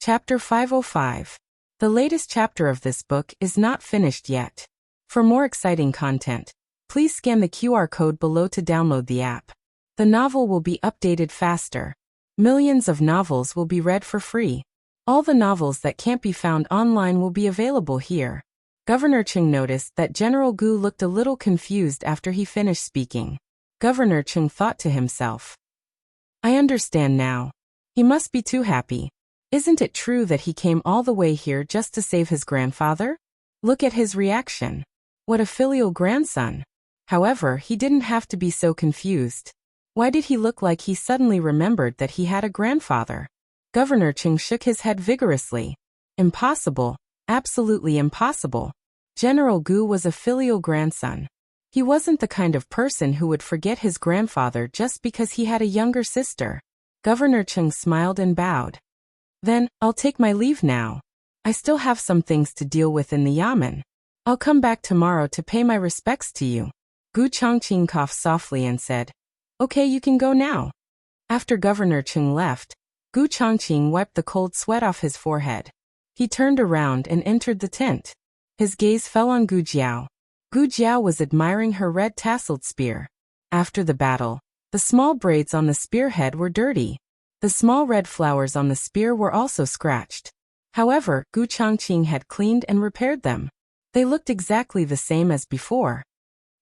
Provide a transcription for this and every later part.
Chapter 505. The latest chapter of this book is not finished yet. For more exciting content, please scan the QR code below to download the app. The novel will be updated faster. Millions of novels will be read for free. All the novels that can't be found online will be available here. Governor Cheng noticed that General Gu looked a little confused after he finished speaking. Governor Cheng thought to himself, I understand now. He must be too happy. Isn't it true that he came all the way here just to save his grandfather? Look at his reaction. What a filial grandson. However, he didn't have to be so confused. Why did he look like he suddenly remembered that he had a grandfather? Governor Cheng shook his head vigorously. Impossible. Absolutely impossible. General Gu was a filial grandson. He wasn't the kind of person who would forget his grandfather just because he had a younger sister. Governor Cheng smiled and bowed. Then, I'll take my leave now. I still have some things to deal with in the yamen. I'll come back tomorrow to pay my respects to you. Gu Changqing coughed softly and said, Okay, you can go now. After Governor Cheng left, Gu Changqing wiped the cold sweat off his forehead. He turned around and entered the tent. His gaze fell on Gu Jiao. Gu Jiao was admiring her red tasseled spear. After the battle, the small braids on the spearhead were dirty. The small red flowers on the spear were also scratched. However, Gu Changqing had cleaned and repaired them. They looked exactly the same as before.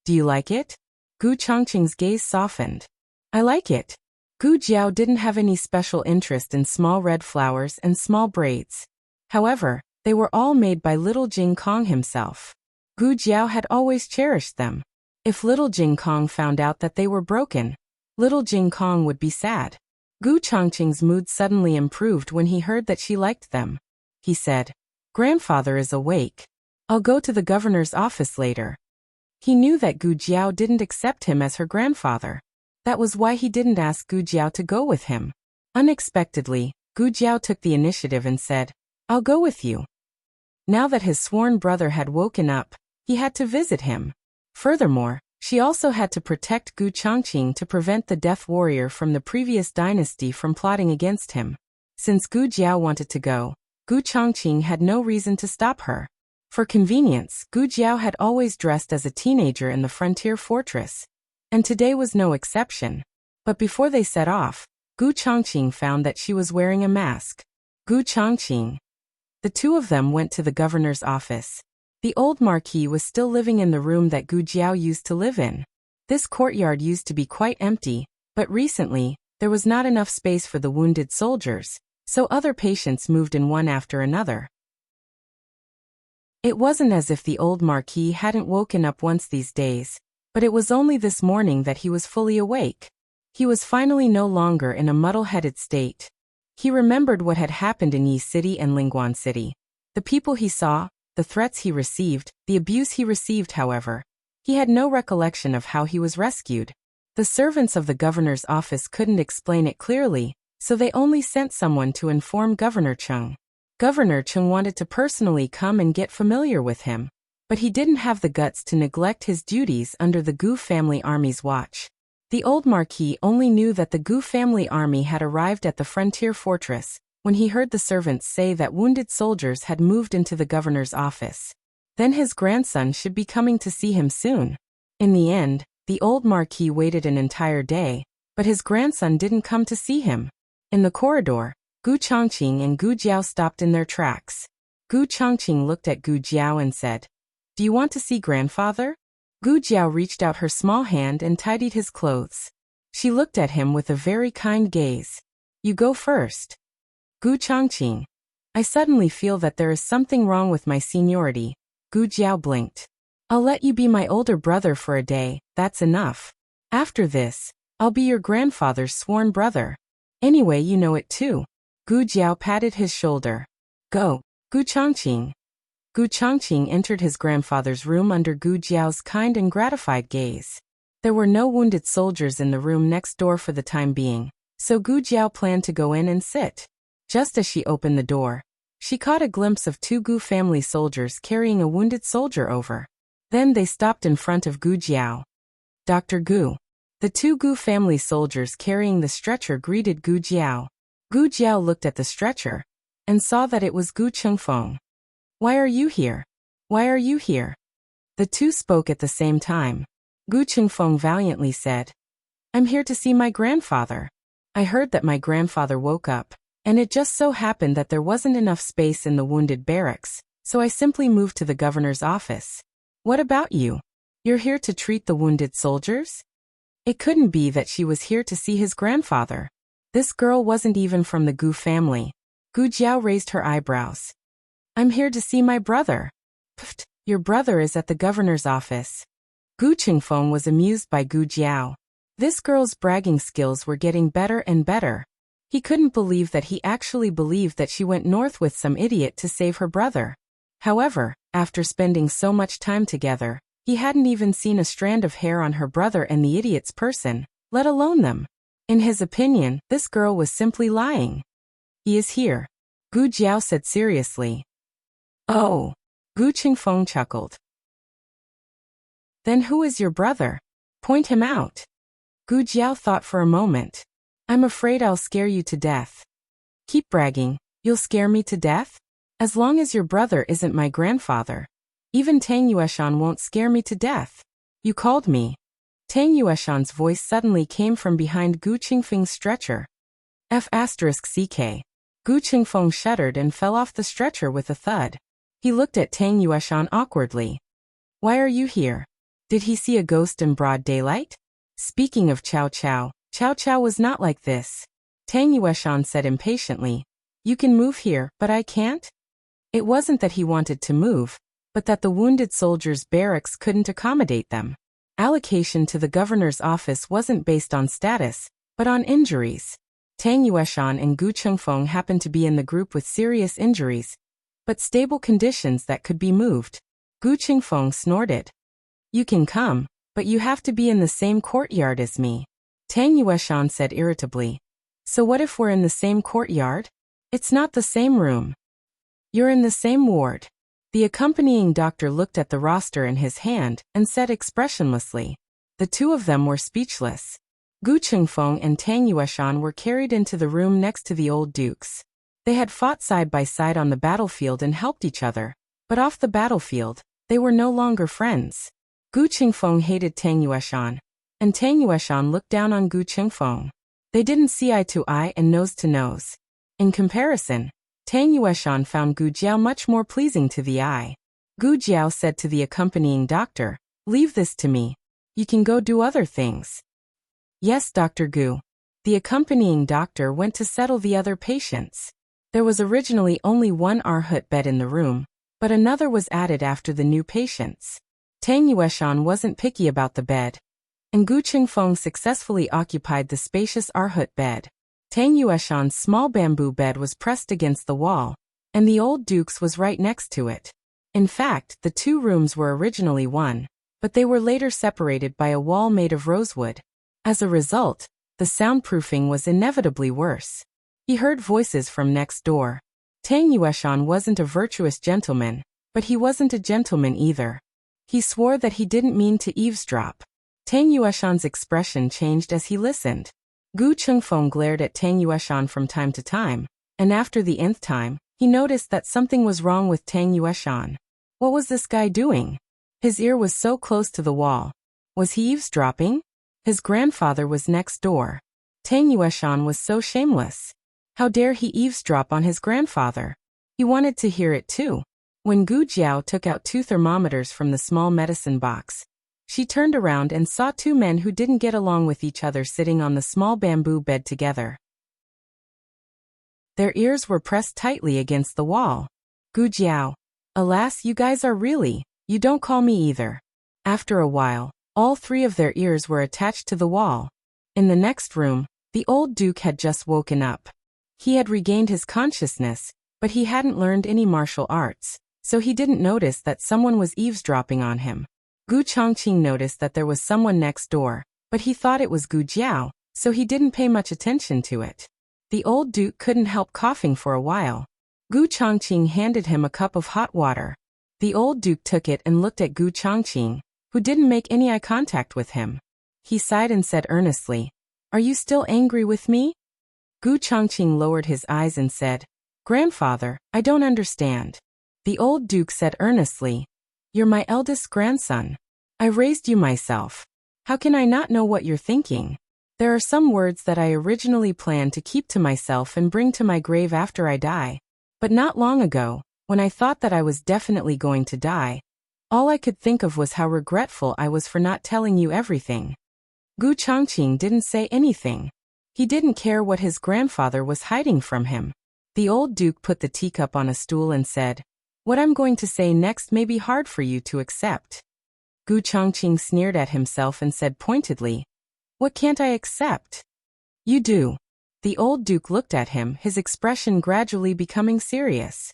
Do you like it? Gu Changqing's gaze softened. I like it. Gu Jiao didn't have any special interest in small red flowers and small braids. However, they were all made by little Jing Kong himself. Gu Jiao had always cherished them. If little Jing Kong found out that they were broken, little Jing Kong would be sad. Gu Changqing's mood suddenly improved when he heard that she liked them. He said, Grandfather is awake. I'll go to the governor's office later. He knew that Gu Jiao didn't accept him as her grandfather. That was why he didn't ask Gu Jiao to go with him. Unexpectedly, Gu Jiao took the initiative and said, I'll go with you. Now that his sworn brother had woken up, he had to visit him. Furthermore, she also had to protect Gu Changqing to prevent the Death Warrior from the previous dynasty from plotting against him. Since Gu Jiao wanted to go, Gu Changqing had no reason to stop her. For convenience, Gu Jiao had always dressed as a teenager in the frontier fortress. And today was no exception. But before they set off, Gu Changqing found that she was wearing a mask. Gu Changqing. The two of them went to the governor's office. The old marquis was still living in the room that Gu Jiao used to live in. This courtyard used to be quite empty, but recently, there was not enough space for the wounded soldiers, so other patients moved in one after another. It wasn't as if the old marquis hadn't woken up once these days, but it was only this morning that he was fully awake. He was finally no longer in a muddle-headed state. He remembered what had happened in Yi City and Lingguan City. The people he saw, the threats he received, the abuse he received. However, he had no recollection of how he was rescued. The servants of the governor's office couldn't explain it clearly, so they only sent someone to inform Governor Cheng. Governor Cheng wanted to personally come and get familiar with him, but he didn't have the guts to neglect his duties under the Gu family army's watch. The old marquis only knew that the Gu family army had arrived at the frontier fortress when he heard the servants say that wounded soldiers had moved into the governor's office. Then his grandson should be coming to see him soon. In the end, the old marquis waited an entire day, but his grandson didn't come to see him. In the corridor, Gu Changqing and Gu Jiao stopped in their tracks. Gu Changqing looked at Gu Jiao and said, Do you want to see grandfather? Gu Jiao reached out her small hand and tidied his clothes. She looked at him with a very kind gaze. You go first. Gu Changqing. I suddenly feel that there is something wrong with my seniority. Gu Jiao blinked. I'll let you be my older brother for a day, that's enough. After this, I'll be your grandfather's sworn brother. Anyway, you know it too. Gu Jiao patted his shoulder. Go, Gu Changqing. Gu Changqing entered his grandfather's room under Gu Jiao's kind and gratified gaze. There were no wounded soldiers in the room next door for the time being, so Gu Jiao planned to go in and sit. Just as she opened the door, she caught a glimpse of two Gu family soldiers carrying a wounded soldier over. Then they stopped in front of Gu Jiao. Dr. Gu. The two Gu family soldiers carrying the stretcher greeted Gu Jiao. Gu Jiao looked at the stretcher. and saw that it was Gu Chengfeng. Why are you here? Why are you here? The two spoke at the same time. Gu Chengfeng valiantly said, I'm here to see my grandfather. I heard that my grandfather woke up, and it just so happened that there wasn't enough space in the wounded barracks, so I simply moved to the governor's office. What about you? You're here to treat the wounded soldiers? It couldn't be that she was here to see his grandfather. This girl wasn't even from the Gu family. Gu Jiao raised her eyebrows. I'm here to see my brother. Pfft, your brother is at the governor's office. Gu Chengfeng was amused by Gu Jiao. This girl's bragging skills were getting better and better. He couldn't believe that he actually believed that she went north with some idiot to save her brother. However, after spending so much time together, he hadn't even seen a strand of hair on her brother and the idiot's person, let alone them. In his opinion, this girl was simply lying. He is here, Gu Jiao said seriously. Oh, Gu Chengfeng chuckled. Then who is your brother? Point him out. Gu Jiao thought for a moment. I'm afraid I'll scare you to death. Keep bragging, you'll scare me to death? As long as your brother isn't my grandfather. Even Tang Yueshan won't scare me to death. You called me. Tang Yueshan's voice suddenly came from behind Gu Chengfeng's stretcher. F***CK. Gu Chengfeng shuddered and fell off the stretcher with a thud. He looked at Tang Yueshan awkwardly. Why are you here? Did he see a ghost in broad daylight? Speaking of Cao Cao, Cao Cao was not like this. Tang Yueshan said impatiently. You can move here, but I can't? It wasn't that he wanted to move, but that the wounded soldiers' barracks couldn't accommodate them. Allocation to the governor's office wasn't based on status, but on injuries. Tang Yueshan and Gu Chengfeng happened to be in the group with serious injuries, but stable conditions that could be moved. Gu Chengfeng snorted. You can come, but you have to be in the same courtyard as me. Tang Yueshan said irritably. So what if we're in the same courtyard? It's not the same room. You're in the same ward. The accompanying doctor looked at the roster in his hand and said expressionlessly. The two of them were speechless. Gu Chengfeng and Tang Yueshan were carried into the room next to the old dukes. They had fought side by side on the battlefield and helped each other, but off the battlefield, they were no longer friends. Gu Chengfeng hated Tang Yueshan, and Tang Yueshan looked down on Gu Chengfeng. They didn't see eye to eye and nose to nose. In comparison, Tang Yueshan found Gu Jiao much more pleasing to the eye. Gu Jiao said to the accompanying doctor, Leave this to me. You can go do other things. Yes, Dr. Gu. The accompanying doctor went to settle the other patients. There was originally only one Arhut bed in the room, but another was added after the new patients. Tang Yueshan wasn't picky about the bed, and Gu Chengfeng successfully occupied the spacious Arhut bed. Tang Yueshan's small bamboo bed was pressed against the wall, and the old duke's was right next to it. In fact, the two rooms were originally one, but they were later separated by a wall made of rosewood. As a result, the soundproofing was inevitably worse. He heard voices from next door. Tang Yueshan wasn't a virtuous gentleman, but he wasn't a gentleman either. He swore that he didn't mean to eavesdrop. Tang Yueshan's expression changed as he listened. Gu Chengfeng glared at Tang Yueshan from time to time, and after the nth time, he noticed that something was wrong with Tang Yueshan. What was this guy doing? His ear was so close to the wall. Was he eavesdropping? His grandfather was next door. Tang Yueshan was so shameless. How dare he eavesdrop on his grandfather? He wanted to hear it too. When Gu Jiao took out 2 thermometers from the small medicine box, she turned around and saw 2 men who didn't get along with each other sitting on the small bamboo bed together. Their ears were pressed tightly against the wall. Gu Jiao. Alas, you guys are really, you don't call me either. After a while, all 3 of their ears were attached to the wall. In the next room, the old duke had just woken up. He had regained his consciousness, but he hadn't learned any martial arts, so he didn't notice that someone was eavesdropping on him. Gu Chongqing noticed that there was someone next door, but he thought it was Gu Jiao, so he didn't pay much attention to it. The old duke couldn't help coughing for a while. Gu Chongqing handed him a cup of hot water. The old duke took it and looked at Gu Chongqing, who didn't make any eye contact with him. He sighed and said earnestly, Are you still angry with me? Gu Chongqing lowered his eyes and said, Grandfather, I don't understand. The old Duke said earnestly. You're my eldest grandson. I raised you myself. How can I not know what you're thinking? There are some words that I originally planned to keep to myself and bring to my grave after I die. But not long ago, when I thought that I was definitely going to die, all I could think of was how regretful I was for not telling you everything. Gu Chongqing didn't say anything. He didn't care what his grandfather was hiding from him. The old Duke put the teacup on a stool and said, What I'm going to say next may be hard for you to accept. Gu Chongqing sneered at himself and said pointedly, What can't I accept? You do. The old Duke looked at him, his expression gradually becoming serious.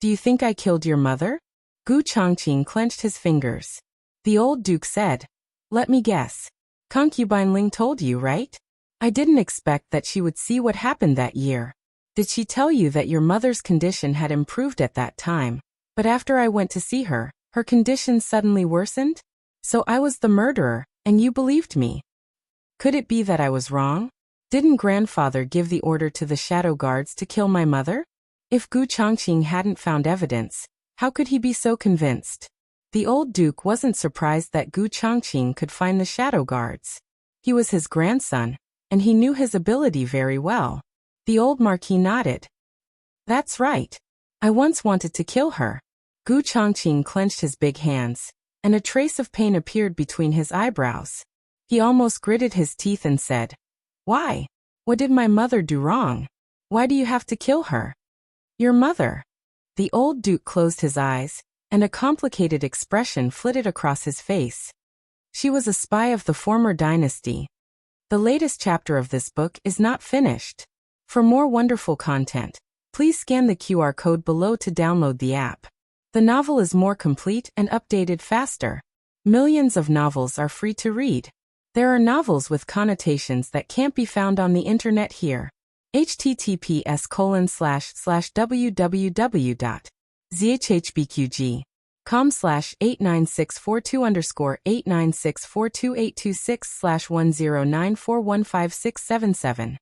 Do you think I killed your mother? Gu Chongqing clenched his fingers. The old Duke said, Let me guess. Concubine Ling told you, right? I didn't expect that she would see what happened that year. Did she tell you that your mother's condition had improved at that time, but after I went to see her, her condition suddenly worsened? So I was the murderer, and you believed me. Could it be that I was wrong? Didn't grandfather give the order to the shadow guards to kill my mother? If Gu Chongqing hadn't found evidence, how could he be so convinced? The old Duke wasn't surprised that Gu Chongqing could find the shadow guards. He was his grandson, and he knew his ability very well. The old Marquis nodded. That's right. I once wanted to kill her. Gu Chongqing clenched his big hands, and a trace of pain appeared between his eyebrows. He almost gritted his teeth and said, Why? What did my mother do wrong? Why do you have to kill her? Your mother. The old Duke closed his eyes, and a complicated expression flitted across his face. She was a spy of the former dynasty. The latest chapter of this book is not finished. For more wonderful content, please scan the QR code below to download the app. The novel is more complete and updated faster. Millions of novels are free to read. There are novels with connotations that can't be found on the internet here. https://www.zhhbqg.com/89642_8964286/1094156777.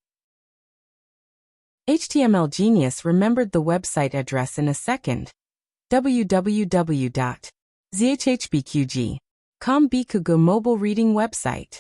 HTML Genius remembered the website address in a second. www.zhhbqg.com Bikugo mobile reading website.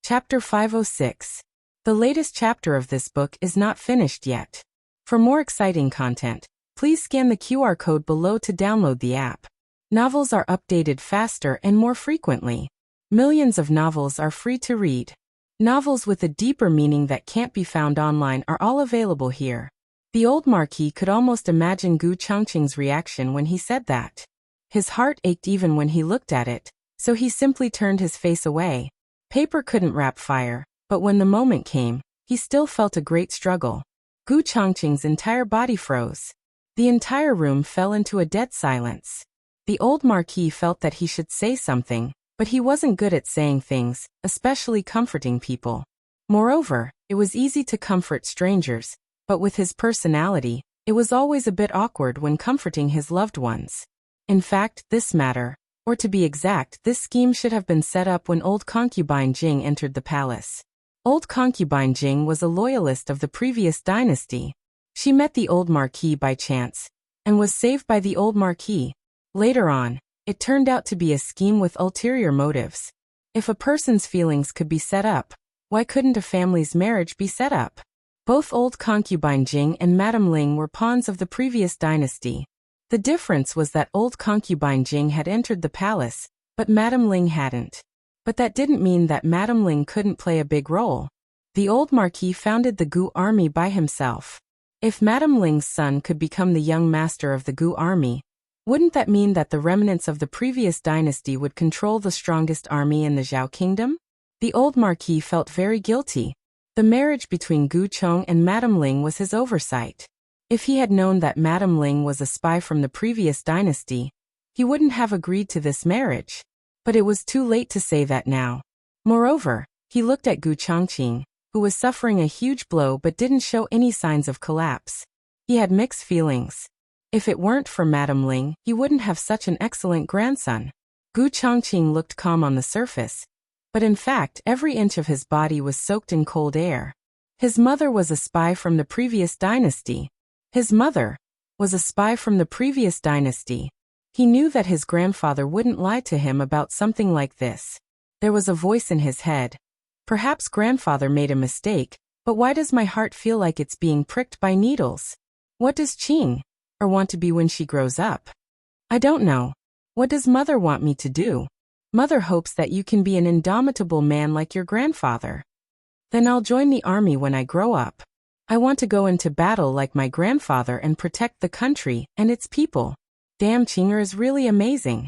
Chapter 506. The latest chapter of this book is not finished yet. For more exciting content, please scan the QR code below to download the app. Novels are updated faster and more frequently. Millions of novels are free to read. Novels with a deeper meaning that can't be found online are all available here. The old Marquis could almost imagine Gu Chongqing's reaction when he said that. His heart ached even when he looked at it, so he simply turned his face away. Paper couldn't wrap fire, but when the moment came, he still felt a great struggle. Gu Chongqing's entire body froze. The entire room fell into a dead silence. The old Marquis felt that he should say something, but he wasn't good at saying things, especially comforting people. Moreover, it was easy to comfort strangers, but with his personality, it was always a bit awkward when comforting his loved ones. In fact, this matter, or to be exact, this scheme should have been set up when old concubine Jing entered the palace. Old concubine Jing was a loyalist of the previous dynasty. She met the old Marquis by chance, and was saved by the old Marquis. Later on, it turned out to be a scheme with ulterior motives. If a person's feelings could be set up, why couldn't a family's marriage be set up? Both old concubine Jing and Madame Ling were pawns of the previous dynasty. The difference was that old concubine Jing had entered the palace, but Madame Ling hadn't. But that didn't mean that Madame Ling couldn't play a big role. The old Marquis founded the Gu army by himself. If Madame Ling's son could become the young master of the Gu army, wouldn't that mean that the remnants of the previous dynasty would control the strongest army in the Zhao kingdom? The old Marquis felt very guilty. The marriage between Gu Chong and Madame Ling was his oversight. If he had known that Madame Ling was a spy from the previous dynasty, he wouldn't have agreed to this marriage. But it was too late to say that now. Moreover, he looked at Gu Chongqing, who was suffering a huge blow but didn't show any signs of collapse. He had mixed feelings. If it weren't for Madame Ling, he wouldn't have such an excellent grandson. Gu Chongqing looked calm on the surface, but in fact every inch of his body was soaked in cold air. His mother was a spy from the previous dynasty. His mother was a spy from the previous dynasty. He knew that his grandfather wouldn't lie to him about something like this. There was a voice in his head. Perhaps grandfather made a mistake, but why does my heart feel like it's being pricked by needles? What does Qing want to be when she grows up? I don't know. What does mother want me to do? Mother hopes that you can be an indomitable man like your grandfather. Then I'll join the army when I grow up. I want to go into battle like my grandfather and protect the country and its people. Damn, Qinger is really amazing.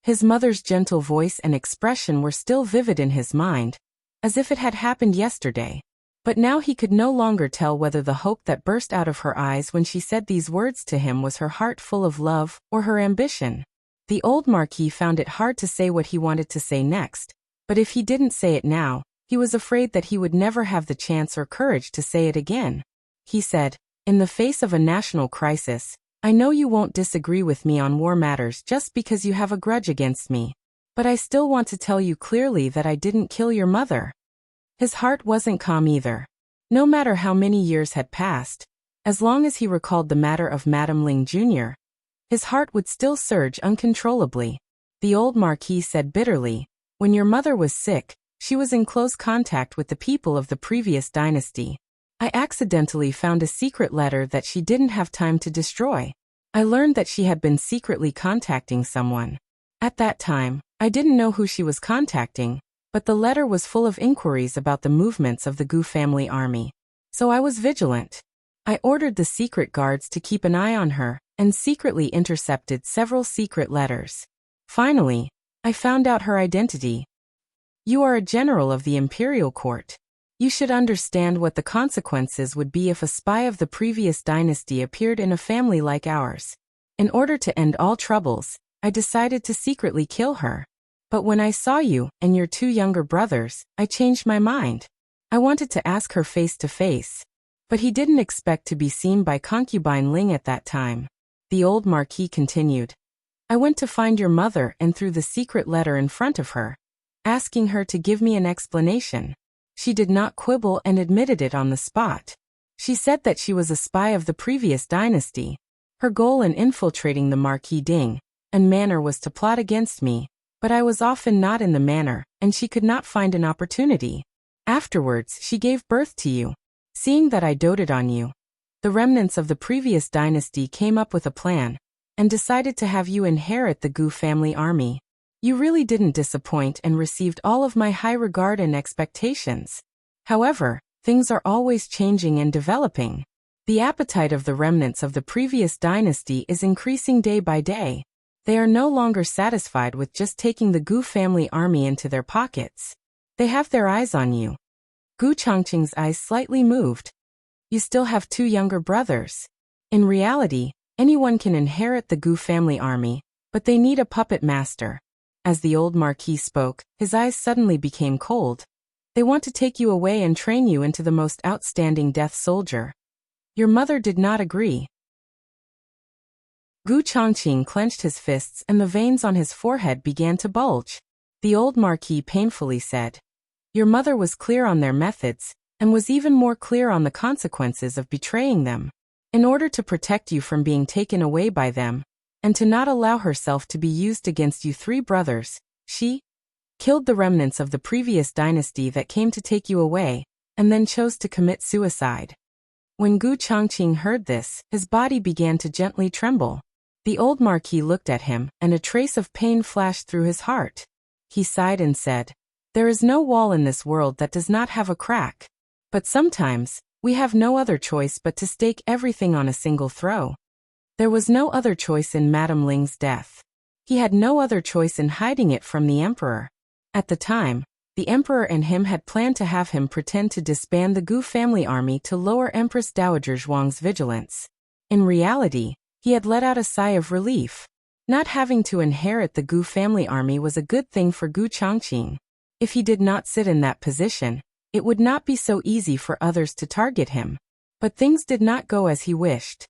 His mother's gentle voice and expression were still vivid in his mind, as if it had happened yesterday. But now he could no longer tell whether the hope that burst out of her eyes when she said these words to him was her heart full of love or her ambition. The old Marquis found it hard to say what he wanted to say next, but if he didn't say it now, he was afraid that he would never have the chance or courage to say it again. He said, "In the face of a national crisis, I know you won't disagree with me on war matters just because you have a grudge against me. But I still want to tell you clearly that I didn't kill your mother." His heart wasn't calm either. No matter how many years had passed, as long as he recalled the matter of Madame Ling Jr., his heart would still surge uncontrollably. The old Marquis said bitterly, "When your mother was sick, she was in close contact with the people of the previous dynasty. I accidentally found a secret letter that she didn't have time to destroy. I learned that she had been secretly contacting someone. At that time, I didn't know who she was contacting, but the letter was full of inquiries about the movements of the Gu family army. So I was vigilant. I ordered the secret guards to keep an eye on her and secretly intercepted several secret letters. Finally, I found out her identity. You are a general of the imperial court. You should understand what the consequences would be if a spy of the previous dynasty appeared in a family like ours. In order to end all troubles, I decided to secretly kill her. But when I saw you and your two younger brothers, I changed my mind. I wanted to ask her face to face. But he didn't expect to be seen by concubine Ling at that time." The old Marquis continued. "I went to find your mother and threw the secret letter in front of her, asking her to give me an explanation. She did not quibble and admitted it on the spot. She said that she was a spy of the previous dynasty. Her goal in infiltrating the Marquis Ding and manor was to plot against me, but I was often not in the manor, and she could not find an opportunity. Afterwards, she gave birth to you. Seeing that I doted on you, the remnants of the previous dynasty came up with a plan and decided to have you inherit the Gu family army. You really didn't disappoint and received all of my high regard and expectations. However, things are always changing and developing. The appetite of the remnants of the previous dynasty is increasing day by day. They are no longer satisfied with just taking the Gu family army into their pockets. They have their eyes on you." Gu Chongqing's eyes slightly moved. "You still have two younger brothers. In reality, anyone can inherit the Gu family army, but they need a puppet master." As the old Marquis spoke, his eyes suddenly became cold. "They want to take you away and train you into the most outstanding death soldier. Your mother did not agree." Gu Chongqing clenched his fists and the veins on his forehead began to bulge. The old Marquis painfully said, "Your mother was clear on their methods, and was even more clear on the consequences of betraying them. In order to protect you from being taken away by them, and to not allow herself to be used against you three brothers, she killed the remnants of the previous dynasty that came to take you away, and then chose to commit suicide." When Gu Chongqing heard this, his body began to gently tremble. The old Marquis looked at him, and a trace of pain flashed through his heart. He sighed and said, "There is no wall in this world that does not have a crack. But sometimes, we have no other choice but to stake everything on a single throw." There was no other choice in Madame Ling's death. He had no other choice in hiding it from the emperor. At the time, the emperor and him had planned to have him pretend to disband the Gu family army to lower Empress Dowager Zhuang's vigilance. In reality, he had let out a sigh of relief. Not having to inherit the Gu family army was a good thing for Gu Chongqing. If he did not sit in that position, it would not be so easy for others to target him. But things did not go as he wished.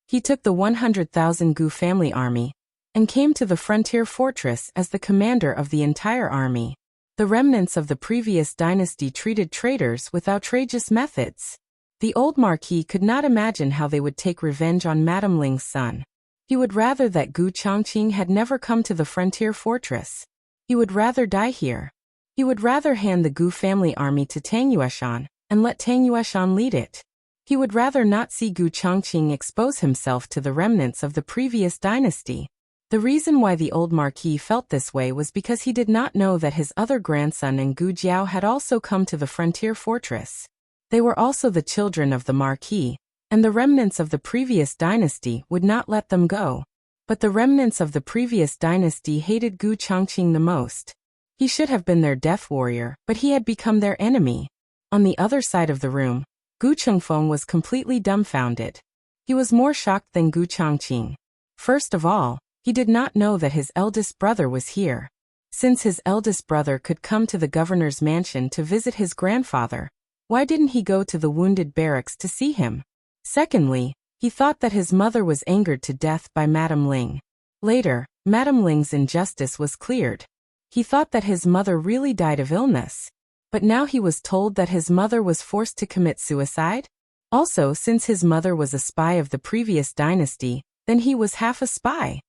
He took the 100,000 Gu family army and came to the frontier fortress as the commander of the entire army. The remnants of the previous dynasty treated traitors with outrageous methods. The old Marquis could not imagine how they would take revenge on Madame Ling's son. He would rather that Gu Changqing had never come to the frontier fortress. He would rather die here. He would rather hand the Gu family army to Tang Yueshan and let Tang Yueshan lead it. He would rather not see Gu Changqing expose himself to the remnants of the previous dynasty. The reason why the old Marquis felt this way was because he did not know that his other grandson and Gu Jiao had also come to the frontier fortress. They were also the children of the Marquis, and the remnants of the previous dynasty would not let them go. But the remnants of the previous dynasty hated Gu Changqing the most. He should have been their death warrior, but he had become their enemy. On the other side of the room, Gu Chengfeng was completely dumbfounded. He was more shocked than Gu Changqing. First of all, he did not know that his eldest brother was here. Since his eldest brother could come to the governor's mansion to visit his grandfather, why didn't he go to the wounded barracks to see him? Secondly, he thought that his mother was angered to death by Madame Ling. Later, Madame Ling's injustice was cleared. He thought that his mother really died of illness. But now he was told that his mother was forced to commit suicide? Also, since his mother was a spy of the previous dynasty, then he was half a spy.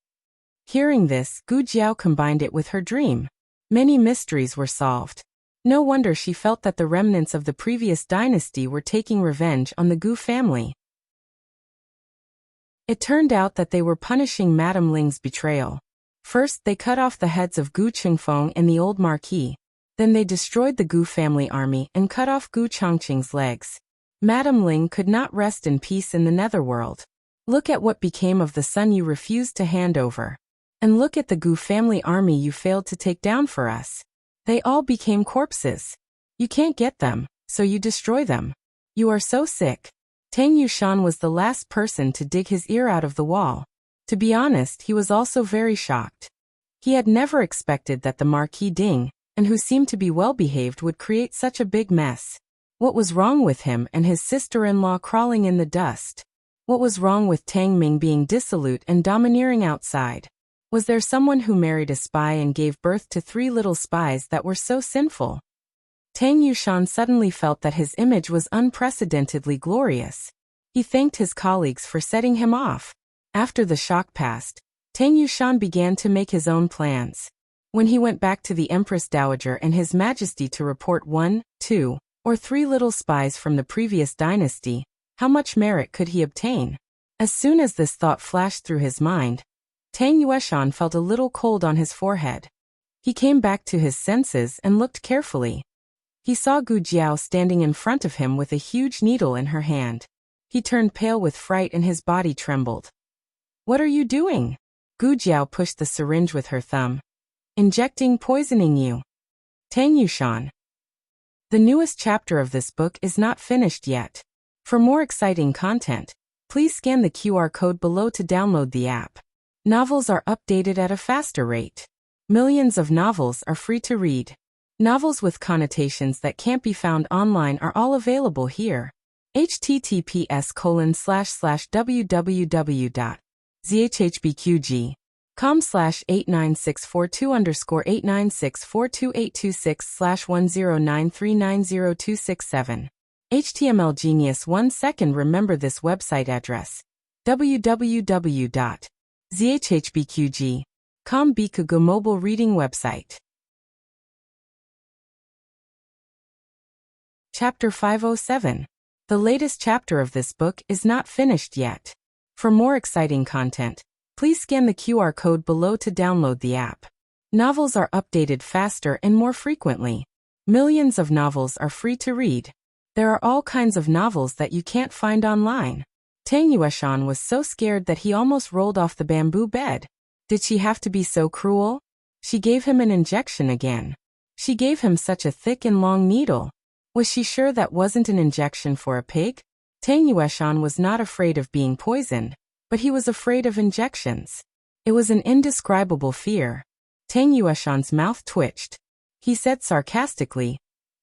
Hearing this, Gu Jiao combined it with her dream. Many mysteries were solved. No wonder she felt that the remnants of the previous dynasty were taking revenge on the Gu family. It turned out that they were punishing Madame Ling's betrayal. First, they cut off the heads of Gu Chengfeng and the old Marquis. Then they destroyed the Gu family army and cut off Gu Changqing's legs. Madame Ling could not rest in peace in the netherworld. Look at what became of the son you refused to hand over. And look at the Gu family army you failed to take down for us. They all became corpses. You can't get them, so you destroy them. You are so sick. Tang Yueshan was the last person to dig his ear out of the wall. To be honest, he was also very shocked. He had never expected that the Marquis Ding, and who seemed to be well-behaved, would create such a big mess. What was wrong with him and his sister-in-law crawling in the dust? What was wrong with Tang Ming being dissolute and domineering outside? Was there someone who married a spy and gave birth to 3 little spies that were so sinful? Tang Yueshan suddenly felt that his image was unprecedentedly glorious. He thanked his colleagues for setting him off. After the shock passed, Tang Yueshan began to make his own plans. When he went back to the Empress Dowager and His Majesty to report 1, 2, or 3 little spies from the previous dynasty, how much merit could he obtain? As soon as this thought flashed through his mind, Tang Yueshan felt a little cold on his forehead. He came back to his senses and looked carefully. He saw Gu Jiao standing in front of him with a huge needle in her hand. He turned pale with fright and his body trembled. "What are you doing?" Gu Jiao pushed the syringe with her thumb. Poisoning you. Tang Yueshan. The newest chapter of this book is not finished yet. For more exciting content, please scan the QR code below to download the app. Novels are updated at a faster rate. Millions of novels are free to read. Novels with connotations that can't be found online are all available here. https://www.zhbqg.com/89642_8964286/10939027. HTML Genius 1 second. Remember this website address. www.zhbqg.com Bikugo mobile reading website. Chapter 507. The latest chapter of this book is not finished yet. For more exciting content, please scan the QR code below to download the app. Novels are updated faster and more frequently. Millions of novels are free to read. There are all kinds of novels that you can't find online. Tang Yueshan was so scared that he almost rolled off the bamboo bed. Did she have to be so cruel? She gave him an injection again. She gave him such a thick and long needle. Was she sure that wasn't an injection for a pig? Tang Yueshan was not afraid of being poisoned, but he was afraid of injections. It was an indescribable fear. Tang Yueshan's mouth twitched. He said sarcastically,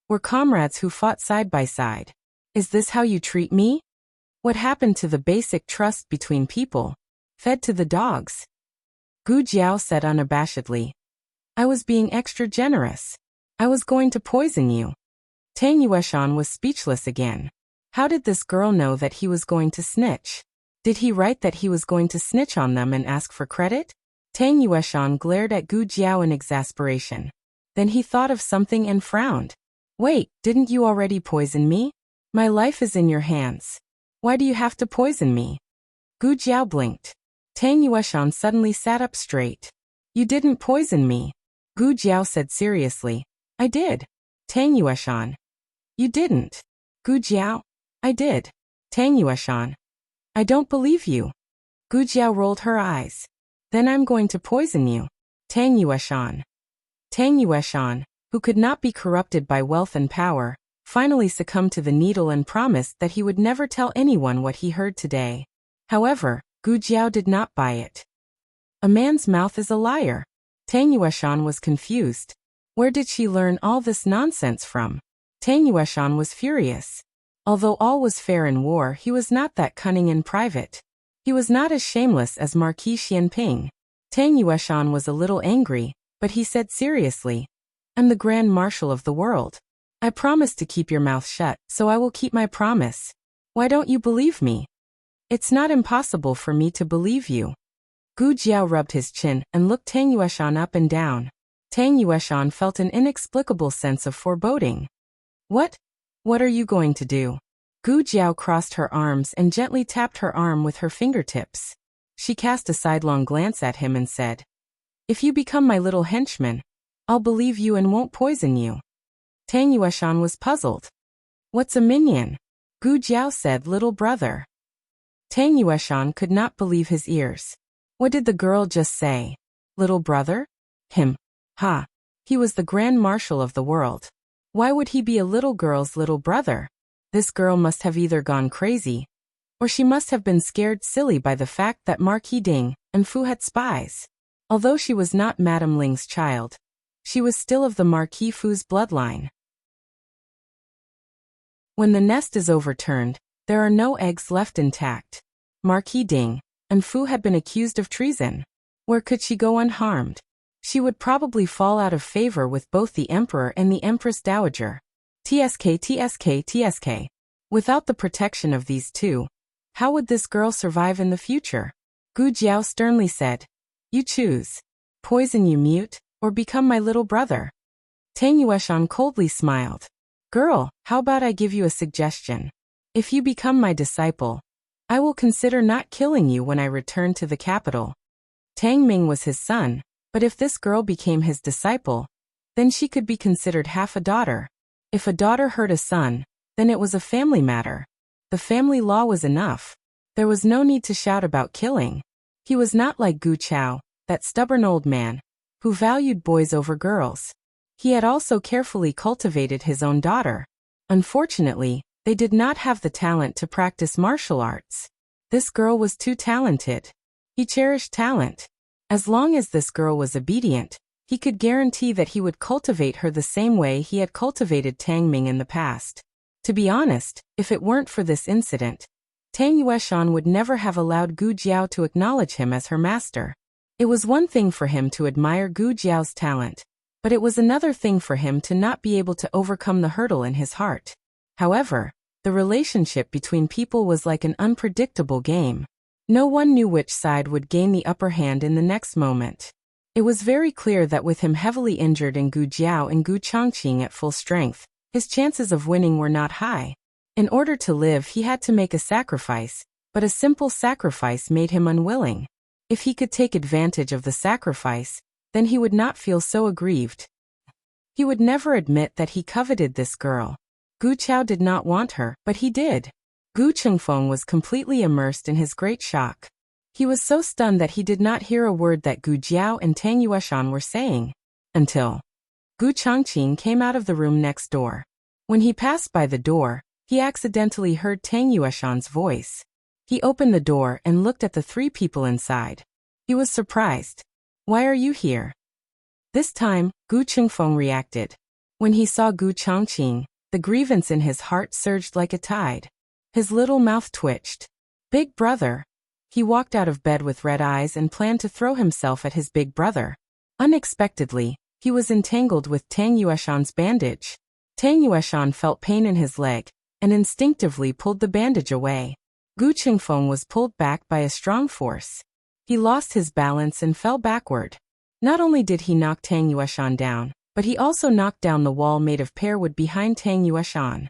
"We're comrades who fought side by side. Is this how you treat me? What happened to the basic trust between people? Fed to the dogs?" Gu Jiao said unabashedly, "I was being extra generous. I was going to poison you. Tang Yueshan was speechless again. How did this girl know that he was going to snitch? Did he write that he was going to snitch on them and ask for credit? Tang Yueshan glared at Gu Jiao in exasperation. Then he thought of something and frowned. Wait, didn't you already poison me? My life is in your hands. Why do you have to poison me? Gu Jiao blinked. Tang Yueshan suddenly sat up straight. You didn't poison me. Gu Jiao said seriously. I did. Tang Yueshan. You didn't. Gu Jiao. I did. Tang Yueshan. I don't believe you. Gu Jiao rolled her eyes. Then I'm going to poison you. Tang Yueshan. Tang Yueshan, who could not be corrupted by wealth and power, finally succumbed to the needle and promised that he would never tell anyone what he heard today. However, Gu Jiao did not buy it. A man's mouth is a liar. Tang Yueshan was confused. Where did she learn all this nonsense from? Tang Yueshan was furious. Although all was fair in war, he was not that cunning in private. He was not as shameless as Marquis Xianping. Tang Yueshan was a little angry, but he said seriously, I'm the Grand Marshal of the world. I promised to keep your mouth shut, so I will keep my promise. Why don't you believe me? It's not impossible for me to believe you. Gu Jiao rubbed his chin and looked Tang Yueshan up and down. Tang Yueshan felt an inexplicable sense of foreboding. What? What are you going to do? Gu Jiao crossed her arms and gently tapped her arm with her fingertips. She cast a sidelong glance at him and said, If you become my little henchman, I'll believe you and won't poison you. Tang Yueshan was puzzled. What's a minion? Gu Jiao said, little brother. Tang Yueshan could not believe his ears. What did the girl just say? Little brother? Him. Ha. He was the Grand Marshal of the world. Why would he be a little girl's little brother? This girl must have either gone crazy, or she must have been scared silly by the fact that Marquis Ding and Fu had spies. Although she was not Madame Ling's child, she was still of the Marquis Fu's bloodline. When the nest is overturned, there are no eggs left intact. Marquis Ding and Fu had been accused of treason. Where could she go unharmed? She would probably fall out of favor with both the Emperor and the Empress Dowager. TSK. Without the protection of these two, how would this girl survive in the future? Gu Jiao sternly said, You choose. Poison you mute, or become my little brother. Tang Yueshan coldly smiled. Girl, how about I give you a suggestion? If you become my disciple, I will consider not killing you when I return to the capital. Tang Ming was his son, but if this girl became his disciple, then she could be considered half a daughter. If a daughter hurt a son, then it was a family matter. The family law was enough. There was no need to shout about killing. He was not like Gu Chao, that stubborn old man, who valued boys over girls. He had also carefully cultivated his own daughter. Unfortunately, they did not have the talent to practice martial arts. This girl was too talented. He cherished talent. As long as this girl was obedient, he could guarantee that he would cultivate her the same way he had cultivated Tang Ming in the past. To be honest, if it weren't for this incident, Tang Yueshan would never have allowed Gu Jiao to acknowledge him as her master. It was one thing for him to admire Gu Jiao's talent, but it was another thing for him to not be able to overcome the hurdle in his heart. However, the relationship between people was like an unpredictable game. No one knew which side would gain the upper hand in the next moment. It was very clear that with him heavily injured and Gu Jiao and Gu Changqing at full strength, his chances of winning were not high. In order to live, he had to make a sacrifice, but a simple sacrifice made him unwilling. If he could take advantage of the sacrifice, then he would not feel so aggrieved. He would never admit that he coveted this girl. Gu Chao did not want her, but he did. Gu Chengfeng was completely immersed in his great shock. He was so stunned that he did not hear a word that Gu Jiao and Tang Yueshan were saying, until Gu Changqing came out of the room next door. When he passed by the door, he accidentally heard Tang Yueshan's voice. He opened the door and looked at the three people inside. He was surprised. Why are you here? This time, Gu Chengfeng reacted. When he saw Gu Changqing, the grievance in his heart surged like a tide. His little mouth twitched. Big brother. He walked out of bed with red eyes and planned to throw himself at his big brother. Unexpectedly, He was entangled with Tang Yueshan's bandage. Tang Yueshan felt pain in his leg, and instinctively pulled the bandage away. Gu Qingfeng was pulled back by a strong force. He lost his balance and fell backward. Not only did he knock Tang Yueshan down, but he also knocked down the wall made of pear wood behind Tang Yueshan.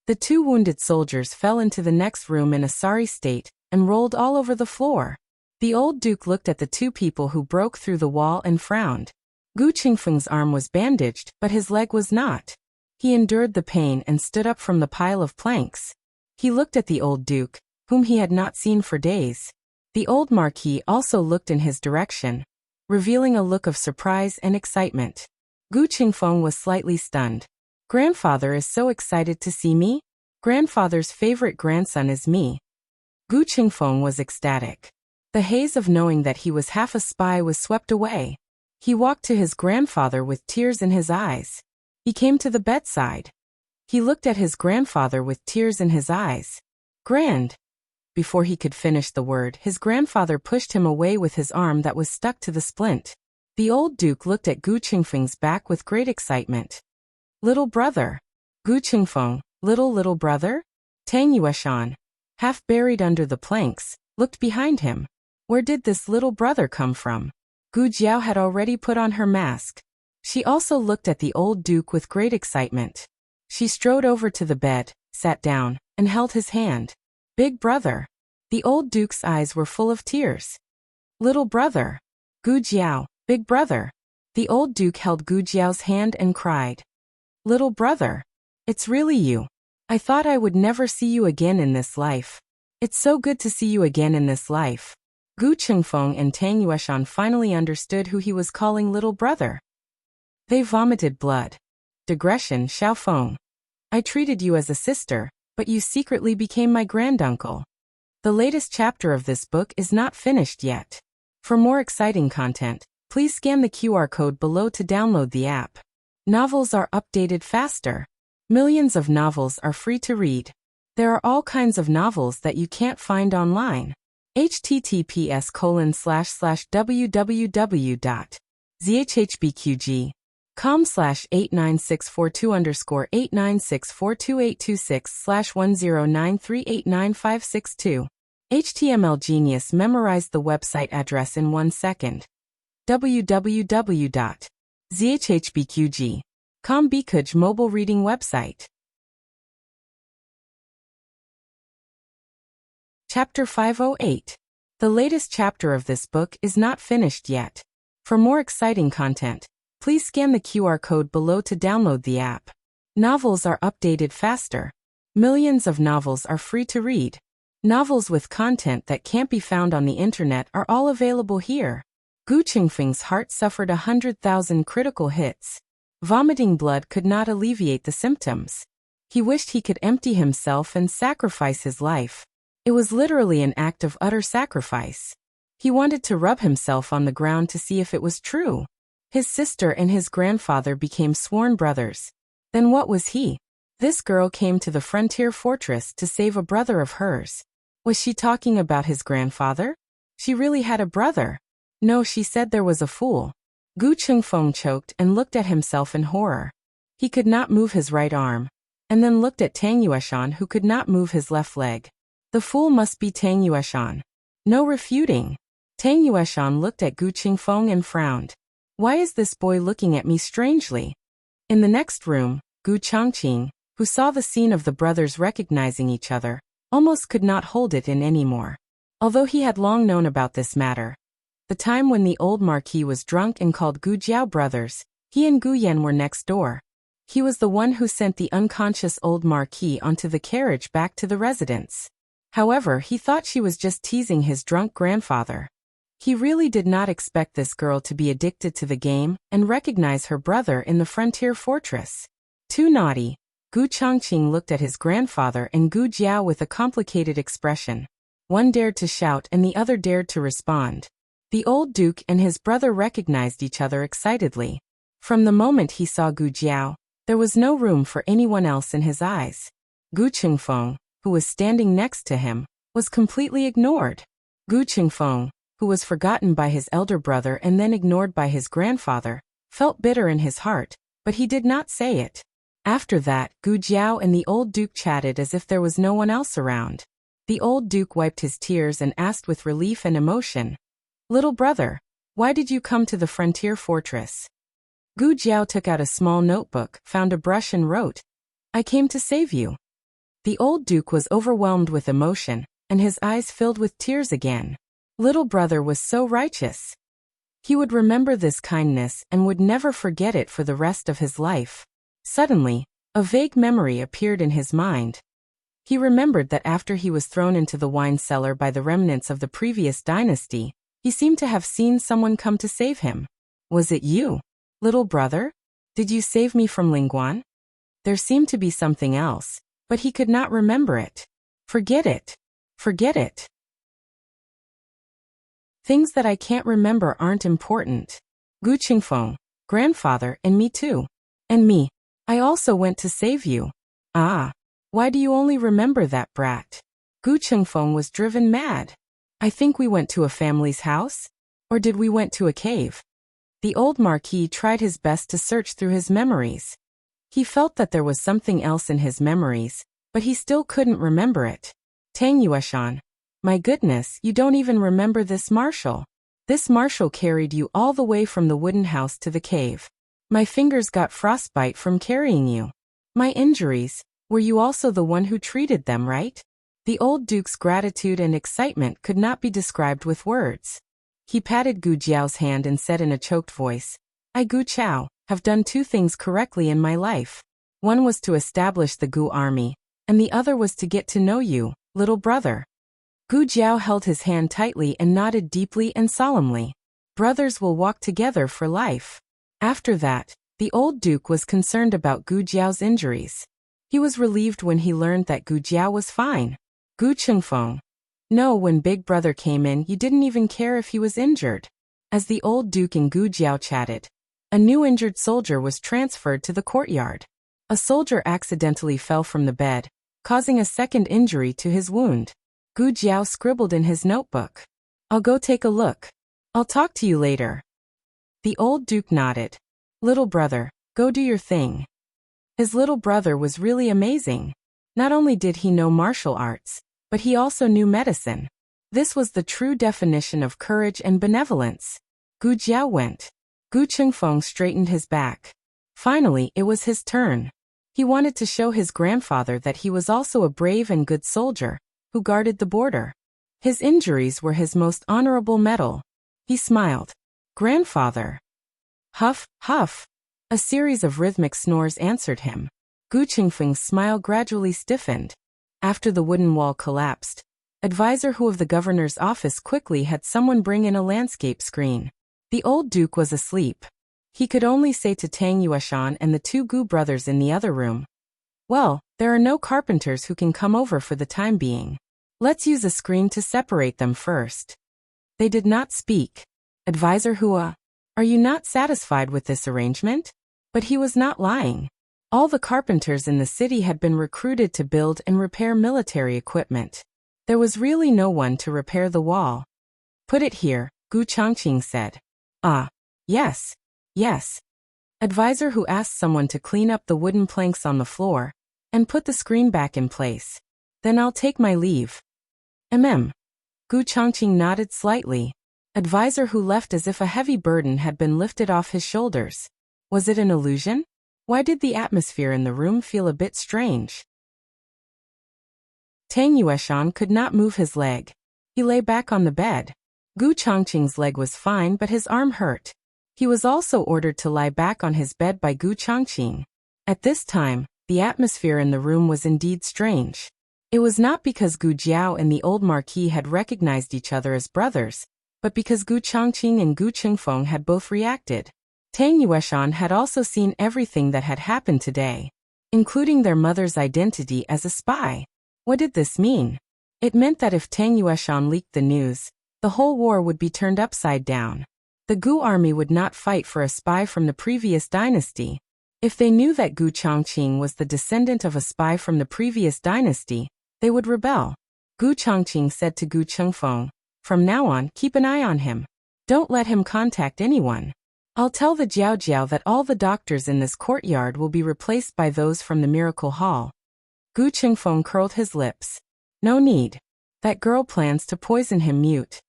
The two wounded soldiers fell into the next room in a sorry state, and rolled all over the floor. The old duke looked at the two people who broke through the wall and frowned. Gu Qingfeng's arm was bandaged, but his leg was not. He endured the pain and stood up from the pile of planks. He looked at the old duke, whom he had not seen for days. The old marquis also looked in his direction, revealing a look of surprise and excitement. Gu Qingfeng was slightly stunned. Grandfather is so excited to see me? Grandfather's favorite grandson is me. Gu Qingfeng was ecstatic. The haze of knowing that he was half a spy was swept away. He walked to his grandfather with tears in his eyes. He came to the bedside. He looked at his grandfather with tears in his eyes. Grand. Before he could finish the word, his grandfather pushed him away with his arm that was stuck to the splint. The old duke looked at Gu Qingfeng's back with great excitement. Little brother. Gu Qingfeng, little brother? Tang Yueshan, half buried under the planks, looked behind him. Where did this little brother come from? Gu Jiao had already put on her mask. She also looked at the old duke with great excitement. She strode over to the bed, sat down, and held his hand. Big brother. The old duke's eyes were full of tears. Little brother. Gu Jiao, big brother. The old duke held Gu Jiao's hand and cried. Little brother. It's really you. I thought I would never see you again in this life. It's so good to see you again in this life. Gu Qingfeng and Tang Yueshan finally understood who he was calling little brother. They vomited blood. Digression. Xiaofeng. I treated you as a sister, but you secretly became my granduncle. The latest chapter of this book is not finished yet. For more exciting content, please scan the QR code below to download the app. Novels are updated faster. Millions of novels are free to read. There are all kinds of novels that you can't find online. https://www.zhbqg.com/89642_8964286/1093895562. HTML Genius memorized the website address in 1 second. www.zhbqg.com Bikuj mobile reading website. Chapter 508. The latest chapter of this book is not finished yet. For more exciting content, please scan the QR code below to download the app. Novels are updated faster. Millions of novels are free to read. Novels with content that can't be found on the internet are all available here. Gu Qingfeng's heart suffered 100,000 critical hits. Vomiting blood could not alleviate the symptoms. He wished he could empty himself and sacrifice his life. It was literally an act of utter sacrifice. He wanted to rub himself on the ground to see if it was true. His sister and his grandfather became sworn brothers. Then what was he? This girl came to the frontier fortress to save a brother of hers. Was she talking about his grandfather? She really had a brother. No, she said there was a fool. Gu Qingfeng choked and looked at himself in horror. He could not move his right arm, and then looked at Tang Yueshan, who could not move his left leg. The fool must be Tang Yueshan. No refuting. Tang Yueshan looked at Gu Qingfeng and frowned. Why is this boy looking at me strangely? In the next room, Gu Changqing, who saw the scene of the brothers recognizing each other, almost could not hold it in anymore. Although he had long known about this matter. The time when the old marquis was drunk and called Gu Jiao brothers, he and Gu Yan were next door. He was the one who sent the unconscious old marquis onto the carriage back to the residence. However, he thought she was just teasing his drunk grandfather. He really did not expect this girl to be addicted to the game and recognize her brother in the frontier fortress. Too naughty. Gu Changqing looked at his grandfather and Gu Jiao with a complicated expression. One dared to shout and the other dared to respond. The old duke and his brother recognized each other excitedly. From the moment he saw Gu Jiao, there was no room for anyone else in his eyes. Gu Qingfeng, who was standing next to him, was completely ignored. Gu Qingfeng, who was forgotten by his elder brother and then ignored by his grandfather, felt bitter in his heart, but he did not say it. After that, Gu Jiao and the old duke chatted as if there was no one else around. The old duke wiped his tears and asked with relief and emotion, "Little brother, why did you come to the frontier fortress?" Gu Jiao took out a small notebook, found a brush and wrote, "I came to save you." The old duke was overwhelmed with emotion, and his eyes filled with tears again. Little brother was so righteous. He would remember this kindness and would never forget it for the rest of his life. Suddenly, a vague memory appeared in his mind. He remembered that after he was thrown into the wine cellar by the remnants of the previous dynasty, he seemed to have seen someone come to save him. "Was it you, little brother? Did you save me from Lingguan?" There seemed to be something else, but he could not remember it. Forget it. Forget it. Things that I can't remember aren't important. Gu Qingfeng, grandfather, and me too. And me. I also went to save you. Ah. Why do you only remember that brat? Gu Qingfeng was driven mad. I think we went to a family's house? Or did we went to a cave? The old marquis tried his best to search through his memories. He felt that there was something else in his memories, but he still couldn't remember it. Tang Yueshan. My goodness, you don't even remember this marshal. This marshal carried you all the way from the wooden house to the cave. My fingers got frostbite from carrying you. My injuries, were you also the one who treated them, right? The old duke's gratitude and excitement could not be described with words. He patted Gu Jiao's hand and said in a choked voice, I, Gu Chao, have done two things correctly in my life. One was to establish the Gu army, and the other was to get to know you, little brother. Gu Jiao held his hand tightly and nodded deeply and solemnly. Brothers will walk together for life. After that, the old duke was concerned about Gu Jiao's injuries. He was relieved when he learned that Gu Jiao was fine. Gu Qingfeng. No, when Big Brother came in, you didn't even care if he was injured. As the old duke and Gu Jiao chatted, a new injured soldier was transferred to the courtyard. A soldier accidentally fell from the bed, causing a second injury to his wound. Gu Jiao scribbled in his notebook. I'll go take a look. I'll talk to you later. The old duke nodded. Little brother, go do your thing. His little brother was really amazing. Not only did he know martial arts, but he also knew medicine. This was the true definition of courage and benevolence. Gu Jiao went. Gu Qingfeng straightened his back. Finally, it was his turn. He wanted to show his grandfather that he was also a brave and good soldier, who guarded the border. His injuries were his most honorable medal. He smiled. Grandfather. Huff, huff. A series of rhythmic snores answered him. Gu Qingfeng's smile gradually stiffened. After the wooden wall collapsed, Advisor Hu of the governor's office quickly had someone bring in a landscape screen. The old duke was asleep. He could only say to Tang Yueshan and the two Gu brothers in the other room, well, there are no carpenters who can come over for the time being. Let's use a screen to separate them first. They did not speak. Advisor Hua, are you not satisfied with this arrangement? But he was not lying. All the carpenters in the city had been recruited to build and repair military equipment. There was really no one to repair the wall. Put it here, Gu Changqing said. Ah, yes, yes. Advisor Hu asked someone to clean up the wooden planks on the floor and put the screen back in place. Then I'll take my leave. Gu Changqing nodded slightly. Advisor Hu left as if a heavy burden had been lifted off his shoulders. Was it an illusion? Why did the atmosphere in the room feel a bit strange? Tang Yueshan could not move his leg. He lay back on the bed. Gu Changqing's leg was fine, but his arm hurt. He was also ordered to lie back on his bed by Gu Changqing. At this time, the atmosphere in the room was indeed strange. It was not because Gu Jiao and the old marquis had recognized each other as brothers, but because Gu Changqing and Gu Qingfeng had both reacted. Tang Yueshan had also seen everything that had happened today, including their mother's identity as a spy. What did this mean? It meant that if Tang Yueshan leaked the news, the whole war would be turned upside down. The Gu army would not fight for a spy from the previous dynasty. If they knew that Gu Changqing was the descendant of a spy from the previous dynasty, they would rebel. Gu Changqing said to Gu Qingfeng, From now on, keep an eye on him. Don't let him contact anyone. I'll tell the Jiao Jiao that all the doctors in this courtyard will be replaced by those from the Miracle Hall. Gu Qingfeng curled his lips. No need. That girl plans to poison him mute.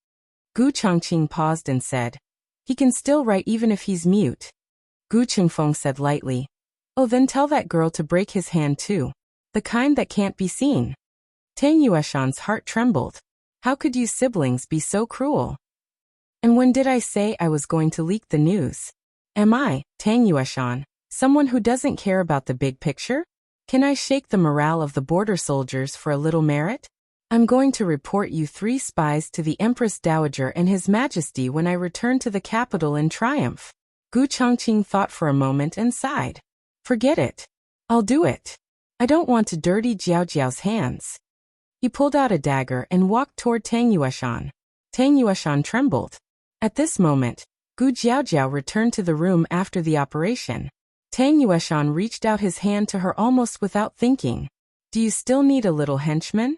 Gu Changqing paused and said, he can still write even if he's mute. Gu Qingfeng said lightly, oh, then tell that girl to break his hand too. The kind that can't be seen. Tang Yueshan's heart trembled. How could you siblings be so cruel? And when did I say I was going to leak the news? Am I, Tang Yueshan, someone who doesn't care about the big picture? Can I shake the morale of the border soldiers for a little merit? I'm going to report you 3 spies to the Empress Dowager and His Majesty when I return to the capital in triumph. Gu Changqing thought for a moment and sighed. Forget it. I'll do it. I don't want to dirty Jiao Jiao's hands. He pulled out a dagger and walked toward Tang Yueshan. Tang Yueshan trembled. At this moment, Gu Jiaojiao returned to the room after the operation. Tang Yueshan reached out his hand to her almost without thinking. Do you still need a little henchman?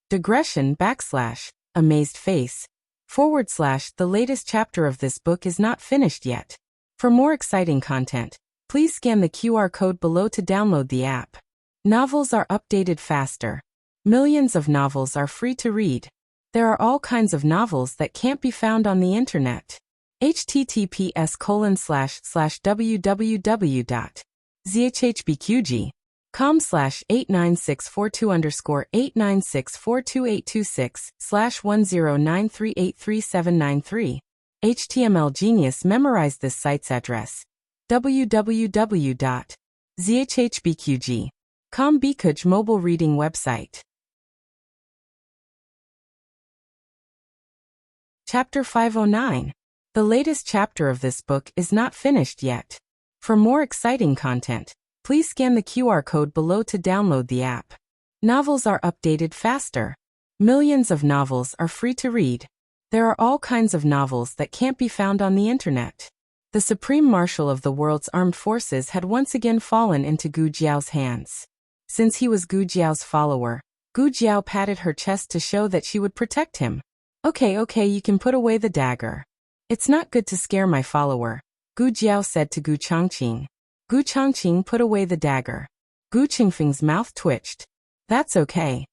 Digression / amazed face / the latest chapter of this book is not finished yet. For more exciting content, please scan the QR code below to download the app. Novels are updated faster. Millions of novels are free to read. There are all kinds of novels that can't be found on the internet. https://www.zhhbqg.com/89642_8964286/1093833793. HTML Genius memorized this site's address. www.zhhbqg.com Bikuj mobile reading website. Chapter 509. The latest chapter of this book is not finished yet. For more exciting content, please scan the QR code below to download the app. Novels are updated faster. Millions of novels are free to read. There are all kinds of novels that can't be found on the internet. The Supreme Marshal of the world's armed forces had once again fallen into Gu Jiao's hands. Since he was Gu Jiao's follower, Gu Jiao patted her chest to show that she would protect him. Okay, you can put away the dagger. It's not good to scare my follower, Gu Jiao said to Gu Changqing. Gu Changqing put away the dagger. Gu Qingfeng's mouth twitched. That's okay.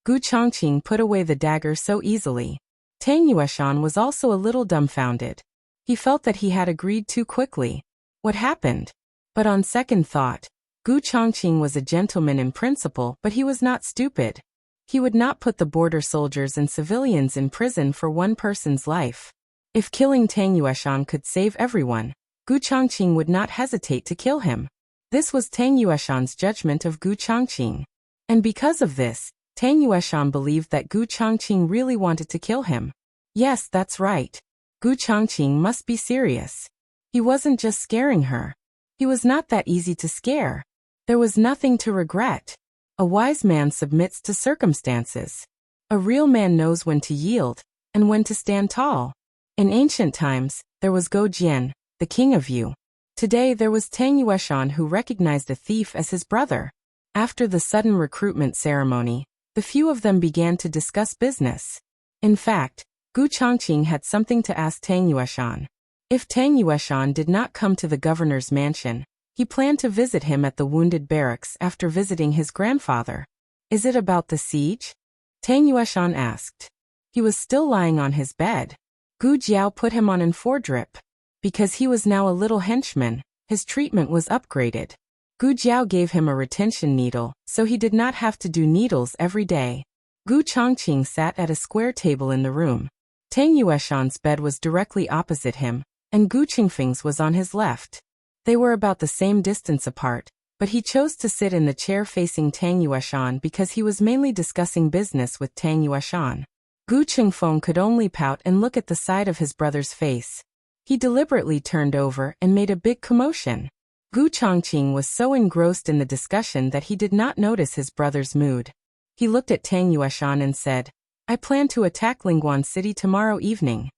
Gu Changqing put away the dagger so easily. Tang Yueshan was also a little dumbfounded. He felt that he had agreed too quickly. What happened? But on second thought, Gu Changqing was a gentleman in principle, but he was not stupid. He would not put the border soldiers and civilians in prison for one person's life. If killing Tang Yueshan could save everyone, Gu Changqing would not hesitate to kill him. This was Tang Yueshan's judgment of Gu Changqing. And because of this, Tang Yueshan believed that Gu Changqing really wanted to kill him. Yes, that's right. Gu Changqing must be serious. He wasn't just scaring her. He was not that easy to scare. There was nothing to regret. A wise man submits to circumstances. A real man knows when to yield, and when to stand tall. In ancient times, there was Go Jian, the king of Yu. Today there was Tang Yueshan who recognized a thief as his brother. After the sudden recruitment ceremony, the few of them began to discuss business. In fact, Gu Changqing had something to ask Tang Yueshan. If Tang Yueshan did not come to the governor's mansion, he planned to visit him at the wounded barracks after visiting his grandfather. Is it about the siege? Tang Yueshan asked. He was still lying on his bed. Gu Jiao put him on an 4-drip. Because he was now a little henchman, his treatment was upgraded. Gu Jiao gave him a retention needle, so he did not have to do needles every day. Gu Changqing sat at a square table in the room. Tang Yueshan's bed was directly opposite him, and Gu Qingfeng's was on his left. They were about the same distance apart, but he chose to sit in the chair facing Tang Yueshan because he was mainly discussing business with Tang Yueshan. Gu Qingfeng could only pout and look at the side of his brother's face. He deliberately turned over and made a big commotion. Gu Changqing was so engrossed in the discussion that he did not notice his brother's mood. He looked at Tang Yueshan and said, I plan to attack Lingguan City tomorrow evening.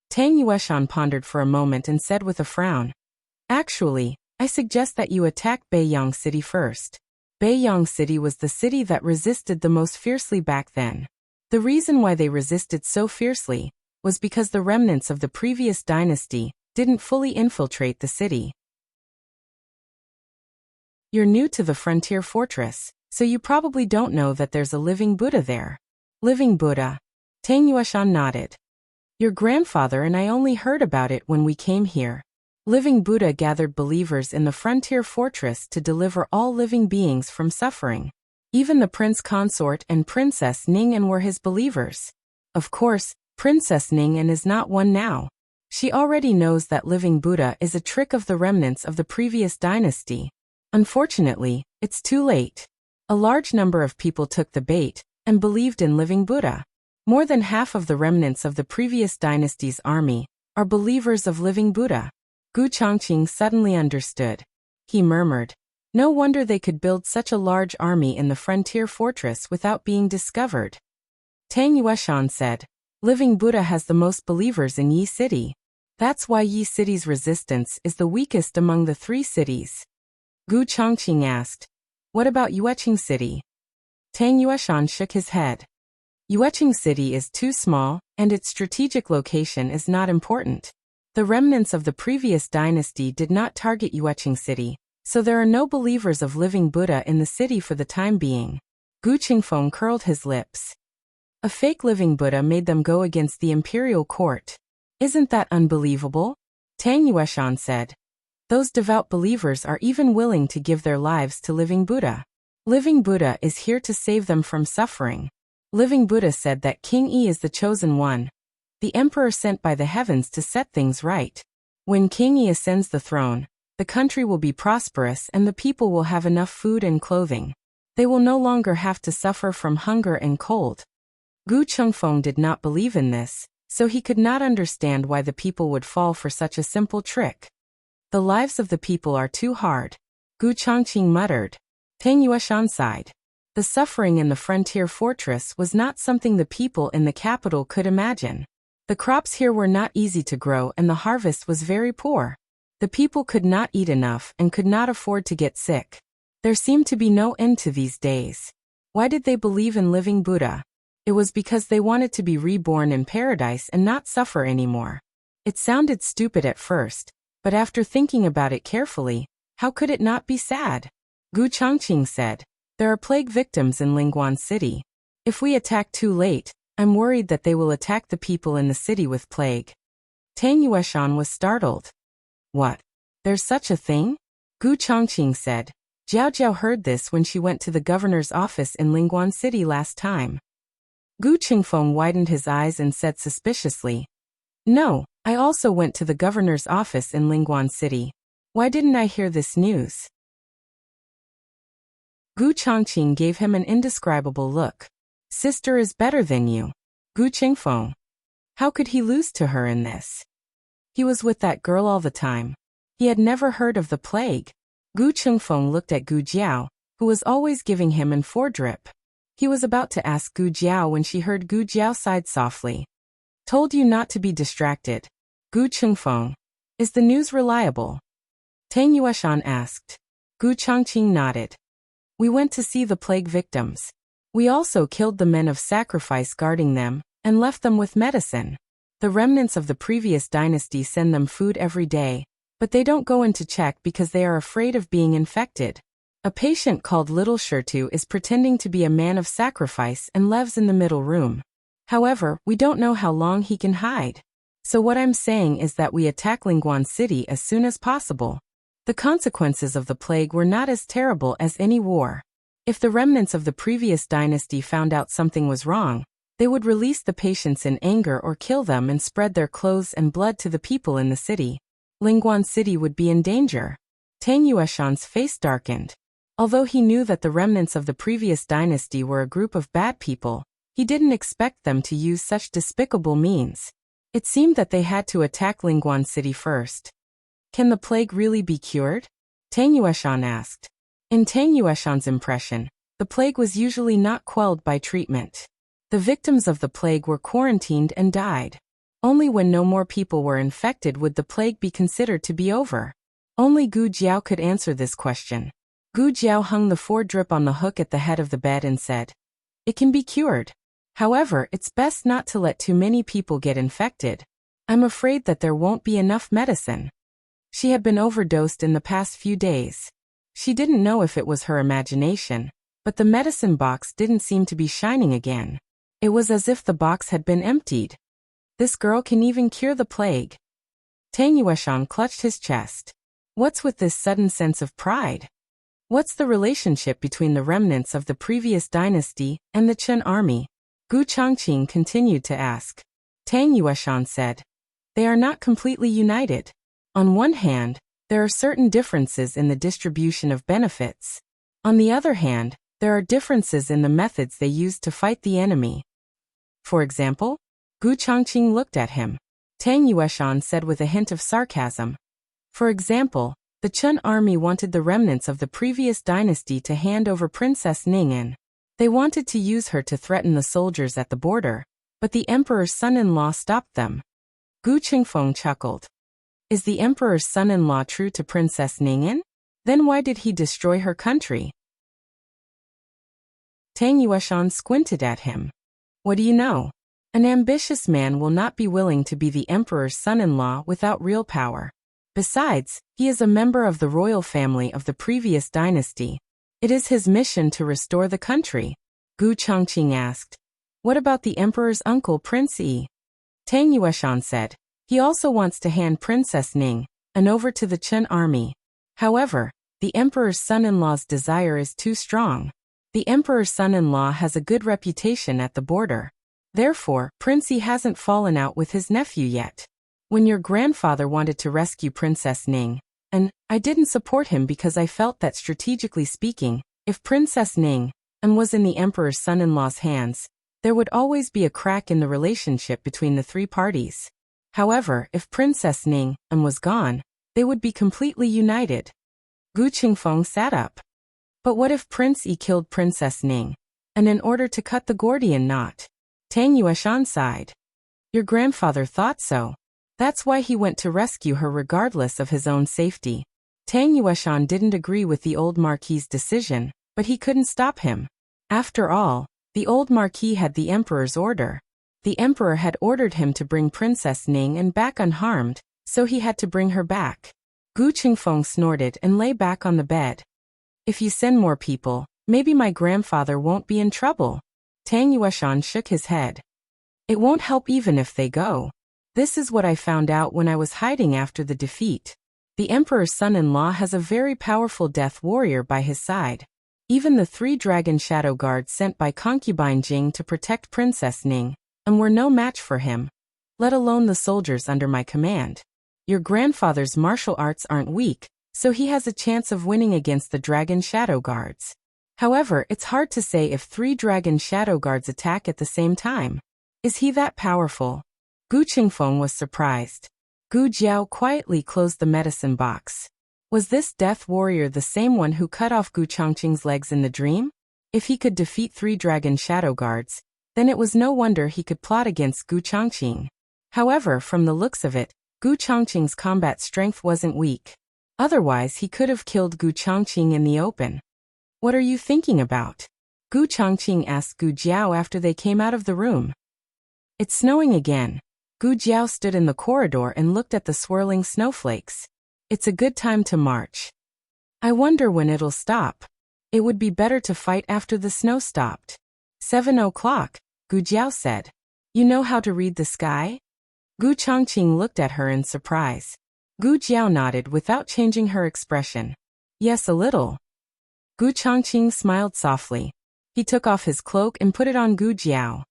Tang Yueshan pondered for a moment and said with a frown, Actually, I suggest that you attack Beiyang City first. Beiyang City was the city that resisted the most fiercely back then. The reason why they resisted so fiercely was because the remnants of the previous dynasty didn't fully infiltrate the city. You're new to the frontier fortress, so you probably don't know that there's a living Buddha there. Living Buddha? Tang Yueshan nodded. Your grandfather and I only heard about it when we came here. Living Buddha gathered believers in the frontier fortress to deliver all living beings from suffering. Even the prince consort and Princess Ning'an were his believers. Of course, Princess Ning'an is not one now. She already knows that Living Buddha is a trick of the remnants of the previous dynasty. Unfortunately, it's too late. A large number of people took the bait and believed in Living Buddha. More than half of the remnants of the previous dynasty's army are believers of Living Buddha. Gu Chongqing suddenly understood. He murmured, "No wonder they could build such a large army in the frontier fortress without being discovered." Tang Yueshan said, "Living Buddha has the most believers in Yi City. That's why Yi City's resistance is the weakest among the 3 cities." Gu Chongqing asked, "What about Yueqing City?" Tang Yueshan shook his head. Yueqing City is too small, and its strategic location is not important. The remnants of the previous dynasty did not target Yueqing City, so there are no believers of Living Buddha in the city for the time being. Gu Qingfeng curled his lips. A fake Living Buddha made them go against the imperial court. Isn't that unbelievable? Tang Yueshan said. Those devout believers are even willing to give their lives to Living Buddha. Living Buddha is here to save them from suffering. Living Buddha said that King Yi is the chosen one, the emperor sent by the heavens to set things right. When King Yi ascends the throne, the country will be prosperous and the people will have enough food and clothing. They will no longer have to suffer from hunger and cold. Gu Chengfeng did not believe in this, so he could not understand why the people would fall for such a simple trick. The lives of the people are too hard, Gu Chongqing muttered. Tang Yueshan sighed. The suffering in the frontier fortress was not something the people in the capital could imagine. The crops here were not easy to grow and the harvest was very poor. The people could not eat enough and could not afford to get sick. There seemed to be no end to these days. Why did they believe in Living Buddha? It was because they wanted to be reborn in paradise and not suffer anymore. It sounded stupid at first, but after thinking about it carefully, how could it not be sad? Gu Chongqing said, "There are plague victims in Lingguan City. If we attack too late, I'm worried that they will attack the people in the city with plague." Tang Yueshan was startled. What? There's such a thing? Gu Chongqing said. Jiao Jiao heard this when she went to the governor's office in Lingguan City last time. Gu Qingfeng widened his eyes and said suspiciously, "No, I also went to the governor's office in Lingguan City. Why didn't I hear this news?" Gu Chongqing gave him an indescribable look. Sister is better than you. Gu Qingfeng. How could he lose to her in this? He was with that girl all the time. He had never heard of the plague. Gu Qingfeng looked at Gu Jiao, who was always giving him an foredrip. He was about to ask Gu Jiao when she heard Gu Jiao sighed softly. Told you not to be distracted. Gu Qingfeng. Is the news reliable? Tang Yueshan asked. Gu Chongqing nodded. We went to see the plague victims. We also killed the men of sacrifice guarding them, and left them with medicine. The remnants of the previous dynasty send them food every day, but they don't go in to check because they are afraid of being infected. A patient called Little Shirtu is pretending to be a man of sacrifice and lives in the middle room. However, we don't know how long he can hide. So what I'm saying is that we attack Lingguan City as soon as possible. The consequences of the plague were not as terrible as any war. If the remnants of the previous dynasty found out something was wrong, they would release the patients in anger or kill them and spread their clothes and blood to the people in the city. Lingguan City would be in danger. Tang Yueshan's face darkened. Although he knew that the remnants of the previous dynasty were a group of bad people, he didn't expect them to use such despicable means. It seemed that they had to attack Lingguan City first. Can the plague really be cured? Tang Yueshan asked. In Tang Yueshan's impression, the plague was usually not quelled by treatment. The victims of the plague were quarantined and died. Only when no more people were infected would the plague be considered to be over. Only Gu Jiao could answer this question. Gu Jiao hung the foredrip on the hook at the head of the bed and said, "It can be cured. However, it's best not to let too many people get infected. I'm afraid that there won't be enough medicine. She had been overdosed in the past few days. She didn't know if it was her imagination, but the medicine box didn't seem to be shining again. It was as if the box had been emptied. This girl can even cure the plague. Tang Yueshan clutched his chest. What's with this sudden sense of pride? What's the relationship between the remnants of the previous dynasty and the Chen army? Gu Changqing continued to ask. Tang Yueshan said, they are not completely united. On one hand, there are certain differences in the distribution of benefits. On the other hand, there are differences in the methods they use to fight the enemy. For example, Gu Changqing looked at him. Tang Yueshan said with a hint of sarcasm. For example, the Chen army wanted the remnants of the previous dynasty to hand over Princess Ning'an. They wanted to use her to threaten the soldiers at the border, but the emperor's son-in-law stopped them. Gu Qingfeng chuckled. Is the emperor's son-in-law true to Princess Ning'an? Then why did he destroy her country? Tang Yueshan squinted at him. What do you know? An ambitious man will not be willing to be the emperor's son-in-law without real power. Besides, he is a member of the royal family of the previous dynasty. It is his mission to restore the country. Gu Changqing asked. What about the emperor's uncle Prince Yi? Tang Yueshan said. He also wants to hand Princess Ning'an over to the Chen army. However, the emperor's son-in-law's desire is too strong. The emperor's son-in-law has a good reputation at the border. Therefore, Prince Yi hasn't fallen out with his nephew yet. When your grandfather wanted to rescue Princess Ning'an, I didn't support him because I felt that strategically speaking, if Princess Ning'an was in the emperor's son-in-law's hands, there would always be a crack in the relationship between the three parties. However, if Princess Ning'an was gone, they would be completely united. Gu Qingfeng sat up. But what if Prince Yi killed Princess Ning'an, in order to cut the Gordian knot? Tang Yueshan sighed. Your grandfather thought so. That's why he went to rescue her regardless of his own safety. Tang Yueshan didn't agree with the old Marquis's decision, but he couldn't stop him. After all, the old Marquis had the emperor's order. The emperor had ordered him to bring Princess Ning'an back unharmed, so he had to bring her back. Gu Qingfeng snorted and lay back on the bed. If you send more people, maybe my grandfather won't be in trouble. Tang Yueshan shook his head. It won't help even if they go. This is what I found out when I was hiding after the defeat. The emperor's son-in-law has a very powerful death warrior by his side. Even the 3 dragon shadow guards sent by concubine Jing to protect Princess Ning'an were no match for him, let alone the soldiers under my command. Your grandfather's martial arts aren't weak, so he has a chance of winning against the dragon shadow guards. However, it's hard to say if 3 dragon shadow guards attack at the same time. Is he that powerful? Gu Qingfeng was surprised. Gu Jiao quietly closed the medicine box. Was this death warrior the same one who cut off Gu Changqing's legs in the dream? If he could defeat 3 dragon shadow guards, then it was no wonder he could plot against Gu Changqing. However, from the looks of it, Gu Changqing's combat strength wasn't weak. Otherwise, he could have killed Gu Changqing in the open. What are you thinking about? Gu Changqing asked Gu Jiao after they came out of the room. It's snowing again. Gu Jiao stood in the corridor and looked at the swirling snowflakes. It's a good time to march. I wonder when it'll stop. It would be better to fight after the snow stopped. 7 o'clock, Gu Jiao said. You know how to read the sky? Gu Changqing looked at her in surprise. Gu Jiao nodded without changing her expression. Yes, a little. Gu Changqing smiled softly. He took off his cloak and put it on Gu Jiao.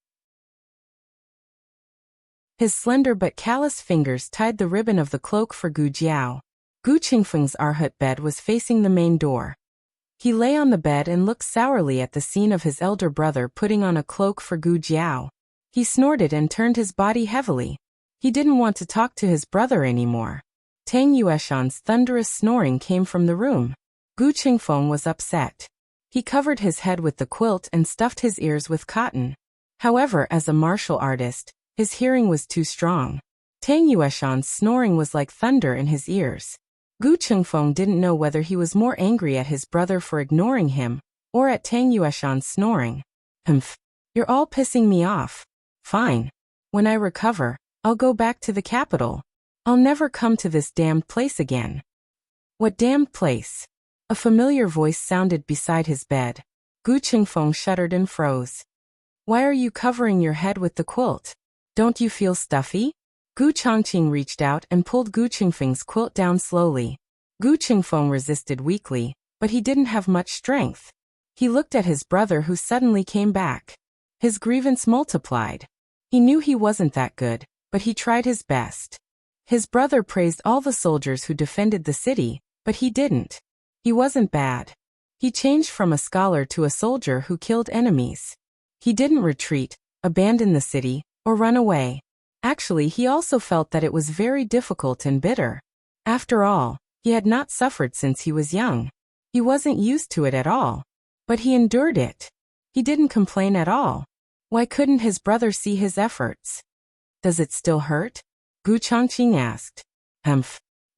His slender but callous fingers tied the ribbon of the cloak for Gu Jiao. Gu Qingfeng's arhut bed was facing the main door. He lay on the bed and looked sourly at the scene of his elder brother putting on a cloak for Gu Jiao. He snorted and turned his body heavily. He didn't want to talk to his brother anymore. Tang Yueshan's thunderous snoring came from the room. Gu Qingfeng was upset. He covered his head with the quilt and stuffed his ears with cotton. However, as a martial artist, his hearing was too strong. Tang Yueshan's snoring was like thunder in his ears. Gu Qingfeng didn't know whether he was more angry at his brother for ignoring him, or at Tang Yueshan's snoring. You're all pissing me off. Fine. When I recover, I'll go back to the capital. I'll never come to this damned place again. What damned place? A familiar voice sounded beside his bed. Gu Qingfeng shuddered and froze. Why are you covering your head with the quilt? Don't you feel stuffy? Gu Changqing reached out and pulled Gu Qingfeng's quilt down slowly. Gu Qingfeng resisted weakly, but he didn't have much strength. He looked at his brother who suddenly came back. His grievance multiplied. He knew he wasn't that good, but he tried his best. His brother praised all the soldiers who defended the city, but he didn't. He wasn't bad. He changed from a scholar to a soldier who killed enemies. He didn't retreat, abandon the city, or run away. Actually, he also felt that it was very difficult and bitter. After all, he had not suffered since he was young. He wasn't used to it at all. But he endured it. He didn't complain at all. Why couldn't his brother see his efforts? Does it still hurt? Gu Changqing asked.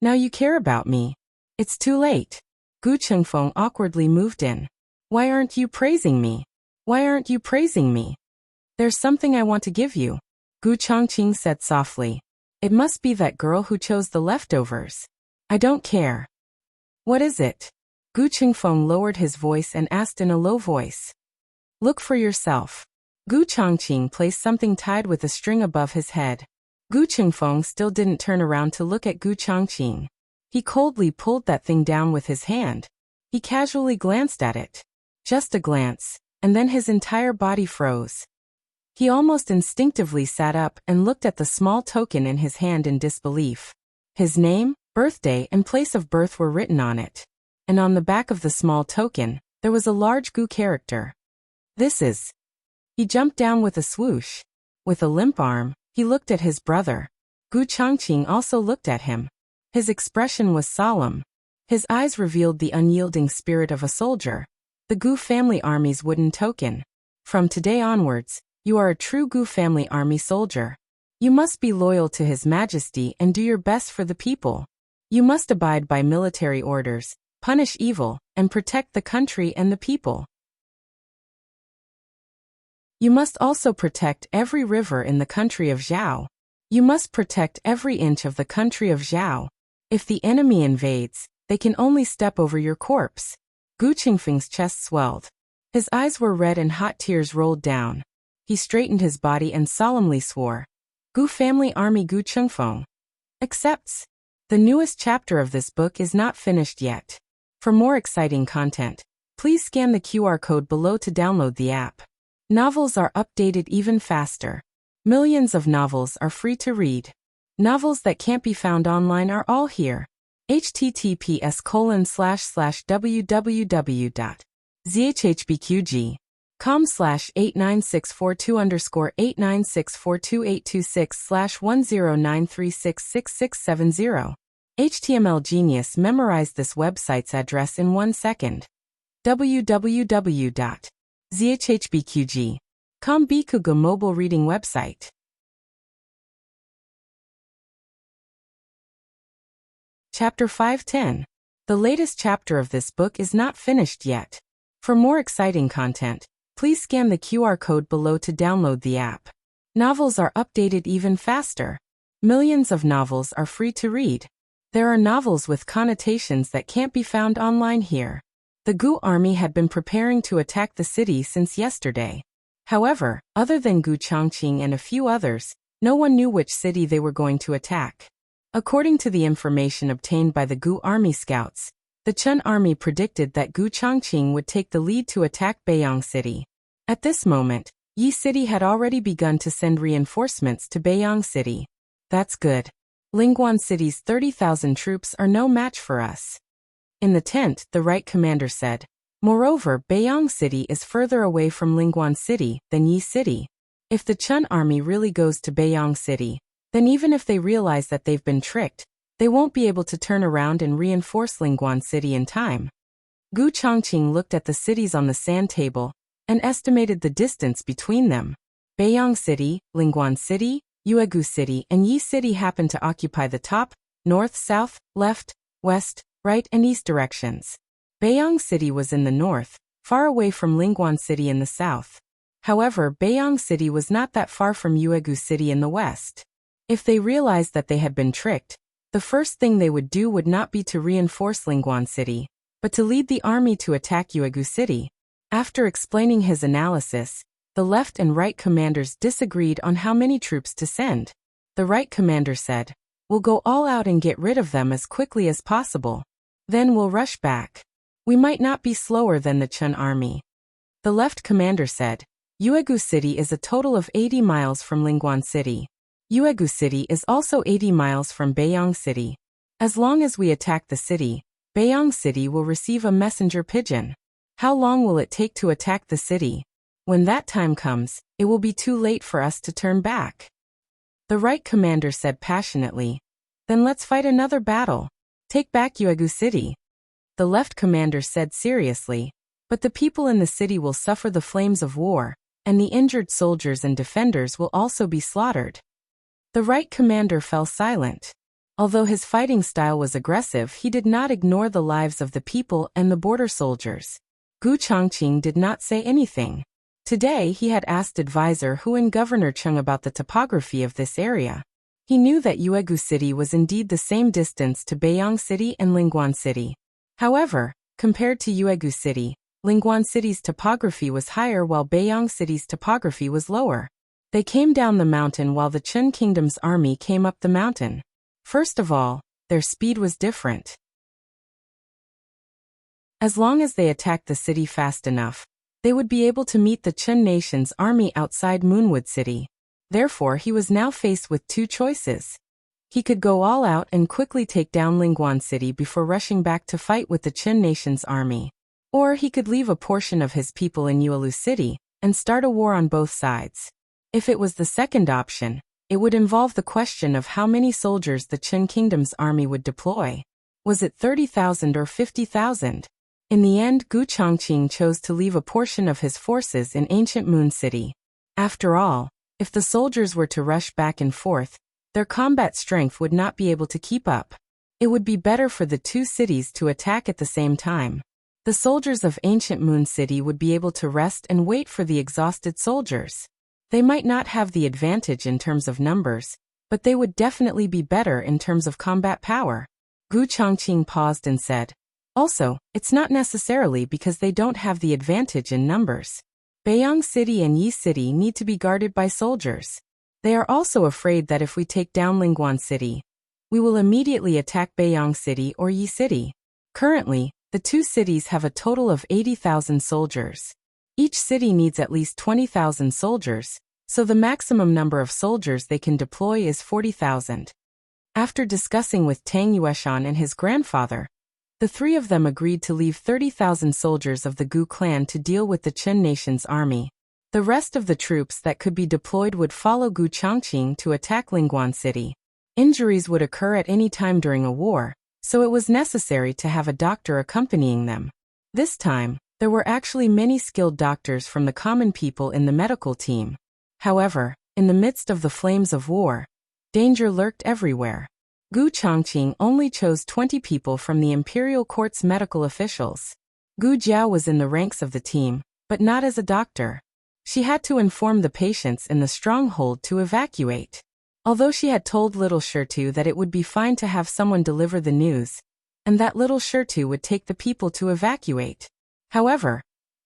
Now you care about me. It's too late. Gu Qingfeng awkwardly moved in. Why aren't you praising me? Why aren't you praising me? There's something I want to give you. Gu Changqing said softly. It must be that girl who chose the leftovers. I don't care. What is it? Gu Qingfeng lowered his voice and asked in a low voice. Look for yourself. Gu Changqing placed something tied with a string above his head. Gu Qingfeng still didn't turn around to look at Gu Changqing. He coldly pulled that thing down with his hand. He casually glanced at it. Just a glance, and then his entire body froze. He almost instinctively sat up and looked at the small token in his hand in disbelief. His name, birthday, and place of birth were written on it. And on the back of the small token, there was a large Gu character. This is... He jumped down with a swoosh. With a limp arm, he looked at his brother. Gu Changqing also looked at him. His expression was solemn. His eyes revealed the unyielding spirit of a soldier. The Gu family army's wooden token. From today onwards, you are a true Gu family army soldier. You must be loyal to His Majesty and do your best for the people. You must abide by military orders, punish evil, and protect the country and the people. You must also protect every river in the country of Zhao. You must protect every inch of the country of Zhao. If the enemy invades, they can only step over your corpse. Gu Qingfeng's chest swelled. His eyes were red and hot tears rolled down. He straightened his body and solemnly swore. Gu family army Gu Qingfeng accepts. The newest chapter of this book is not finished yet. For more exciting content, please scan the QR code below to download the app. Novels are updated even faster. Millions of novels are free to read. Novels that can't be found online are all here. https://www.zhhbqg.com/89642_8964286/1093666670. HTML Genius memorized this website's address in 1 second. www.zhhbqg.com Bikuga mobile reading website. Chapter 510. The latest chapter of this book is not finished yet. For more exciting content, please scan the QR code below to download the app. Novels are updated even faster. Millions of novels are free to read. There are novels with connotations that can't be found online here. The Gu army had been preparing to attack the city since yesterday. However, other than Gu Changqing and a few others, no one knew which city they were going to attack. According to the information obtained by the Gu army scouts, the Chun army predicted that Gu Changqing would take the lead to attack Beiyang City. At this moment, Yi City had already begun to send reinforcements to Beiyang City. That's good. Lingguan City's 30,000 troops are no match for us. In the tent, the right commander said. Moreover, Beiyang City is further away from Lingguan City than Yi City. If the Chun army really goes to Beiyang City, then even if they realize that they've been tricked, they won't be able to turn around and reinforce Lingguan City in time. Gu Changqing looked at the cities on the sand table and estimated the distance between them. Beiyang City, Lingguan City, Yuegu City, and Yi City happen to occupy the top, north, south, left, west, right, and east directions. Beiyang City was in the north, far away from Lingguan City in the south. However, Beiyang City was not that far from Yuegu City in the west. If they realized that they had been tricked, the first thing they would do would not be to reinforce Lingguan City, but to lead the army to attack Yuegu City. After explaining his analysis, the left and right commanders disagreed on how many troops to send. The right commander said, "We'll go all out and get rid of them as quickly as possible. Then we'll rush back. We might not be slower than the Chun army." The left commander said, "Yuegu City is a total of 80 miles from Lingguan City. Yuegu City is also 80 miles from Beiyang City. As long as we attack the city, Beiyang City will receive a messenger pigeon. How long will it take to attack the city? When that time comes, it will be too late for us to turn back." The right commander said passionately, "Then let's fight another battle. Take back Yuegu City." The left commander said seriously, "But the people in the city will suffer the flames of war, and the injured soldiers and defenders will also be slaughtered." The right commander fell silent. Although his fighting style was aggressive, he did not ignore the lives of the people and the border soldiers. Gu Chongqing did not say anything. Today he had asked advisor Hu and Governor Cheng about the topography of this area. He knew that Yuegu City was indeed the same distance to Beiyang City and Lingguan City. However, compared to Yuegu City, Lingguan City's topography was higher while Beiyang City's topography was lower. They came down the mountain while the Chun Kingdom's army came up the mountain. First of all, their speed was different. As long as they attacked the city fast enough, they would be able to meet the Chun nation's army outside Moonwood City. Therefore, he was now faced with two choices. He could go all out and quickly take down Lingguan City before rushing back to fight with the Chun nation's army. Or he could leave a portion of his people in Yuelu City and start a war on both sides. If it was the second option, it would involve the question of how many soldiers the Chun Kingdom's army would deploy. Was it 30,000 or 50,000? In the end, Gu Chongqing chose to leave a portion of his forces in ancient Moon City. After all, if the soldiers were to rush back and forth, their combat strength would not be able to keep up. It would be better for the two cities to attack at the same time. The soldiers of ancient Moon City would be able to rest and wait for the exhausted soldiers. They might not have the advantage in terms of numbers, but they would definitely be better in terms of combat power. Gu Chongqing paused and said, "Also, it's not necessarily because they don't have the advantage in numbers. Beiyang City and Yi City need to be guarded by soldiers. They are also afraid that if we take down Lingguan City, we will immediately attack Beiyang City or Yi City. Currently, the two cities have a total of 80,000 soldiers. Each city needs at least 20,000 soldiers, so the maximum number of soldiers they can deploy is 40,000. After discussing with Tang Yueshan and his grandfather, the three of them agreed to leave 30,000 soldiers of the Gu clan to deal with the Chun nation's army. The rest of the troops that could be deployed would follow Gu Chongqing to attack Lingguan City. Injuries would occur at any time during a war, so it was necessary to have a doctor accompanying them. This time, there were actually many skilled doctors from the common people in the medical team. However, in the midst of the flames of war, danger lurked everywhere. Gu Chongqing only chose 20 people from the imperial court's medical officials. Gu Jiao was in the ranks of the team, but not as a doctor. She had to inform the patients in the stronghold to evacuate. Although she had told little Shirtu that it would be fine to have someone deliver the news, and that little Shirtu would take the people to evacuate. However,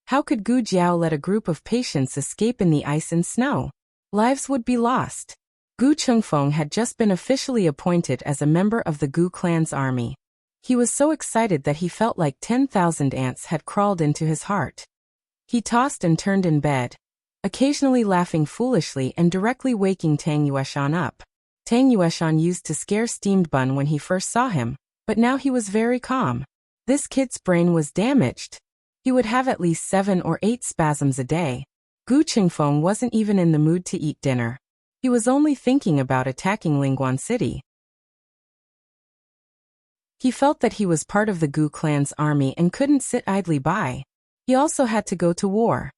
how could Gu Jiao let a group of patients escape in the ice and snow? Lives would be lost. Gu Chengfeng had just been officially appointed as a member of the Gu clan's army. He was so excited that he felt like 10,000 ants had crawled into his heart. He tossed and turned in bed, occasionally laughing foolishly and directly waking Tang Yueshan up. Tang Yueshan used to scare Steamed Bun when he first saw him, but now he was very calm. This kid's brain was damaged. He would have at least 7 or 8 spasms a day. Gu Chengfeng wasn't even in the mood to eat dinner. He was only thinking about attacking Lingguan City. He felt that he was part of the Gu clan's army and couldn't sit idly by. He also had to go to war.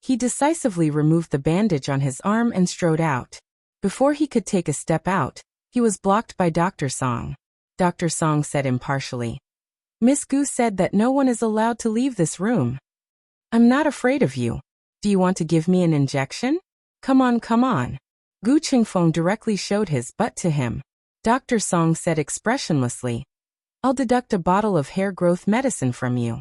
He decisively removed the bandage on his arm and strode out. Before he could take a step out, he was blocked by Dr. Song. Dr. Song said impartially, "Miss Gu said that no one is allowed to leave this room. I'm not afraid of you. Do you want to give me an injection? Come on, come on. Gu Qingfeng directly showed his butt to him. Dr. Song said expressionlessly, I'll deduct a bottle of hair growth medicine from you.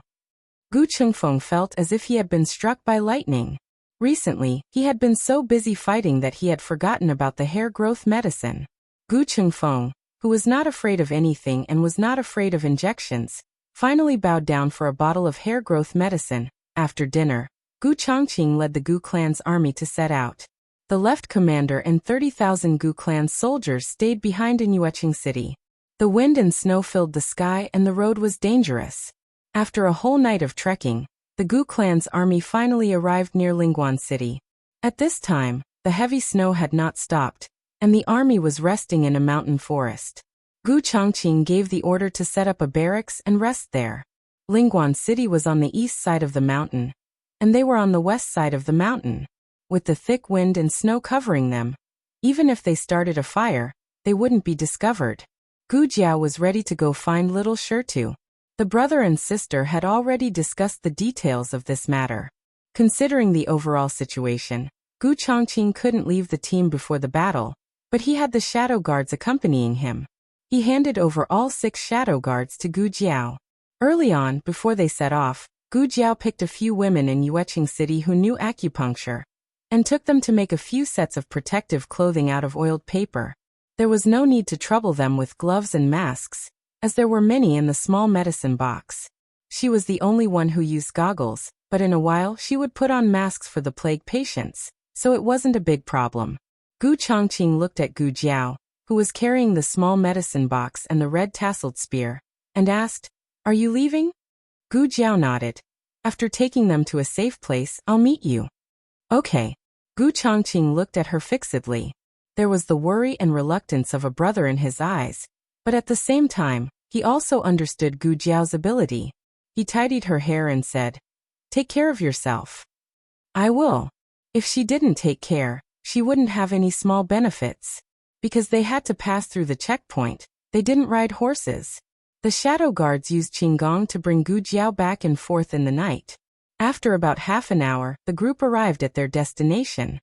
Gu Qingfeng felt as if he had been struck by lightning. Recently, he had been so busy fighting that he had forgotten about the hair growth medicine. Gu Qingfeng, who was not afraid of anything and was not afraid of injections, finally bowed down for a bottle of hair growth medicine. After dinner, Gu Chongqing led the Gu clan's army to set out. The left commander and 30,000 Gu clan soldiers stayed behind in Yueqing City. The wind and snow filled the sky and the road was dangerous. After a whole night of trekking, the Gu clan's army finally arrived near Lingguan City. At this time, the heavy snow had not stopped, and the army was resting in a mountain forest. Gu Chongqing gave the order to set up a barracks and rest there. Lingguan City was on the east side of the mountain, and they were on the west side of the mountain. With the thick wind and snow covering them, even if they started a fire, they wouldn't be discovered. Gu Jiao was ready to go find little Shirtu. The brother and sister had already discussed the details of this matter. Considering the overall situation, Gu Chongqing couldn't leave the team before the battle, but he had the shadow guards accompanying him. He handed over all 6 shadow guards to Gu Jiao. Early on, before they set off, Gu Jiao picked a few women in Yueqing City who knew acupuncture, and took them to make a few sets of protective clothing out of oiled paper. There was no need to trouble them with gloves and masks, as there were many in the small medicine box. She was the only one who used goggles, but in a while she would put on masks for the plague patients, so it wasn't a big problem. Gu Chongqing looked at Gu Jiao, who was carrying the small medicine box and the red tasseled spear, and asked, Are you leaving? Gu Jiao nodded. After taking them to a safe place, I'll meet you. Okay. Gu Chongqing looked at her fixedly. There was the worry and reluctance of a brother in his eyes, but at the same time, he also understood Gu Jiao's ability. He tidied her hair and said, Take care of yourself. I will. If she didn't take care, she wouldn't have any small benefits. Because they had to pass through the checkpoint, they didn't ride horses. The shadow guards used Qinggong to bring Gu Jiao back and forth in the night. After about half an hour, the group arrived at their destination.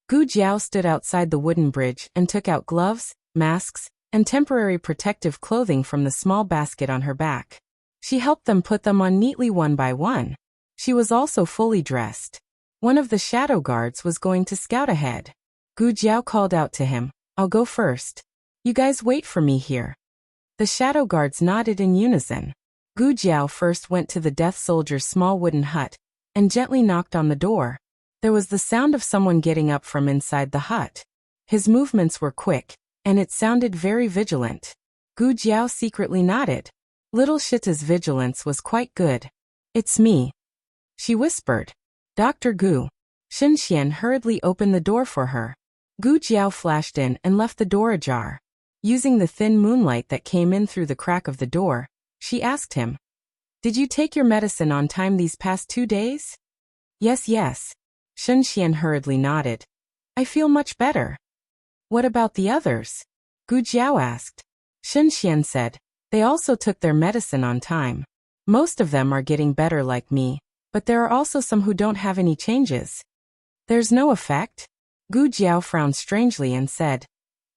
Gu Jiao stood outside the wooden bridge and took out gloves, masks, and temporary protective clothing from the small basket on her back. She helped them put them on neatly one by one. She was also fully dressed. One of the shadow guards was going to scout ahead. Gu Jiao called out to him, I'll go first. You guys wait for me here. The shadow guards nodded in unison. Gu Jiao first went to the death soldier's small wooden hut and gently knocked on the door. There was the sound of someone getting up from inside the hut. His movements were quick, and it sounded very vigilant. Gu Jiao secretly nodded. Little Shita's vigilance was quite good. It's me, she whispered. Dr. Gu. Shen Xian hurriedly opened the door for her. Gu Jiao flashed in and left the door ajar. Using the thin moonlight that came in through the crack of the door, she asked him, Did you take your medicine on time these past 2 days? Yes, yes. Shen Xian hurriedly nodded. I feel much better. What about the others? Gu Jiao asked. Shen Xian said, They also took their medicine on time. Most of them are getting better like me, but there are also some who don't have any changes. There's no effect? Gu Jiao frowned strangely and said,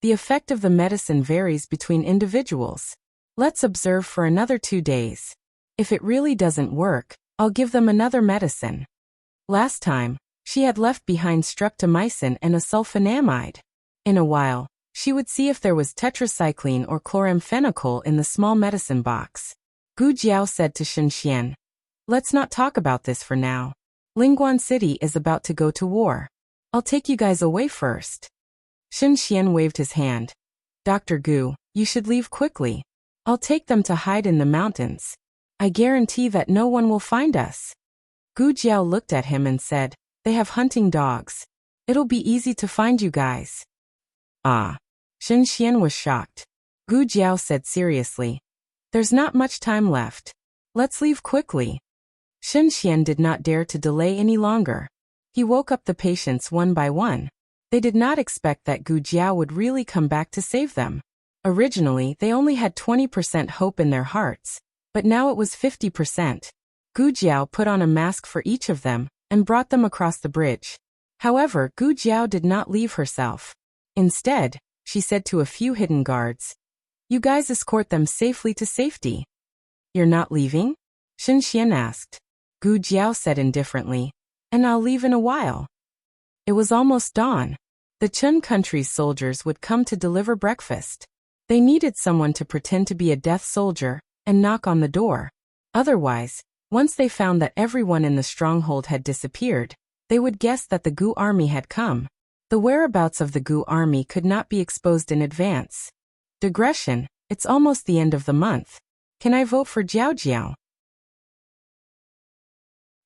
The effect of the medicine varies between individuals. Let's observe for another 2 days. If it really doesn't work, I'll give them another medicine. Last time, she had left behind streptomycin and a sulfonamide. In a while, she would see if there was tetracycline or chloramphenicol in the small medicine box. Gu Jiao said to Shen Xian, Let's not talk about this for now. Lingguan City is about to go to war. I'll take you guys away first. Shen Xian waved his hand. Dr. Gu, you should leave quickly. I'll take them to hide in the mountains. I guarantee that no one will find us. Gu Jiao looked at him and said, They have hunting dogs. It'll be easy to find you guys. Ah. Shen Xian was shocked. Gu Jiao said seriously, There's not much time left. Let's leave quickly. Shen Xian did not dare to delay any longer. He woke up the patients one by one. They did not expect that Gu Jiao would really come back to save them. Originally, they only had 20% hope in their hearts, but now it was 50%. Gu Jiao put on a mask for each of them and brought them across the bridge. However, Gu Jiao did not leave herself. Instead, she said to a few hidden guards, "You guys escort them safely to safety." "You're not leaving?" Shen Xian asked. Gu Jiao said indifferently, "And I'll leave in a while." It was almost dawn. The Chun country's soldiers would come to deliver breakfast. They needed someone to pretend to be a death soldier and knock on the door. Otherwise, once they found that everyone in the stronghold had disappeared, they would guess that the Gu army had come. The whereabouts of the Gu army could not be exposed in advance. Digression, it's almost the end of the month. Can I vote for Jiao Jiao?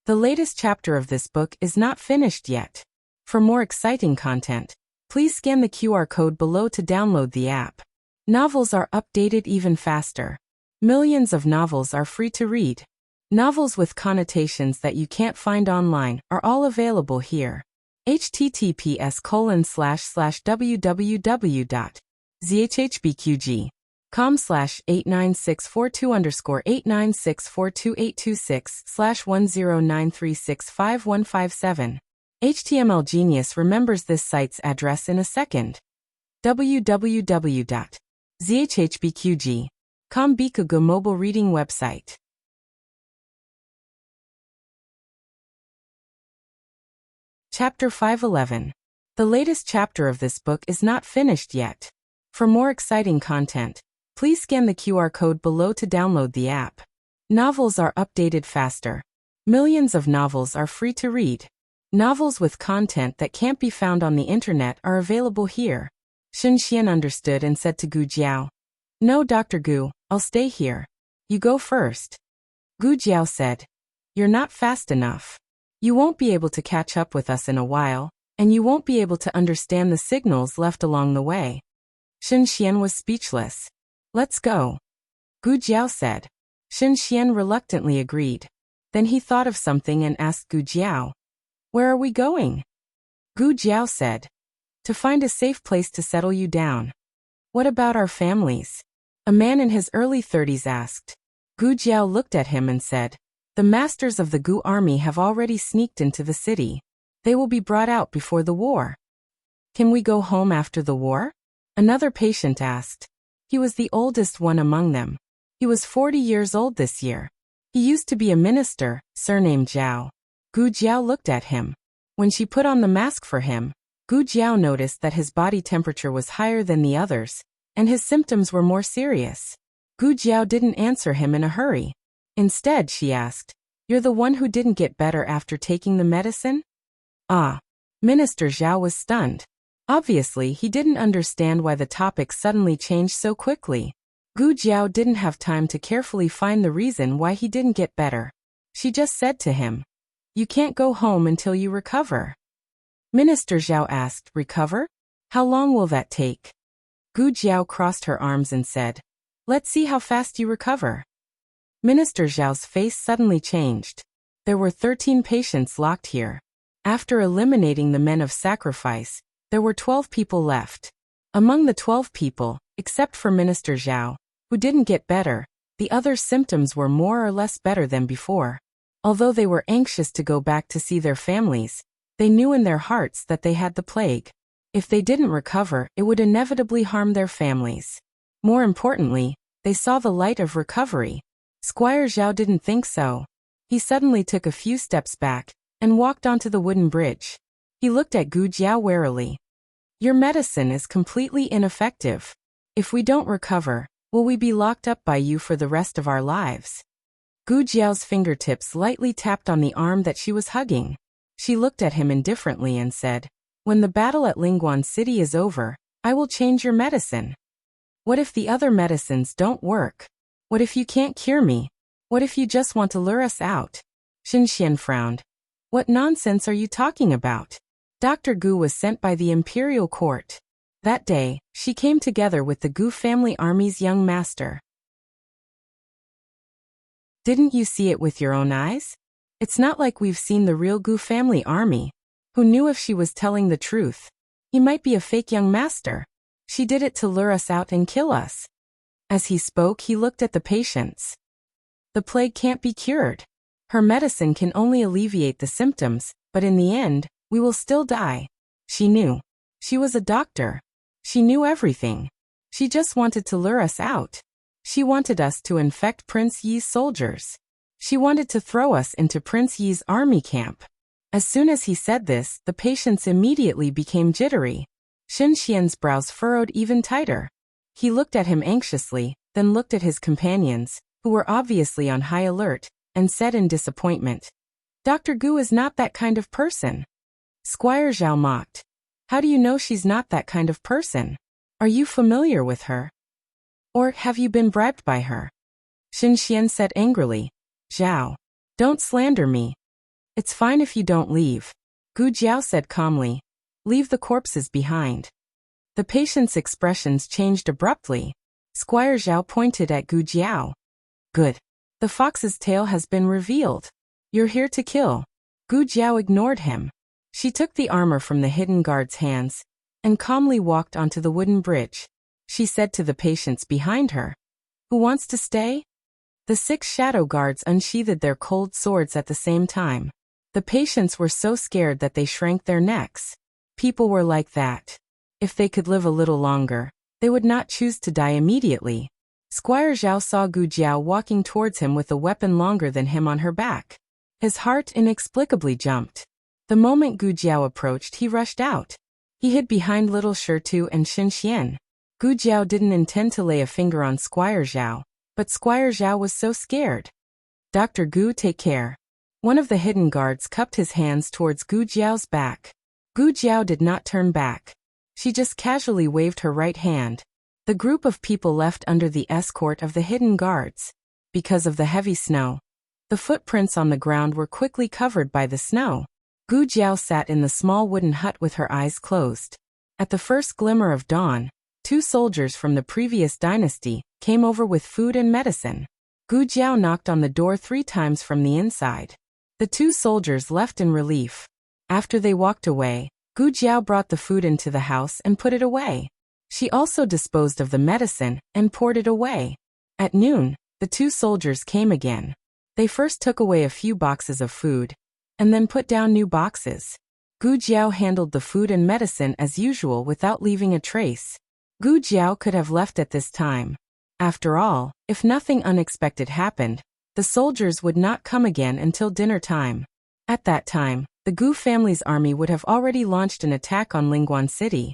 The latest chapter of this book is not finished yet. For more exciting content, please scan the QR code below to download the app. Novels are updated even faster. Millions of novels are free to read. Novels with connotations that you can't find online are all available here. https://www.zhbqg.com/89642_8964286/1093655157. HTML Genius remembers this site's address in a second. www.zhbqg.com Bikugo mobile reading website. Chapter 511. The latest chapter of this book is not finished yet. For more exciting content, please scan the QR code below to download the app. Novels are updated faster. Millions of novels are free to read. Novels with content that can't be found on the internet are available here. Shen Xian understood and said to Gu Jiao, "No, Dr. Gu, I'll stay here. You go first." Gu Jiao said, "You're not fast enough. You won't be able to catch up with us in a while, and you won't be able to understand the signals left along the way." Shen Xian was speechless. "Let's go," Gu Jiao said. Shen Xian reluctantly agreed. Then he thought of something and asked Gu Jiao, "Where are we going?" Gu Jiao said, "To find a safe place to settle you down." "What about our families?" A man in his early 30s asked. Gu Jiao looked at him and said, "The masters of the Gu army have already sneaked into the city. They will be brought out before the war." "Can we go home after the war?" Another patient asked. He was the oldest one among them. He was 40 years old this year. He used to be a minister, surnamed Zhao. Gu Jiao looked at him. When she put on the mask for him, Gu Jiao noticed that his body temperature was higher than the others, and his symptoms were more serious. Gu Jiao didn't answer him in a hurry. Instead, she asked, "You're the one who didn't get better after taking the medicine?" Ah. Minister Zhao was stunned. Obviously, he didn't understand why the topic suddenly changed so quickly. Gu Jiao didn't have time to carefully find the reason why he didn't get better. She just said to him, "You can't go home until you recover." Minister Zhao asked, "Recover? How long will that take?" Gu Jiao crossed her arms and said, "Let's see how fast you recover." Minister Zhao's face suddenly changed. There were 13 patients locked here. After eliminating the men of sacrifice, there were 12 people left. Among the 12 people, except for Minister Zhao, who didn't get better, the other symptoms were more or less better than before. Although they were anxious to go back to see their families, they knew in their hearts that they had the plague. If they didn't recover, it would inevitably harm their families. More importantly, they saw the light of recovery. Squire Zhao didn't think so. He suddenly took a few steps back and walked onto the wooden bridge. He looked at Gu Jiao warily. "Your medicine is completely ineffective. If we don't recover, will we be locked up by you for the rest of our lives?" Gu Jiao's fingertips lightly tapped on the arm that she was hugging. She looked at him indifferently and said, "When the battle at Lingguan City is over, I will change your medicine." "What if the other medicines don't work? What if you can't cure me? What if you just want to lure us out?" Shen Xian frowned. "What nonsense are you talking about?" Dr. Gu was sent by the imperial court. That day, she came together with the Gu family army's young master. "Didn't you see it with your own eyes? It's not like we've seen the real Gu family army. Who knew if she was telling the truth? He might be a fake young master. She did it to lure us out and kill us." As he spoke, he looked at the patients. "The plague can't be cured. Her medicine can only alleviate the symptoms, but in the end, we will still die. She knew. She was a doctor. She knew everything. She just wanted to lure us out. She wanted us to infect Prince Yi's soldiers. She wanted to throw us into Prince Yi's army camp. As soon as he said this, the patients immediately became jittery. Shen Xian's brows furrowed even tighter. He looked at him anxiously, then looked at his companions, who were obviously on high alert, and said in disappointment, "Dr. Gu is not that kind of person." Squire Zhao mocked. "How do you know she's not that kind of person? Are you familiar with her? Or have you been bribed by her?" Shen Xian said angrily, "Zhao, don't slander me. It's fine if you don't leave." Gu Jiao said calmly, "Leave the corpses behind." The patient's expressions changed abruptly. Squire Zhao pointed at Gu Jiao. "Good. The fox's tail has been revealed. You're here to kill." Gu Jiao ignored him. She took the armor from the hidden guard's hands and calmly walked onto the wooden bridge. She said to the patients behind her, "Who wants to stay?" The 6 shadow guards unsheathed their cold swords at the same time. The patients were so scared that they shrank their necks. People were like that. If they could live a little longer, they would not choose to die immediately. Squire Zhao saw Gu Jiao walking towards him with a weapon longer than him on her back. His heart inexplicably jumped. The moment Gu Jiao approached, he rushed out. He hid behind Little Shirtu and Xin Xian. Gu Jiao didn't intend to lay a finger on Squire Zhao, but Squire Zhao was so scared. "Dr. Gu, take care." One of the hidden guards cupped his hands towards Gu Jiao's back. Gu Jiao did not turn back. She just casually waved her right hand. The group of people left under the escort of the hidden guards. Because of the heavy snow, the footprints on the ground were quickly covered by the snow. Gu Jiao sat in the small wooden hut with her eyes closed. At the first glimmer of dawn, 2 soldiers from the previous dynasty came over with food and medicine. Gu Jiao knocked on the door 3 times from the inside. The 2 soldiers left in relief. After they walked away, Gu Jiao brought the food into the house and put it away. She also disposed of the medicine and poured it away. At noon, the 2 soldiers came again. They first took away a few boxes of food, and then put down new boxes. Gu Jiao handled the food and medicine as usual without leaving a trace. Gu Jiao could have left at this time. After all, if nothing unexpected happened, the soldiers would not come again until dinner time. At that time, the Gu family's army would have already launched an attack on Lingguan City.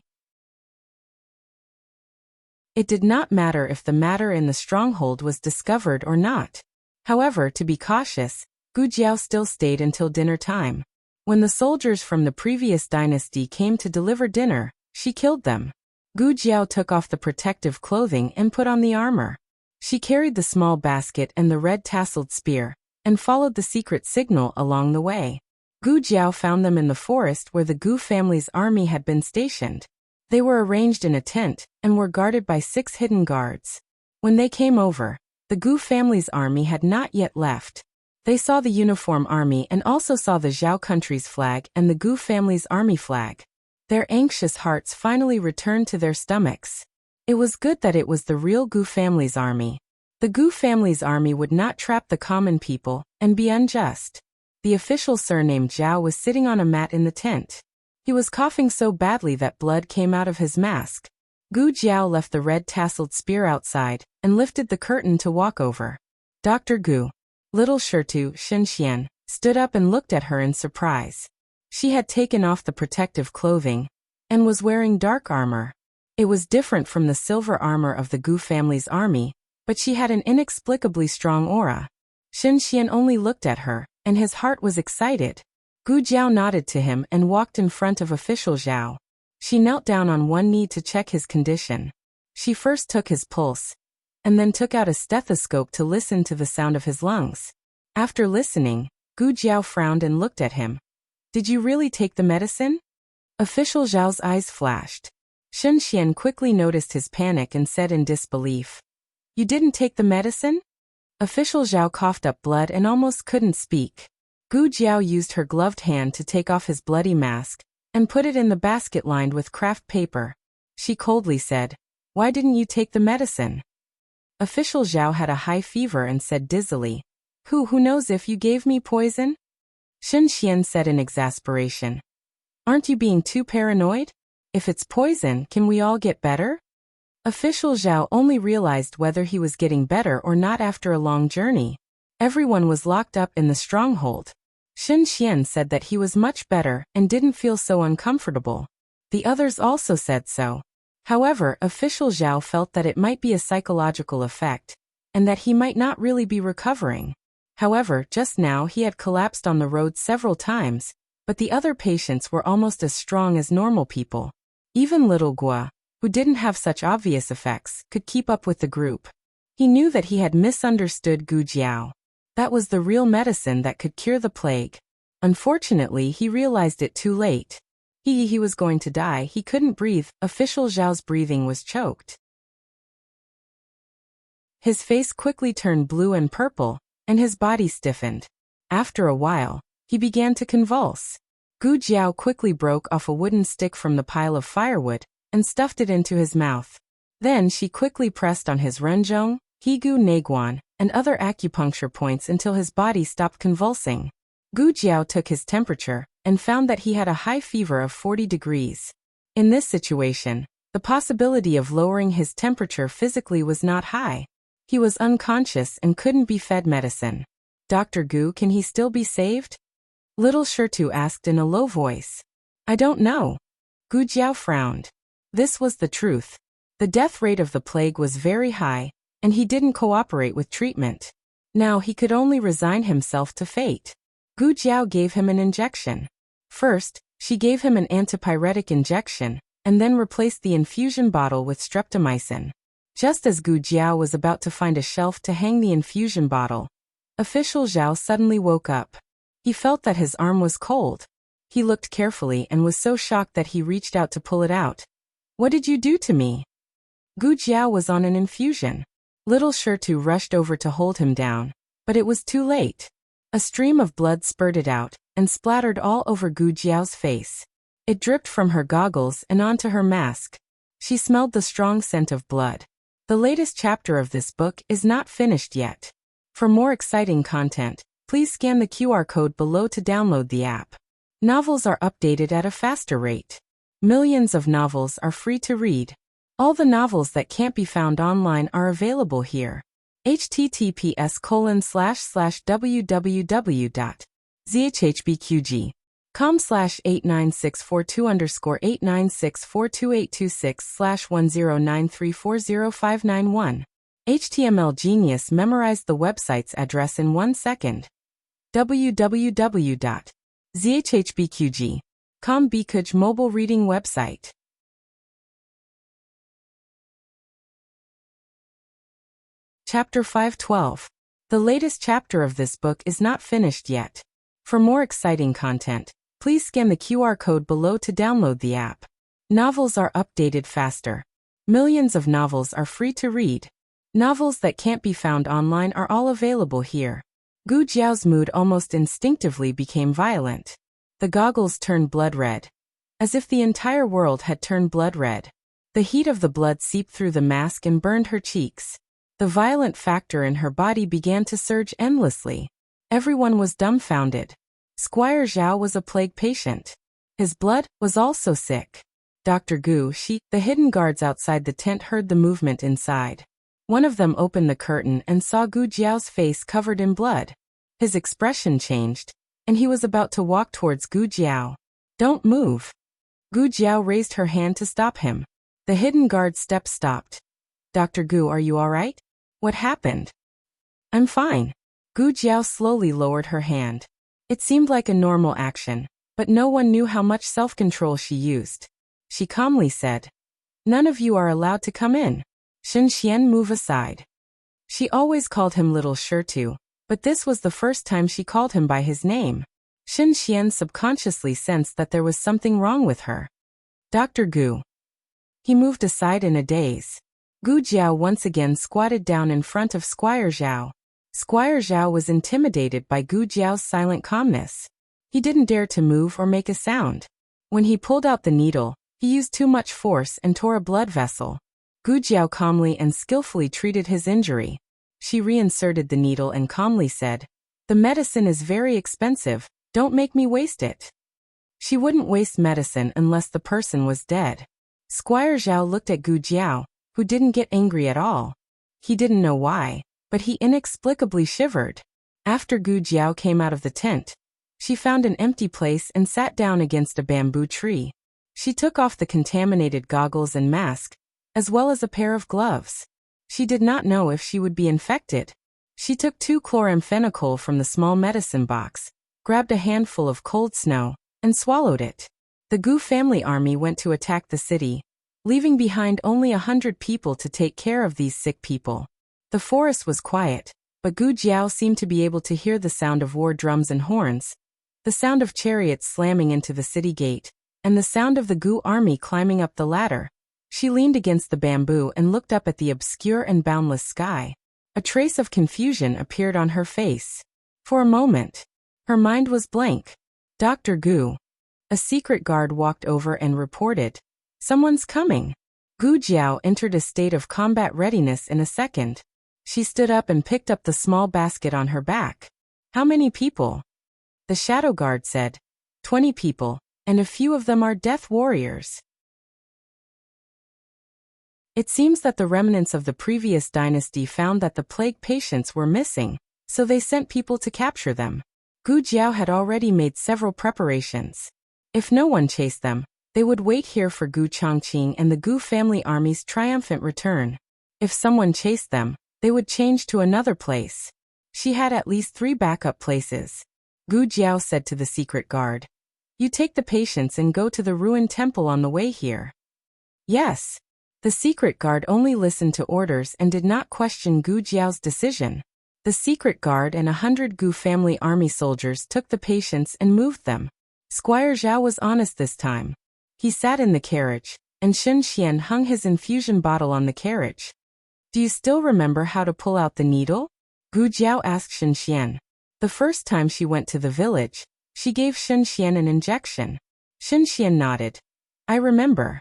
It did not matter if the matter in the stronghold was discovered or not. However, to be cautious, Gu Jiao still stayed until dinner time. When the soldiers from the previous dynasty came to deliver dinner, she killed them. Gu Jiao took off the protective clothing and put on the armor. She carried the small basket and the red tasseled spear, and followed the secret signal along the way. Gu Jiao found them in the forest where the Gu family's army had been stationed. They were arranged in a tent, and were guarded by 6 hidden guards. When they came over, the Gu family's army had not yet left. They saw the uniform army and also saw the Zhao country's flag and the Gu family's army flag. Their anxious hearts finally returned to their stomachs. It was good that it was the real Gu family's army. The Gu family's army would not trap the common people and be unjust. The official surnamed Zhao was sitting on a mat in the tent. He was coughing so badly that blood came out of his mask. Gu Jiao left the red tasseled spear outside and lifted the curtain to walk over. Dr. Gu, Little Shirtu, Xin Xian, stood up and looked at her in surprise. She had taken off the protective clothing and was wearing dark armor. It was different from the silver armor of the Gu family's army, but she had an inexplicably strong aura. Xin Xian only looked at her, and his heart was excited. Gu Jiao nodded to him and walked in front of official Zhao. She knelt down on one knee to check his condition. She first took his pulse, and then took out a stethoscope to listen to the sound of his lungs. After listening, Gu Jiao frowned and looked at him. "Did you really take the medicine?" Official Zhao's eyes flashed. Xin Xian quickly noticed his panic and said in disbelief, "You didn't take the medicine?" Official Zhao coughed up blood and almost couldn't speak. Gu Jiao used her gloved hand to take off his bloody mask and put it in the basket lined with craft paper. She coldly said, "Why didn't you take the medicine?" Official Zhao had a high fever and said dizzily, Who knows if you gave me poison? Shen Xian said in exasperation. Aren't you being too paranoid? If it's poison, can we all get better? Official Zhao only realized whether he was getting better or not after a long journey. Everyone was locked up in the stronghold. Shen Xian said that he was much better and didn't feel so uncomfortable. The others also said so. However, Official Zhao felt that it might be a psychological effect, and that he might not really be recovering. However, just now he had collapsed on the road several times, but the other patients were almost as strong as normal people. Even little Gua, who didn't have such obvious effects, could keep up with the group. He knew that he had misunderstood Gu Jiao. That was the real medicine that could cure the plague. Unfortunately, he realized it too late. He was going to die. He couldn't breathe. Official Zhao's breathing was choked. His face quickly turned blue and purple, and his body stiffened. After a while, he began to convulse. Gu Jiao quickly broke off a wooden stick from the pile of firewood and stuffed it into his mouth. Then she quickly pressed on his renjong, higu neguan, and other acupuncture points until his body stopped convulsing. Gu Jiao took his temperature and found that he had a high fever of 40 degrees. In this situation, the possibility of lowering his temperature physically was not high. He was unconscious and couldn't be fed medicine. Dr. Gu, can he still be saved? Little Shirtu asked in a low voice. I don't know. Gu Jiao frowned. This was the truth. The death rate of the plague was very high, and he didn't cooperate with treatment. Now he could only resign himself to fate. Gu Jiao gave him an injection. First, she gave him an antipyretic injection, and then replaced the infusion bottle with streptomycin. Just as Gu Jiao was about to find a shelf to hang the infusion bottle, Official Zhao suddenly woke up. He felt that his arm was cold. He looked carefully and was so shocked that he reached out to pull it out. What did you do to me? Gu Jiao was on an infusion. Little Shirtu rushed over to hold him down, but it was too late. A stream of blood spurted out and splattered all over Gu Jiao's face. It dripped from her goggles and onto her mask. She smelled the strong scent of blood. The latest chapter of this book is not finished yet. For more exciting content, please scan the QR code below to download the app. Novels are updated at a faster rate. Millions of novels are free to read. All the novels that can't be found online are available here. https://www.zhbqg.com/89642_826/1093405991. HTML Genius memorized the website's address in 1 second. www.zhbqg.com Bikuj mobile reading website. Chapter 512. The latest chapter of this book is not finished yet. For more exciting content, please scan the QR code below to download the app. Novels are updated faster. Millions of novels are free to read. Novels that can't be found online are all available here. Gu Jiao's mood almost instinctively became violent. The goggles turned blood red. As if the entire world had turned blood red. The heat of the blood seeped through the mask and burned her cheeks. The violent factor in her body began to surge endlessly. Everyone was dumbfounded. Squire Zhao was a plague patient. His blood was also sick. Dr. Gu, the hidden guards outside the tent heard the movement inside. One of them opened the curtain and saw Gu Jiao's face covered in blood. His expression changed, and he was about to walk towards Gu Jiao. Don't move. Gu Jiao raised her hand to stop him. The hidden guard's steps stopped. Dr. Gu, are you all right? What happened? I'm fine. Gu Jiao slowly lowered her hand. It seemed like a normal action, but no one knew how much self-control she used. She calmly said, None of you are allowed to come in. Shen Xian, move aside. She always called him Little Shirtu, but this was the first time she called him by his name. Shen Xian subconsciously sensed that there was something wrong with her. Dr. Gu. He moved aside in a daze. Gu Jiao once again squatted down in front of Squire Zhao. Squire Zhao was intimidated by Gu Jiao's silent calmness. He didn't dare to move or make a sound. When he pulled out the needle, he used too much force and tore a blood vessel. Gu Jiao calmly and skillfully treated his injury. She reinserted the needle and calmly said, The medicine is very expensive, don't make me waste it. She wouldn't waste medicine unless the person was dead. Squire Zhao looked at Gu Jiao, who didn't get angry at all. He didn't know why, but he inexplicably shivered. After Gu Jiao came out of the tent, she found an empty place and sat down against a bamboo tree. She took off the contaminated goggles and mask, as well as a pair of gloves. She did not know if she would be infected. She took 2 chloramphenicol from the small medicine box, grabbed a handful of cold snow, and swallowed it. The Gu family army went to attack the city, leaving behind only 100 people to take care of these sick people. The forest was quiet, but Gu Jiao seemed to be able to hear the sound of war drums and horns, the sound of chariots slamming into the city gate, and the sound of the Gu army climbing up the ladder. She leaned against the bamboo and looked up at the obscure and boundless sky. A trace of confusion appeared on her face. For a moment, her mind was blank. Dr. Gu. A secret guard walked over and reported, "Someone's coming." Gu Jiao entered a state of combat readiness in a second. She stood up and picked up the small basket on her back. "How many people?" The shadow guard said, 20 people, and a few of them are death warriors. It seems that the remnants of the previous dynasty found that the plague patients were missing, so they sent people to capture them. Gu Jiao had already made several preparations. If no one chased them, they would wait here for Gu Chongqing and the Gu family army's triumphant return. If someone chased them, they would change to another place. She had at least 3 backup places. Gu Jiao said to the secret guard, "You take the patients and go to the ruined temple on the way here." "Yes." The secret guard only listened to orders and did not question Gu Jiao's decision. The secret guard and 100 Gu family army soldiers took the patients and moved them. Squire Zhao was honest this time. He sat in the carriage, and Shen Xian hung his infusion bottle on the carriage. "Do you still remember how to pull out the needle?" Gu Jiao asked Shen Xian. The first time she went to the village, she gave Shen Xian an injection. Shen Xian nodded. "I remember."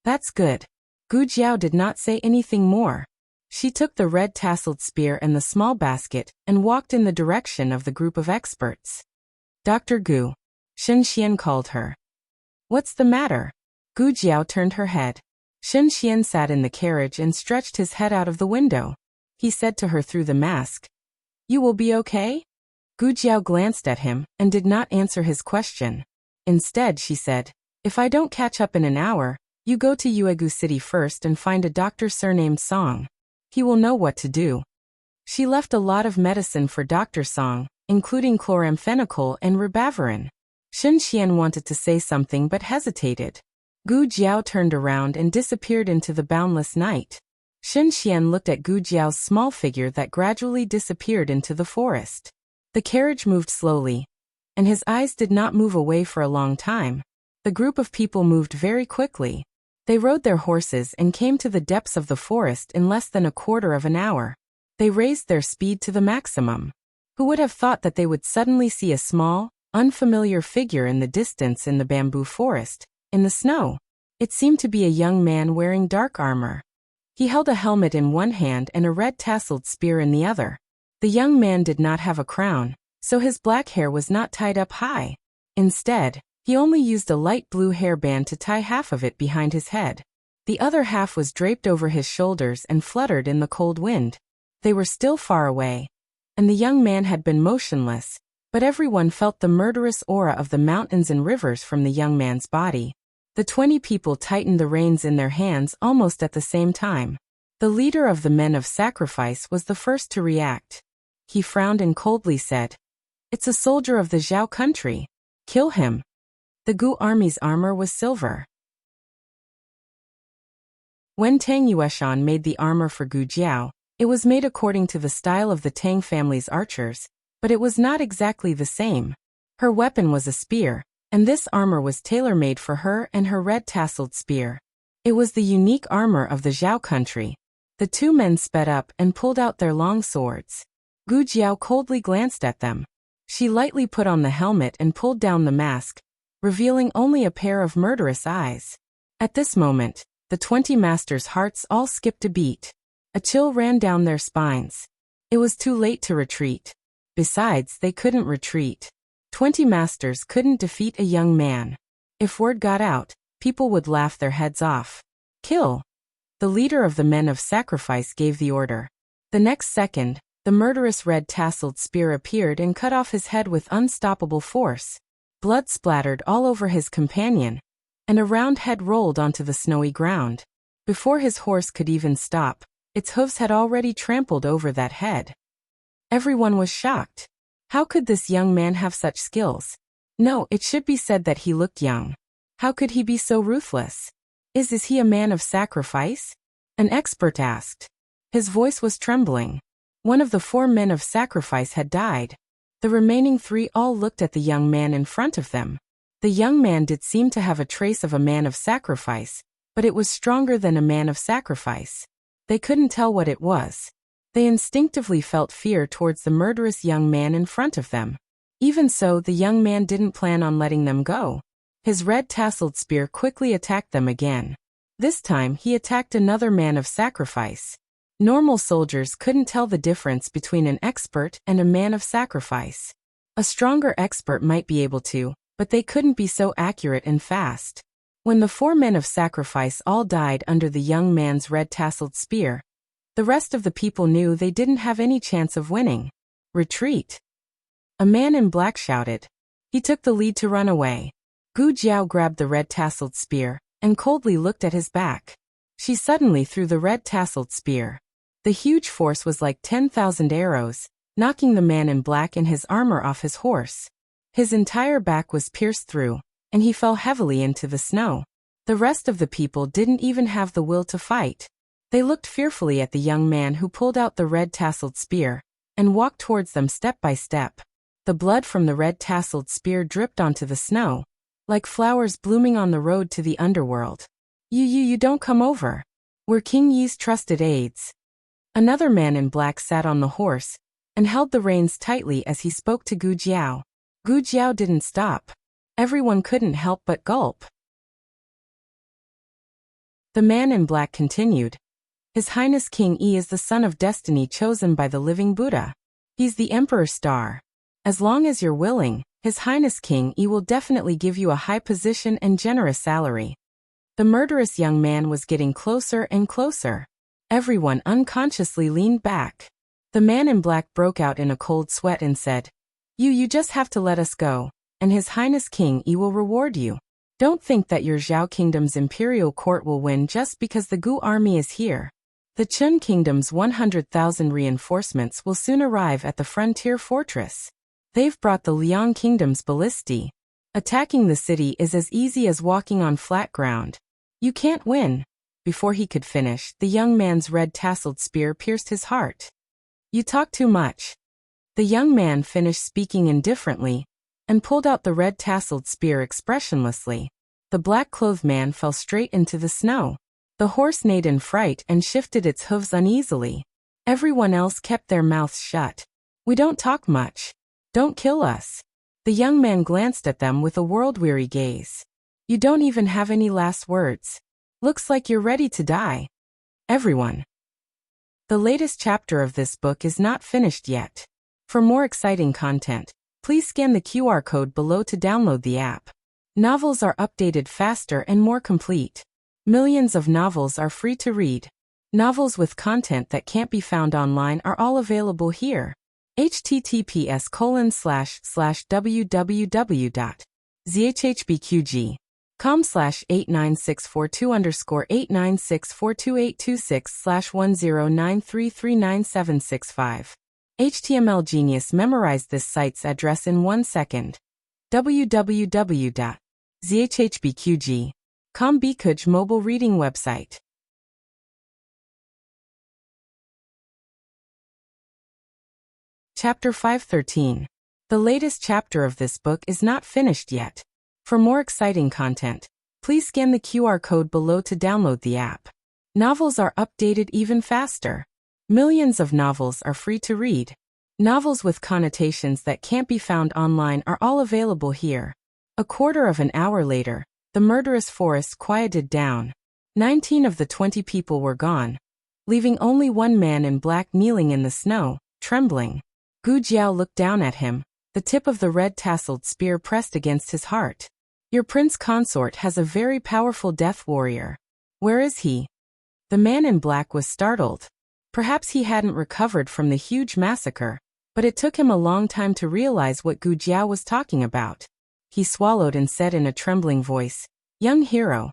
"That's good." Gu Jiao did not say anything more. She took the red tasseled spear and the small basket and walked in the direction of the group of experts. "Dr. Gu." Shen Xian called her. "What's the matter?" Gu Jiao turned her head. Shen Xian sat in the carriage and stretched his head out of the window. He said to her through the mask, "You will be okay?" Gu Jiao glanced at him and did not answer his question. Instead, she said, "If I don't catch up in an hour, you go to Yuegu City first and find a doctor surnamed Song. He will know what to do." She left a lot of medicine for Dr. Song, including chloramphenicol and ribavirin. Shen Xian wanted to say something but hesitated. Gu Jiao turned around and disappeared into the boundless night. Shen Xian looked at Gu Jiao's small figure that gradually disappeared into the forest. The carriage moved slowly, and his eyes did not move away for a long time. The group of people moved very quickly. They rode their horses and came to the depths of the forest in less than a quarter of an hour. They raised their speed to the maximum. Who would have thought that they would suddenly see a small, unfamiliar figure in the distance in the bamboo forest, in the snow? It seemed to be a young man wearing dark armor. He held a helmet in one hand and a red tasseled spear in the other. The young man did not have a crown, so his black hair was not tied up high. Instead, he only used a light blue hairband to tie half of it behind his head. The other half was draped over his shoulders and fluttered in the cold wind. They were still far away, and the young man had been motionless, but everyone felt the murderous aura of the mountains and rivers from the young man's body. The 20 people tightened the reins in their hands almost at the same time. The leader of the men of sacrifice was the first to react. He frowned and coldly said, "It's a soldier of the Zhao country. Kill him." The Gu army's armor was silver. When Tang Yueshan made the armor for Gu Jiao, it was made according to the style of the Tang family's archers, but it was not exactly the same. Her weapon was a spear, and this armor was tailor-made for her and her red-tasseled spear. It was the unique armor of the Zhao country. The 2 men sped up and pulled out their long swords. Gu Jiao coldly glanced at them. She lightly put on the helmet and pulled down the mask, revealing only a pair of murderous eyes. At this moment, the 20 masters' hearts all skipped a beat. A chill ran down their spines. It was too late to retreat. Besides, they couldn't retreat. 20 masters couldn't defeat a young man. If word got out, people would laugh their heads off. Kill! The leader of the men of sacrifice gave the order. The next second, the murderous red-tasseled spear appeared and cut off his head with unstoppable force. Blood splattered all over his companion, and a round head rolled onto the snowy ground. Before his horse could even stop, its hooves had already trampled over that head. Everyone was shocked. How could this young man have such skills? No, it should be said that he looked young. How could he be so ruthless? Is he a man of sacrifice? An expert asked. His voice was trembling. One of the 4 men of sacrifice had died. The remaining 3 all looked at the young man in front of them. The young man did seem to have a trace of a man of sacrifice, but it was stronger than a man of sacrifice. They couldn't tell what it was. They instinctively felt fear towards the murderous young man in front of them. Even so, the young man didn't plan on letting them go. His red-tasseled spear quickly attacked them again. This time, he attacked another man of sacrifice. Normal soldiers couldn't tell the difference between an expert and a man of sacrifice. A stronger expert might be able to, but they couldn't be so accurate and fast. When the 4 men of sacrifice all died under the young man's red-tasseled spear, the rest of the people knew they didn't have any chance of winning. Retreat! A man in black shouted. He took the lead to run away. Gu Jiao grabbed the red-tasseled spear and coldly looked at his back. She suddenly threw the red-tasseled spear. The huge force was like 10,000 arrows, knocking the man in black and his armor off his horse. His entire back was pierced through, and he fell heavily into the snow. The rest of the people didn't even have the will to fight. They looked fearfully at the young man who pulled out the red-tasseled spear and walked towards them step by step. The blood from the red-tasseled spear dripped onto the snow, like flowers blooming on the road to the underworld. You don't come over. We're King Yi's trusted aides. Another man in black sat on the horse and held the reins tightly as he spoke to Gu Jiao. Gu Jiao didn't stop. Everyone couldn't help but gulp. The man in black continued. His Highness King Yi is the son of destiny chosen by the living Buddha. He's the Emperor's star. As long as you're willing, His Highness King Yi will definitely give you a high position and generous salary. The murderous young man was getting closer and closer. Everyone unconsciously leaned back. The man in black broke out in a cold sweat and said, You just have to let us go, and His Highness King Yi will reward you. Don't think that your Zhao Kingdom's imperial court will win just because the Gu army is here. The Chun Kingdom's 100,000 reinforcements will soon arrive at the frontier fortress. They've brought the Liang Kingdom's ballistae. Attacking the city is as easy as walking on flat ground. You can't win. Before he could finish, the young man's red-tasseled spear pierced his heart. You talk too much. The young man finished speaking indifferently and pulled out the red-tasseled spear expressionlessly. The black-clothed man fell straight into the snow. The horse neighed in fright and shifted its hooves uneasily. Everyone else kept their mouths shut. We don't talk much. Don't kill us. The young man glanced at them with a world-weary gaze. You don't even have any last words. Looks like you're ready to die. Everyone. The latest chapter of this book is not finished yet. For more exciting content, please scan the QR code below to download the app. Novels are updated faster and more complete. Millions of novels are free to read. Novels with content that can't be found online are all available here. https://www.zhbqg.com/89642_8964286/1093397665. HTML Genius memorized this site's address in 1 second. www.zhbqg.com Bikuj mobile reading website. Chapter 513. The latest chapter of this book is not finished yet. For more exciting content, please scan the QR code below to download the app. Novels are updated even faster. Millions of novels are free to read. Novels with connotations that can't be found online are all available here. A quarter of an hour later, the murderous forest quieted down. 19 of the 20 people were gone, leaving only one man in black kneeling in the snow, trembling. Gu Jiao looked down at him, the tip of the red-tasseled spear pressed against his heart. Your prince consort has a very powerful death warrior. Where is he? The man in black was startled. Perhaps he hadn't recovered from the huge massacre, but it took him a long time to realize what Gu Jiao was talking about. He swallowed and said in a trembling voice, "Young hero."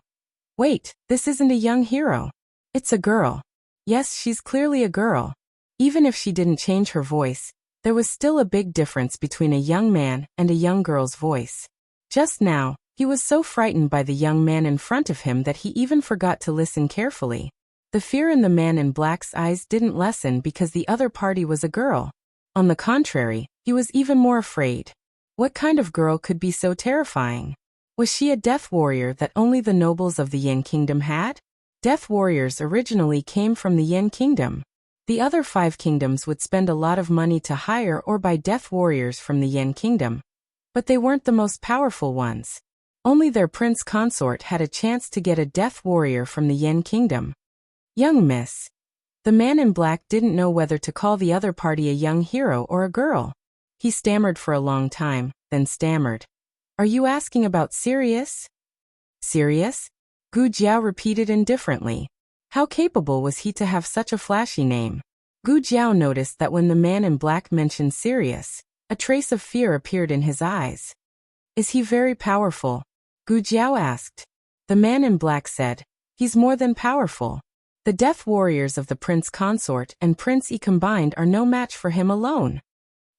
Wait, this isn't a young hero. It's a girl. Yes, she's clearly a girl. Even if she didn't change her voice, there was still a big difference between a young man and a young girl's voice. Just now, he was so frightened by the young man in front of him that he even forgot to listen carefully. The fear in the man in black's eyes didn't lessen because the other party was a girl. On the contrary, he was even more afraid. What kind of girl could be so terrifying? Was she a death warrior that only the nobles of the Yan Kingdom had? Death warriors originally came from the Yan Kingdom. The other 5 kingdoms would spend a lot of money to hire or buy death warriors from the Yan Kingdom. But they weren't the most powerful ones. Only their prince consort had a chance to get a death warrior from the Yan Kingdom. Young miss. The man in black didn't know whether to call the other party a young hero or a girl. He stammered for a long time, then stammered. Are you asking about Sirius? Sirius? Gu Jiao repeated indifferently. How capable was he to have such a flashy name? Gu Jiao noticed that when the man in black mentioned Sirius, a trace of fear appeared in his eyes. Is he very powerful? Gu Jiao asked. The man in black said, he's more than powerful. The death warriors of the prince consort and Prince E combined are no match for him alone.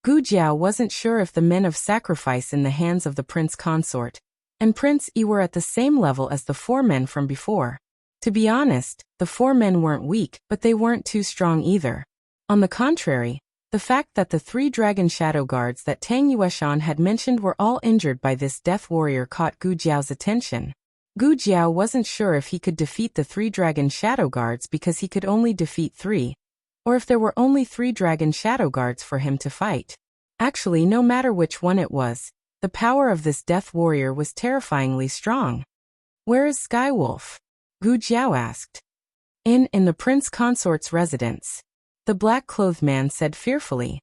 Gu Jiao wasn't sure if the men of sacrifice in the hands of the prince consort and Prince E were at the same level as the 4 men from before. To be honest, the 4 men weren't weak, but they weren't too strong either. On the contrary, the fact that the 3 dragon shadow guards that Tang Yueshan had mentioned were all injured by this death warrior caught Gu Jiao's attention. Gu Jiao wasn't sure if he could defeat the 3 dragon shadow guards because he could only defeat 3, or if there were only 3 dragon shadow guards for him to fight. Actually, no matter which one it was, the power of this death warrior was terrifyingly strong. Where is Skywolf? Gu Jiao asked. In the prince consort's residence. The black-clothed man said fearfully.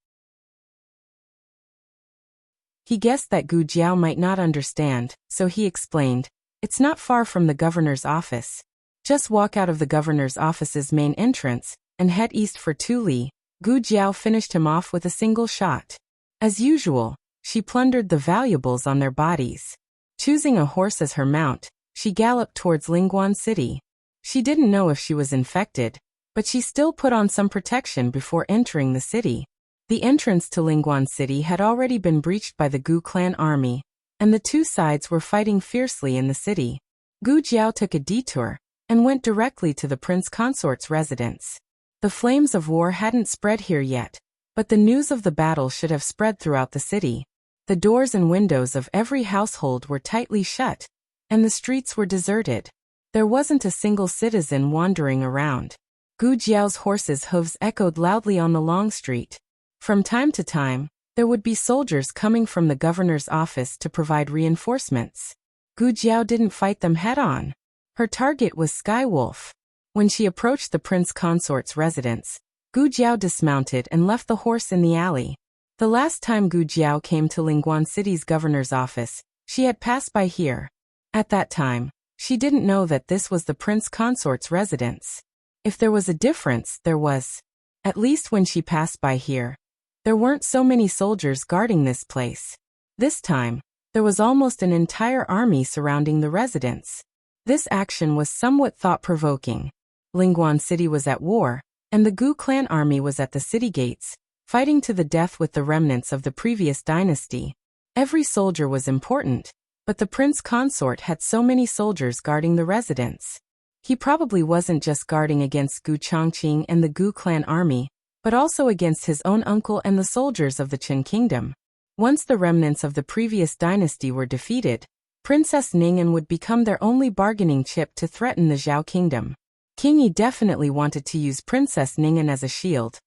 He guessed that Gu Jiao might not understand, so he explained, it's not far from the governor's office. Just walk out of the governor's office's main entrance, and head east for Tuli. Gu Jiao finished him off with a single shot. As usual, she plundered the valuables on their bodies. Choosing a horse as her mount, she galloped towards Lingguan City. She didn't know if she was infected, but she still put on some protection before entering the city. The entrance to Lingguan City had already been breached by the Gu clan army, and the 2 sides were fighting fiercely in the city. Gu Jiao took a detour and went directly to the prince consort's residence. The flames of war hadn't spread here yet, but the news of the battle should have spread throughout the city. The doors and windows of every household were tightly shut, and the streets were deserted. There wasn't a single citizen wandering around. Gu Jiao's horses' hooves echoed loudly on the long street. From time to time, there would be soldiers coming from the governor's office to provide reinforcements. Gu Jiao didn't fight them head-on. Her target was Skywolf. When she approached the prince consort's residence, Gu Jiao dismounted and left the horse in the alley. The last time Gu Jiao came to Lingguan City's governor's office, she had passed by here. At that time, she didn't know that this was the prince consort's residence. If there was a difference, there was. At least when she passed by here, there weren't so many soldiers guarding this place. This time, there was almost an entire army surrounding the residence. This action was somewhat thought-provoking. Lingguan City was at war, and the Gu clan army was at the city gates, fighting to the death with the remnants of the previous dynasty. Every soldier was important, but the prince consort had so many soldiers guarding the residence. He probably wasn't just guarding against Gu Chongqing and the Gu clan army, but also against his own uncle and the soldiers of the Qin kingdom. Once the remnants of the previous dynasty were defeated, Princess Ning'an would become their only bargaining chip to threaten the Zhao kingdom. King Yi definitely wanted to use Princess Ning'an as a shield,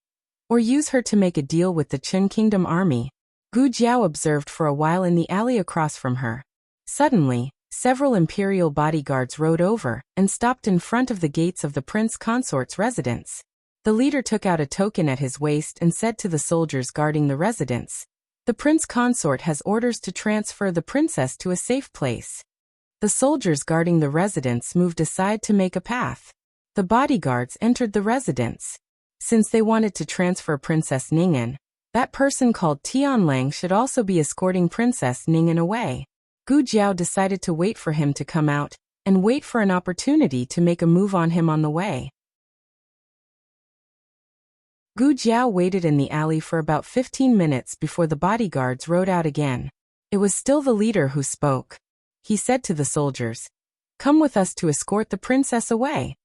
or use her to make a deal with the Qin kingdom army. Gu Jiao observed for a while in the alley across from her. Suddenly, several imperial bodyguards rode over and stopped in front of the gates of the prince consort's residence. The leader took out a token at his waist and said to the soldiers guarding the residence, "The prince consort has orders to transfer the princess to a safe place." The soldiers guarding the residence moved aside to make a path. The bodyguards entered the residence. Since they wanted to transfer Princess Ning'an, that person called Tianlang should also be escorting Princess Ning'an away. Gu Jiao decided to wait for him to come out, and wait for an opportunity to make a move on him on the way. Gu Jiao waited in the alley for about 15 minutes before the bodyguards rode out again. It was still the leader who spoke. He said to the soldiers, "Come with us to escort the princess away."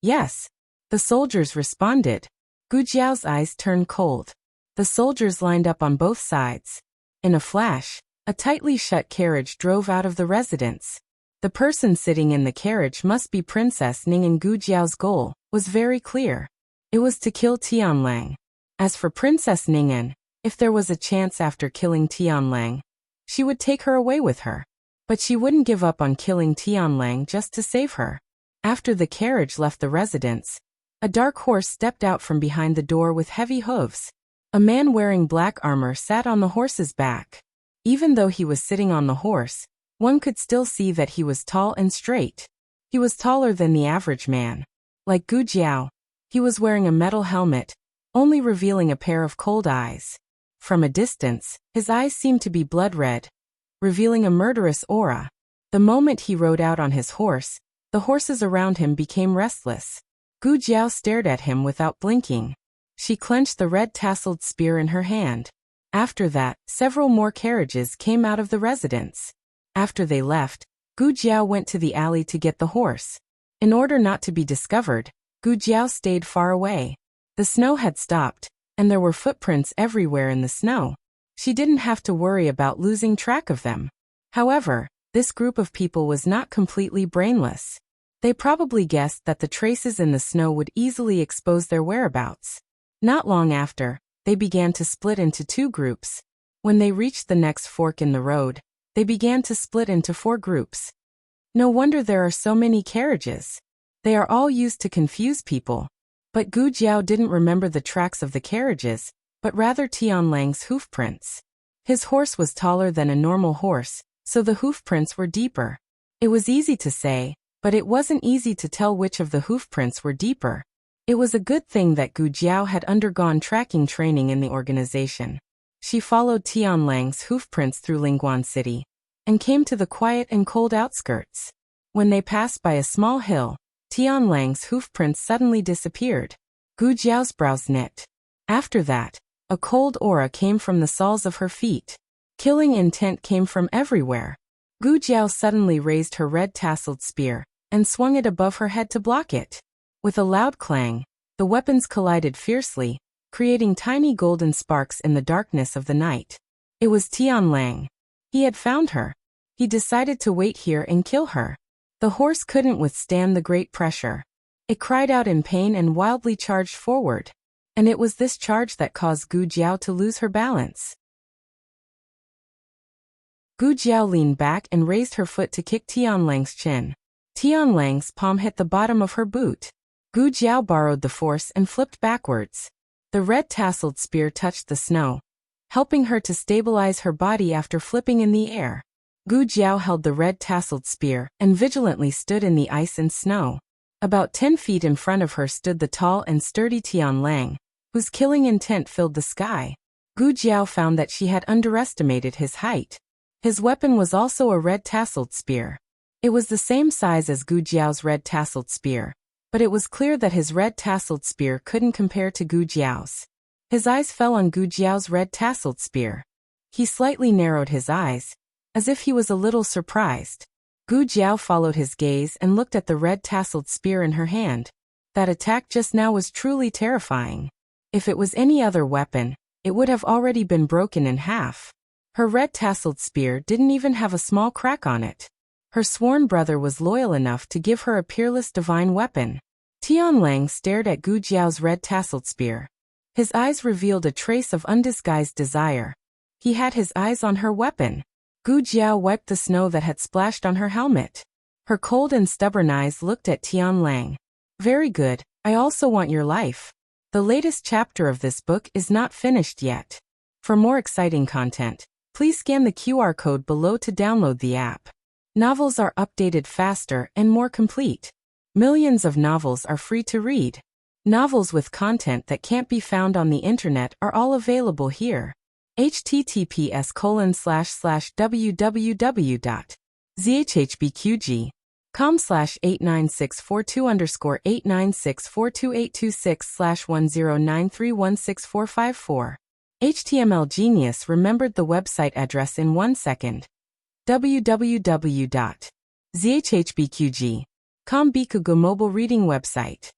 "Yes." The soldiers responded. Gu Jiao's eyes turned cold. The soldiers lined up on both sides. In a flash, a tightly shut carriage drove out of the residence. The person sitting in the carriage must be Princess Ning'an. Gu Jiao's goal was very clear. It was to kill Tianlang. As for Princess Ning'an, if there was a chance after killing Tianlang, she would take her away with her. But she wouldn't give up on killing Tianlang just to save her. After the carriage left the residence, a dark horse stepped out from behind the door with heavy hooves. A man wearing black armor sat on the horse's back. Even though he was sitting on the horse, one could still see that he was tall and straight. He was taller than the average man. Like Gu Jiao, he was wearing a metal helmet, only revealing a pair of cold eyes. From a distance, his eyes seemed to be blood red, revealing a murderous aura. The moment he rode out on his horse, the horses around him became restless. Gu Jiao stared at him without blinking. She clenched the red-tasseled spear in her hand. After that, several more carriages came out of the residence. After they left, Gu Jiao went to the alley to get the horse. In order not to be discovered, Gu Jiao stayed far away. The snow had stopped, and there were footprints everywhere in the snow. She didn't have to worry about losing track of them. However, this group of people was not completely brainless. They probably guessed that the traces in the snow would easily expose their whereabouts. Not long after, they began to split into two groups. When they reached the next fork in the road, they began to split into 4 groups. No wonder there are so many carriages. They are all used to confuse people. But Gu Jiao didn't remember the tracks of the carriages, but rather Tianlang's hoofprints. His horse was taller than a normal horse, so the hoofprints were deeper. It was easy to say, but it wasn't easy to tell which of the hoofprints were deeper. It was a good thing that Gu Jiao had undergone tracking training in the organization. She followed Tianlang's hoofprints through Lingguan City, and came to the quiet and cold outskirts. When they passed by a small hill, Tianlang's hoofprints suddenly disappeared. Gu Jiao's brows knit. After that, a cold aura came from the soles of her feet. Killing intent came from everywhere. Gu Jiao suddenly raised her red-tasseled spear, and swung it above her head to block it. With a loud clang, the weapons collided fiercely, creating tiny golden sparks in the darkness of the night. It was Tianlang. He had found her. He decided to wait here and kill her. The horse couldn't withstand the great pressure. It cried out in pain and wildly charged forward. And it was this charge that caused Gu Jiao to lose her balance. Gu Jiao leaned back and raised her foot to kick Tianlang's chin. Tianlang's palm hit the bottom of her boot. Gu Jiao borrowed the force and flipped backwards. The red-tasseled spear touched the snow, helping her to stabilize her body after flipping in the air. Gu Jiao held the red-tasseled spear and vigilantly stood in the ice and snow. About 10 feet in front of her stood the tall and sturdy Tianlang, whose killing intent filled the sky. Gu Jiao found that she had underestimated his height. His weapon was also a red-tasseled spear. It was the same size as Gu Jiao's red-tasseled spear, but it was clear that his red-tasseled spear couldn't compare to Gu Jiao's. His eyes fell on Gu Jiao's red-tasseled spear. He slightly narrowed his eyes, as if he was a little surprised. Gu Jiao followed his gaze and looked at the red-tasseled spear in her hand. That attack just now was truly terrifying. If it was any other weapon, it would have already been broken in half. Her red-tasseled spear didn't even have a small crack on it. Her sworn brother was loyal enough to give her a peerless divine weapon. Tianlang stared at Gu Jiao's red-tasseled spear. His eyes revealed a trace of undisguised desire. He had his eyes on her weapon. Gu Jiao wiped the snow that had splashed on her helmet. Her cold and stubborn eyes looked at Tianlang. "Very good, I also want your life." The latest chapter of this book is not finished yet. For more exciting content, please scan the QR code below to download the app. Novels are updated faster and more complete. Millions of novels are free to read. Novels with content that can't be found on the internet are all available here. https://www.zhbqg.com/89642_896428226/10931644. HTML Genius remembered the website address in 1 second. www.zhbqg.com Bikugo mobile reading website.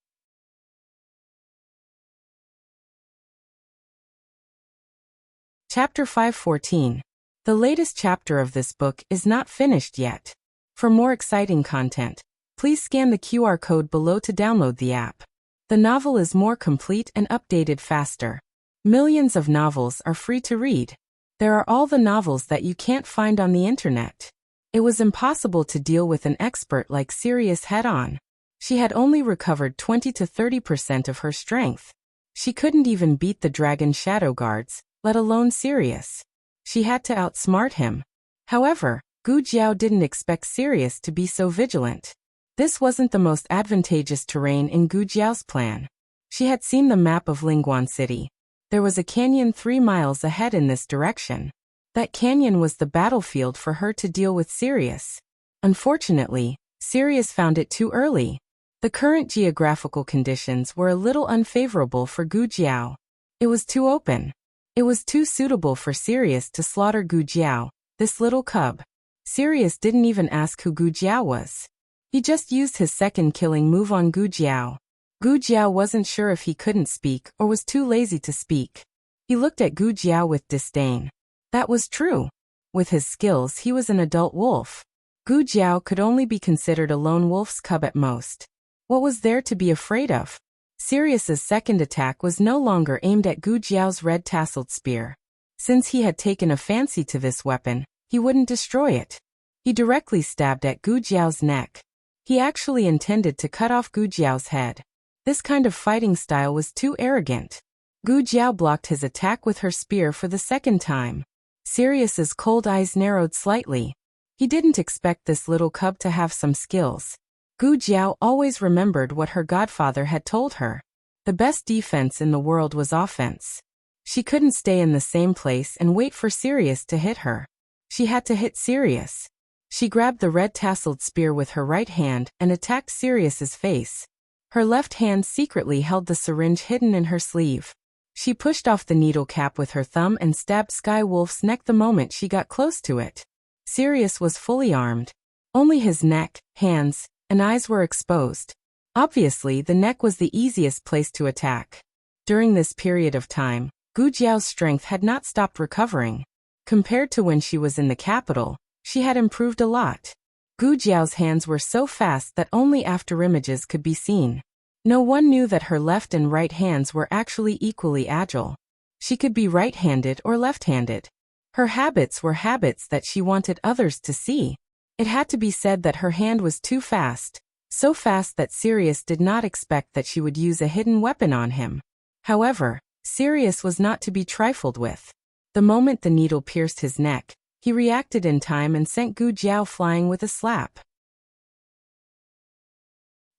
Chapter 514. The latest chapter of this book is not finished yet. For more exciting content, please scan the QR code below to download the app. The novel is more complete and updated faster. Millions of novels are free to read. There are all the novels that you can't find on the internet. It was impossible to deal with an expert like Sirius head-on. She had only recovered 20 to 30% of her strength. She couldn't even beat the dragon shadow guards, let alone Sirius. She had to outsmart him. However, Gu Jiao didn't expect Sirius to be so vigilant. This wasn't the most advantageous terrain in Gu Jiao's plan. She had seen the map of Lingguan City. There was a canyon 3 miles ahead in this direction. That canyon was the battlefield for her to deal with Sirius. Unfortunately, Sirius found it too early. The current geographical conditions were a little unfavorable for Gu Jiao. It was too open. It was too suitable for Sirius to slaughter Gu Jiao, this little cub. Sirius didn't even ask who Gu Jiao was. He just used his second killing move on Gu Jiao. Gu Jiao wasn't sure if he couldn't speak or was too lazy to speak. He looked at Gu Jiao with disdain. That was true. With his skills, he was an adult wolf. Gu Jiao could only be considered a lone wolf's cub at most. What was there to be afraid of? Sirius's second attack was no longer aimed at Gu Jiao's red-tasseled spear. Since he had taken a fancy to this weapon, he wouldn't destroy it. He directly stabbed at Gu Jiao's neck. He actually intended to cut off Gu Jiao's head. This kind of fighting style was too arrogant. Gu Jiao blocked his attack with her spear for the second time. Sirius's cold eyes narrowed slightly. He didn't expect this little cub to have some skills. Gu Jiao always remembered what her godfather had told her. The best defense in the world was offense. She couldn't stay in the same place and wait for Sirius to hit her. She had to hit Sirius. She grabbed the red-tasseled spear with her right hand and attacked Sirius's face. Her left hand secretly held the syringe hidden in her sleeve. She pushed off the needle cap with her thumb and stabbed Sky Wolf's neck the moment she got close to it. Sirius was fully armed. Only his neck, hands, and eyes were exposed. Obviously, the neck was the easiest place to attack. During this period of time, Gu Jiao's strength had not stopped recovering. Compared to when she was in the capital, she had improved a lot. Gu Jiao's hands were so fast that only afterimages could be seen. No one knew that her left and right hands were actually equally agile. She could be right-handed or left-handed. Her habits were habits that she wanted others to see. It had to be said that her hand was too fast, so fast that Sirius did not expect that she would use a hidden weapon on him. However, Sirius was not to be trifled with. The moment the needle pierced his neck, he reacted in time and sent Gu Jiao flying with a slap.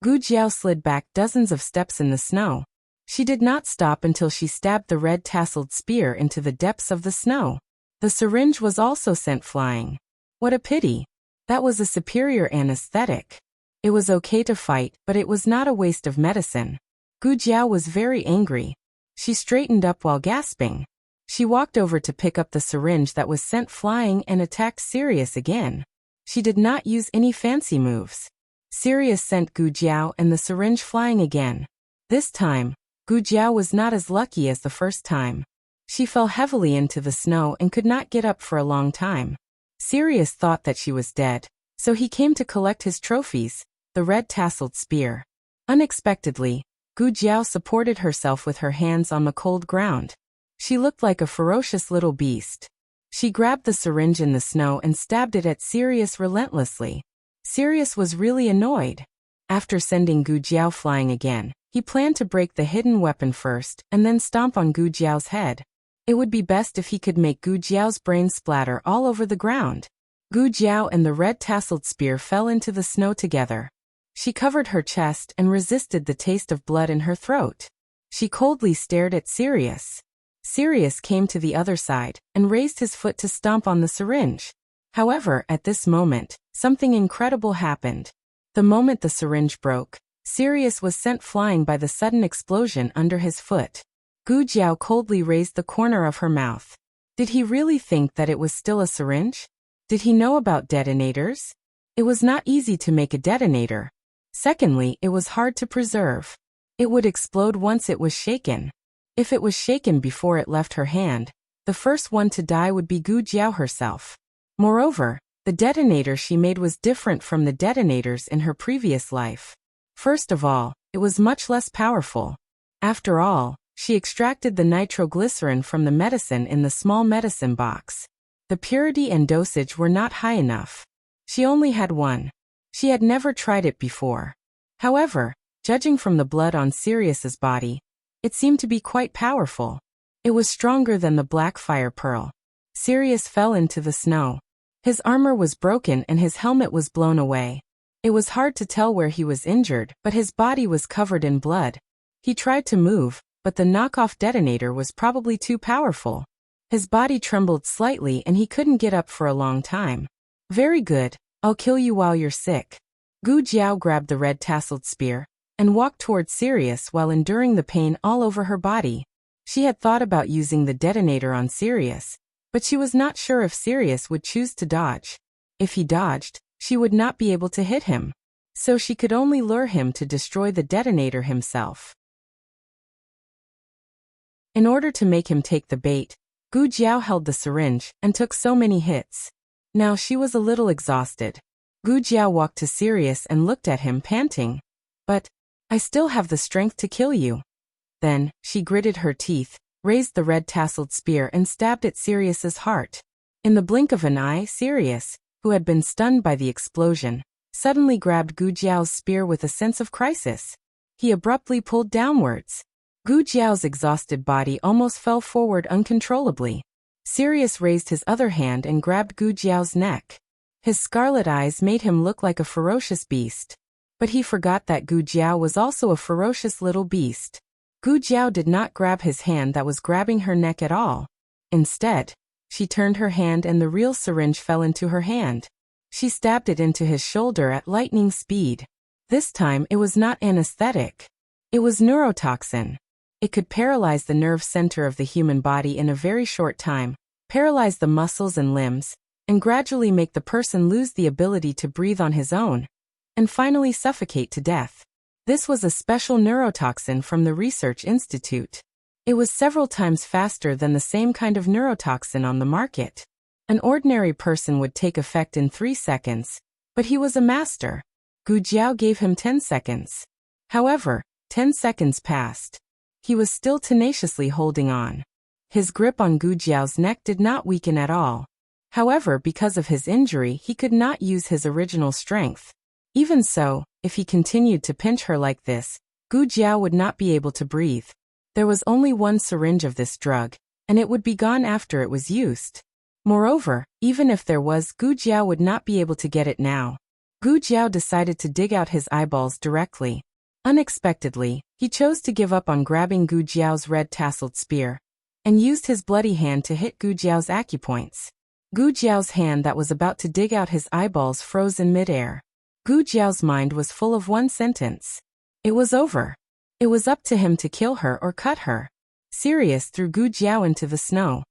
Gu Jiao slid back dozens of steps in the snow. She did not stop until she stabbed the red-tasseled spear into the depths of the snow. The syringe was also sent flying. What a pity. That was a superior anesthetic. It was okay to fight, but it was not a waste of medicine. Gu Jiao was very angry. She straightened up while gasping. She walked over to pick up the syringe that was sent flying and attacked Sirius again. She did not use any fancy moves. Sirius sent Gu Jiao and the syringe flying again. This time, Gu Jiao was not as lucky as the first time. She fell heavily into the snow and could not get up for a long time. Sirius thought that she was dead, so he came to collect his trophies, the red-tasseled spear. Unexpectedly, Gu Jiao supported herself with her hands on the cold ground. She looked like a ferocious little beast. She grabbed the syringe in the snow and stabbed it at Sirius relentlessly. Sirius was really annoyed. After sending Gu Jiao flying again, He planned to break the hidden weapon first and then stomp on Gu Jiao's head. It would be best if he could make Gu Jiao's brains splatter all over the ground. Gu Jiao and the red-tasseled spear fell into the snow together. She covered her chest and resisted the taste of blood in her throat. She coldly stared at Sirius. Sirius came to the other side and raised his foot to stomp on the syringe. However, at this moment, something incredible happened. The moment the syringe broke, Sirius was sent flying by the sudden explosion under his foot. Gu Jiao coldly raised the corner of her mouth. Did he really think that it was still a syringe? Did he know about detonators? It was not easy to make a detonator. Secondly, it was hard to preserve. It would explode once it was shaken. If it was shaken before it left her hand, the first one to die would be Gu Jiao herself. Moreover, the detonator she made was different from the detonators in her previous life. First of all, it was much less powerful. After all, she extracted the nitroglycerin from the medicine in the small medicine box. The purity and dosage were not high enough. She only had one. She had never tried it before. However, judging from the blood on Sirius's body, it seemed to be quite powerful. It was stronger than the black fire pearl. Sirius fell into the snow. His armor was broken and his helmet was blown away. It was hard to tell where he was injured, but his body was covered in blood. He tried to move, but the knockoff detonator was probably too powerful. His body trembled slightly and he couldn't get up for a long time. Very good, I'll kill you while you're sick. Gu Jiao grabbed the red-tasseled spear and walked toward Sirius while enduring the pain all over her body. She had thought about using the detonator on Sirius, but she was not sure if Sirius would choose to dodge. If he dodged, she would not be able to hit him. So she could only lure him to destroy the detonator himself. In order to make him take the bait, Gu Jiao held the syringe and took so many hits. Now she was a little exhausted. Gu Jiao walked to Sirius and looked at him panting. But, I still have the strength to kill you. Then, she gritted her teeth, raised the red-tasseled spear and stabbed at Sirius's heart. In the blink of an eye, Sirius, who had been stunned by the explosion, suddenly grabbed Gu Jiao's spear with a sense of crisis. He abruptly pulled downwards. Gu Jiao's exhausted body almost fell forward uncontrollably. Sirius raised his other hand and grabbed Gu Jiao's neck. His scarlet eyes made him look like a ferocious beast. But he forgot that Gu Jiao was also a ferocious little beast. Gu Jiao did not grab his hand that was grabbing her neck at all. Instead, she turned her hand and the real syringe fell into her hand. She stabbed it into his shoulder at lightning speed. This time it was not anesthetic. It was neurotoxin. It could paralyze the nerve center of the human body in a very short time, paralyze the muscles and limbs, and gradually make the person lose the ability to breathe on his own, and finally suffocate to death. This was a special neurotoxin from the Research Institute. It was several times faster than the same kind of neurotoxin on the market. An ordinary person would take effect in 3 seconds, but he was a master. Gu Jiao gave him 10 seconds. However, 10 seconds passed. He was still tenaciously holding on. His grip on Gu Jiao's neck did not weaken at all. However, because of his injury, he could not use his original strength. Even so, if he continued to pinch her like this, Gu Jiao would not be able to breathe. There was only one syringe of this drug, and it would be gone after it was used. Moreover, even if there was, Gu Jiao would not be able to get it now. Gu Jiao decided to dig out his eyeballs directly. Unexpectedly, he chose to give up on grabbing Gu Jiao's red-tasseled spear, and used his bloody hand to hit Gu Jiao's acupoints. Gu Jiao's hand that was about to dig out his eyeballs froze in midair. Gu Jiao's mind was full of one sentence. It was over. It was up to him to kill her or cut her. Sirius threw Gu Jiao into the snow.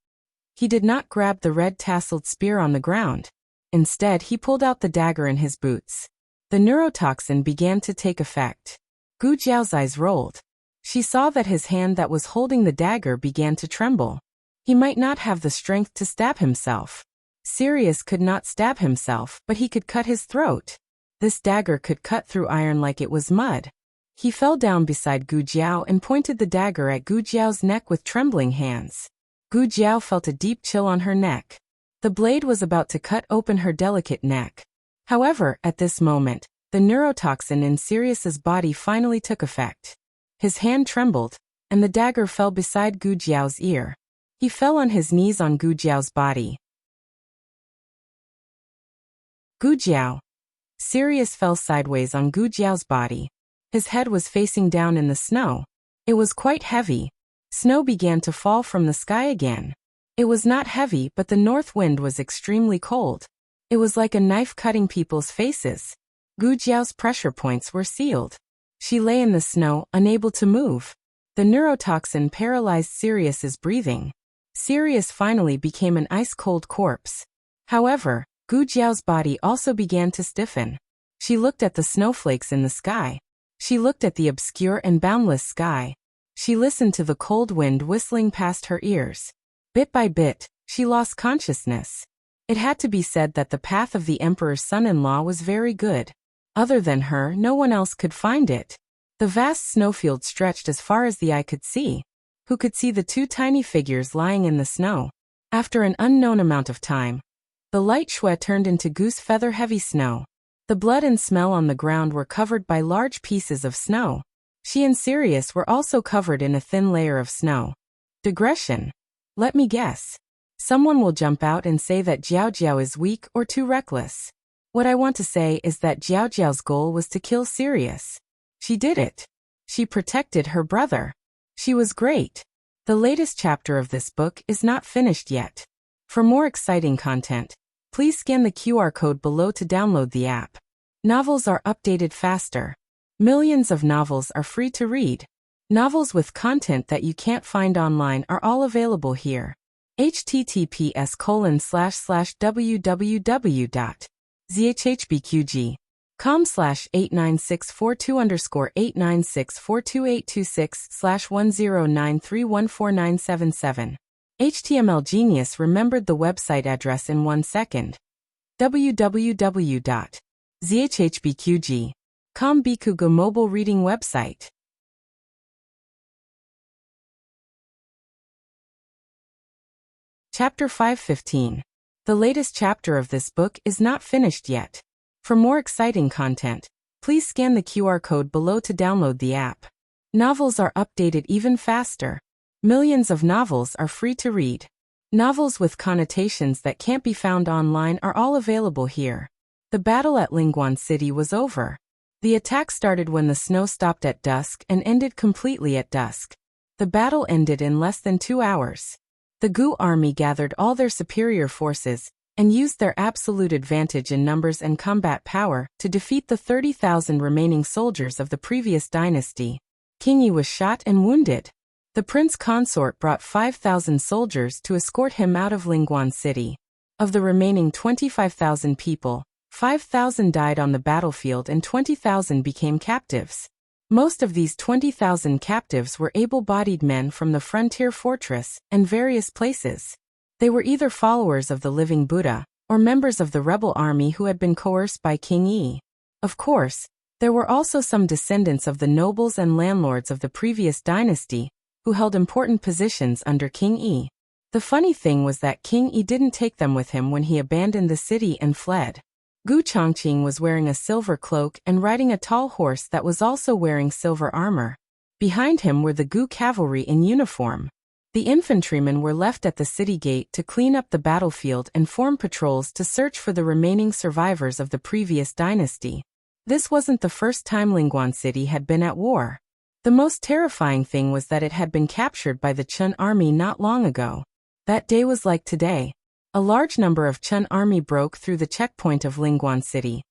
He did not grab the red-tasseled spear on the ground. Instead, he pulled out the dagger in his boots. The neurotoxin began to take effect. Gu Jiao's eyes rolled. She saw that his hand that was holding the dagger began to tremble. He might not have the strength to stab himself. Sirius could not stab himself, but he could cut his throat. This dagger could cut through iron like it was mud. He fell down beside Gu Jiao and pointed the dagger at Gu Jiao's neck with trembling hands. Gu Jiao felt a deep chill on her neck. The blade was about to cut open her delicate neck. However, at this moment, the neurotoxin in Sirius's body finally took effect. His hand trembled, and the dagger fell beside Gu Jiao's ear. He fell on his knees on Gu Jiao's body. Gu Jiao. Sirius fell sideways on Gu Jiao's body. His head was facing down in the snow. It was quite heavy. Snow began to fall from the sky again. It was not heavy, but the north wind was extremely cold. It was like a knife cutting people's faces. Gu Jiao's pressure points were sealed. She lay in the snow, unable to move. The neurotoxin paralyzed Sirius's breathing. Sirius finally became an ice-cold corpse. However, Gu Jiao's body also began to stiffen. She looked at the snowflakes in the sky. She looked at the obscure and boundless sky. She listened to the cold wind whistling past her ears. Bit by bit, she lost consciousness. It had to be said that the path of the emperor's son-in-law was very good. Other than her, no one else could find it. The vast snowfield stretched as far as the eye could see. Who could see the two tiny figures lying in the snow? After an unknown amount of time, the light shui turned into goose feather-heavy snow. The blood and smell on the ground were covered by large pieces of snow. She and Sirius were also covered in a thin layer of snow. Digression. Let me guess. Someone will jump out and say that Jiao Jiao is weak or too reckless. What I want to say is that Jiao Jiao's goal was to kill Sirius. She did it. She protected her brother. She was great. The latest chapter of this book is not finished yet. For more exciting content, please scan the QR code below to download the app. Novels are updated faster. Millions of novels are free to read. Novels with content that you can't find online are all available here. https://www.zhbqg.com/89642_8964286/1093149777. HTML Genius remembered the website address in 1 second. www.zhbqg.com Bikugo mobile reading website. Chapter 515. The latest chapter of this book is not finished yet. For more exciting content, please scan the QR code below to download the app. Novels are updated even faster. Millions of novels are free to read. Novels with connotations that can't be found online are all available here. The battle at Lingguan City was over. The attack started when the snow stopped at dusk and ended completely at dusk. The battle ended in less than 2 hours. The Gu army gathered all their superior forces and used their absolute advantage in numbers and combat power to defeat the 30,000 remaining soldiers of the previous dynasty. King Yi was shot and wounded. The prince consort brought 5,000 soldiers to escort him out of Lingguan City. Of the remaining 25,000 people, 5,000 died on the battlefield and 20,000 became captives. Most of these 20,000 captives were able-bodied men from the frontier fortress and various places. They were either followers of the living Buddha or members of the rebel army who had been coerced by King Yi. Of course, there were also some descendants of the nobles and landlords of the previous dynasty who held important positions under King Yi. The funny thing was that King Yi didn't take them with him when he abandoned the city and fled. Gu Chongqing was wearing a silver cloak and riding a tall horse that was also wearing silver armor. Behind him were the Gu cavalry in uniform. The infantrymen were left at the city gate to clean up the battlefield and form patrols to search for the remaining survivors of the previous dynasty. This wasn't the first time Lingguan City had been at war. The most terrifying thing was that it had been captured by the Chun army not long ago. That day was like today. A large number of Chun army broke through the checkpoint of Lingguan City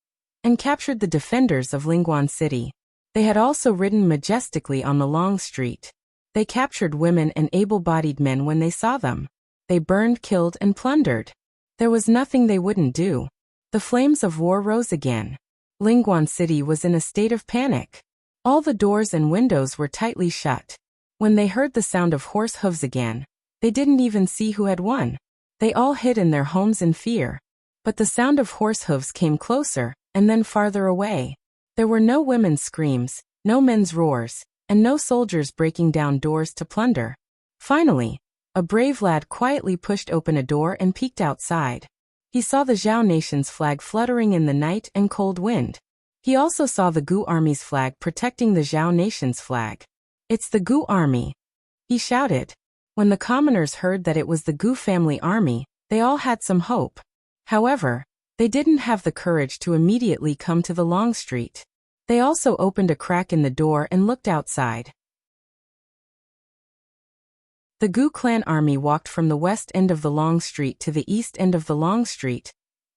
and captured the defenders of Lingguan City. They had also ridden majestically on the long street. They captured women and able-bodied men when they saw them. They burned, killed, and plundered. There was nothing they wouldn't do. The flames of war rose again. Lingguan City was in a state of panic. All the doors and windows were tightly shut. When they heard the sound of horse hooves again, they didn't even see who had won. They all hid in their homes in fear. But the sound of horse hooves came closer, and then farther away. There were no women's screams, no men's roars, and no soldiers breaking down doors to plunder. Finally, a brave lad quietly pushed open a door and peeked outside. He saw the Zhao nation's flag fluttering in the night and cold wind. He also saw the Gu army's flag protecting the Zhao nation's flag. It's the Gu army, he shouted. When the commoners heard that it was the Gu family army, they all had some hope. However, they didn't have the courage to immediately come to the long street. They also opened a crack in the door and looked outside. The Gu clan army walked from the west end of the long street to the east end of the long street,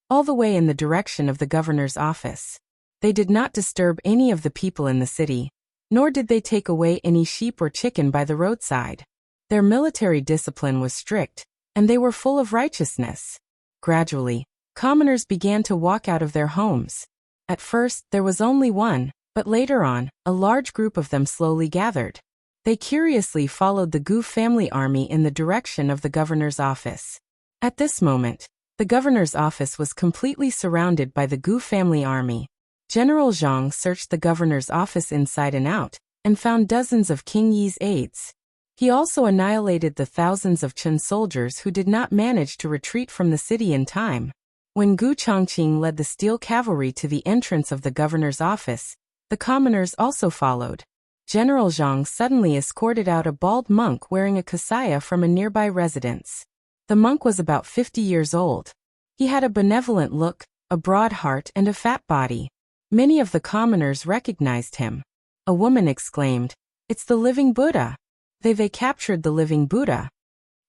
all the way in the direction of the governor's office. They did not disturb any of the people in the city, nor did they take away any sheep or chicken by the roadside. Their military discipline was strict, and they were full of righteousness. Gradually, commoners began to walk out of their homes. At first, there was only one, but later on, a large group of them slowly gathered. They curiously followed the Gu family army in the direction of the governor's office. At this moment, the governor's office was completely surrounded by the Gu family army. General Zhang searched the governor's office inside and out, and found dozens of King Yi's aides. He also annihilated the thousands of Chen soldiers who did not manage to retreat from the city in time. When Gu Chongqing led the steel cavalry to the entrance of the governor's office, the commoners also followed. General Zhang suddenly escorted out a bald monk wearing a kasaya from a nearby residence. The monk was about 50 years old. He had a benevolent look, a broad heart and a fat body. Many of the commoners recognized him. A woman exclaimed, "It's the living Buddha! They captured the living Buddha!"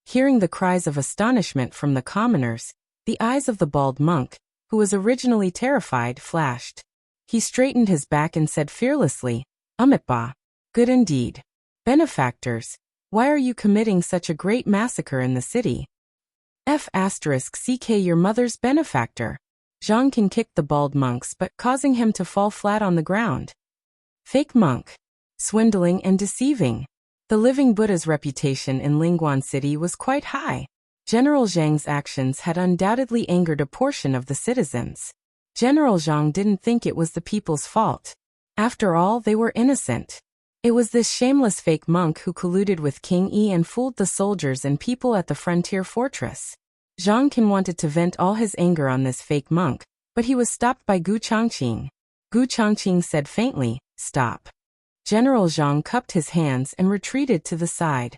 Hearing the cries of astonishment from the commoners, the eyes of the bald monk, who was originally terrified, flashed. He straightened his back and said fearlessly, "Amitba, good indeed. Benefactors, why are you committing such a great massacre in the city?" CK your mother's benefactor. Zhang Can kicked the bald monks but causing him to fall flat on the ground. Fake monk. Swindling and deceiving. The living Buddha's reputation in Lingguan City was quite high. General Zhang's actions had undoubtedly angered a portion of the citizens. General Zhang didn't think it was the people's fault. After all, they were innocent. It was this shameless fake monk who colluded with King Yi and fooled the soldiers and people at the frontier fortress. Zhang Can wanted to vent all his anger on this fake monk, but he was stopped by Gu Chongqing. Gu Chongqing said faintly, "Stop." General Zhang cupped his hands and retreated to the side.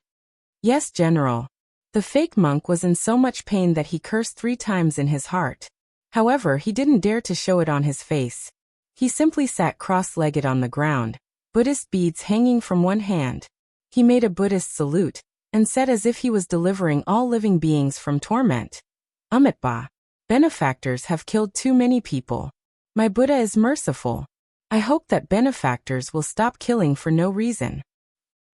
"Yes, General." The fake monk was in so much pain that he cursed 3 times in his heart. However, he didn't dare to show it on his face. He simply sat cross-legged on the ground, Buddhist beads hanging from one hand. He made a Buddhist salute, and said as if he was delivering all living beings from torment, "Amitba, benefactors have killed too many people. My Buddha is merciful. I hope that benefactors will stop killing for no reason."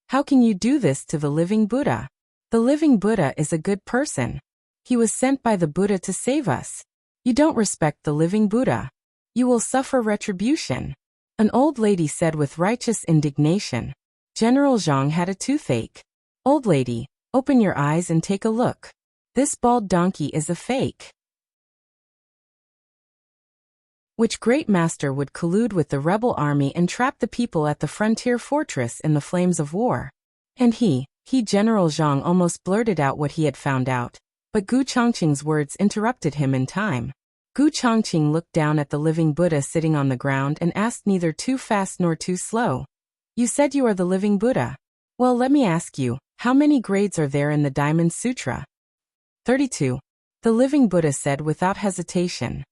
"How can you do this to the living Buddha? The living Buddha is a good person. He was sent by the Buddha to save us. You don't respect the living Buddha. You will suffer retribution," an old lady said with righteous indignation. General Zhang had a toothache. "Old lady, open your eyes and take a look. This bald donkey is a fake." Which great master would collude with the rebel army and trap the people at the frontier fortress in the flames of war? And General Zhang almost blurted out what he had found out, but Gu Chongqing's words interrupted him in time. Gu Chongqing looked down at the living Buddha sitting on the ground and asked neither too fast nor too slow, "You said you are the living Buddha. Well, let me ask you, how many grades are there in the Diamond Sutra?" 32. The living Buddha said without hesitation.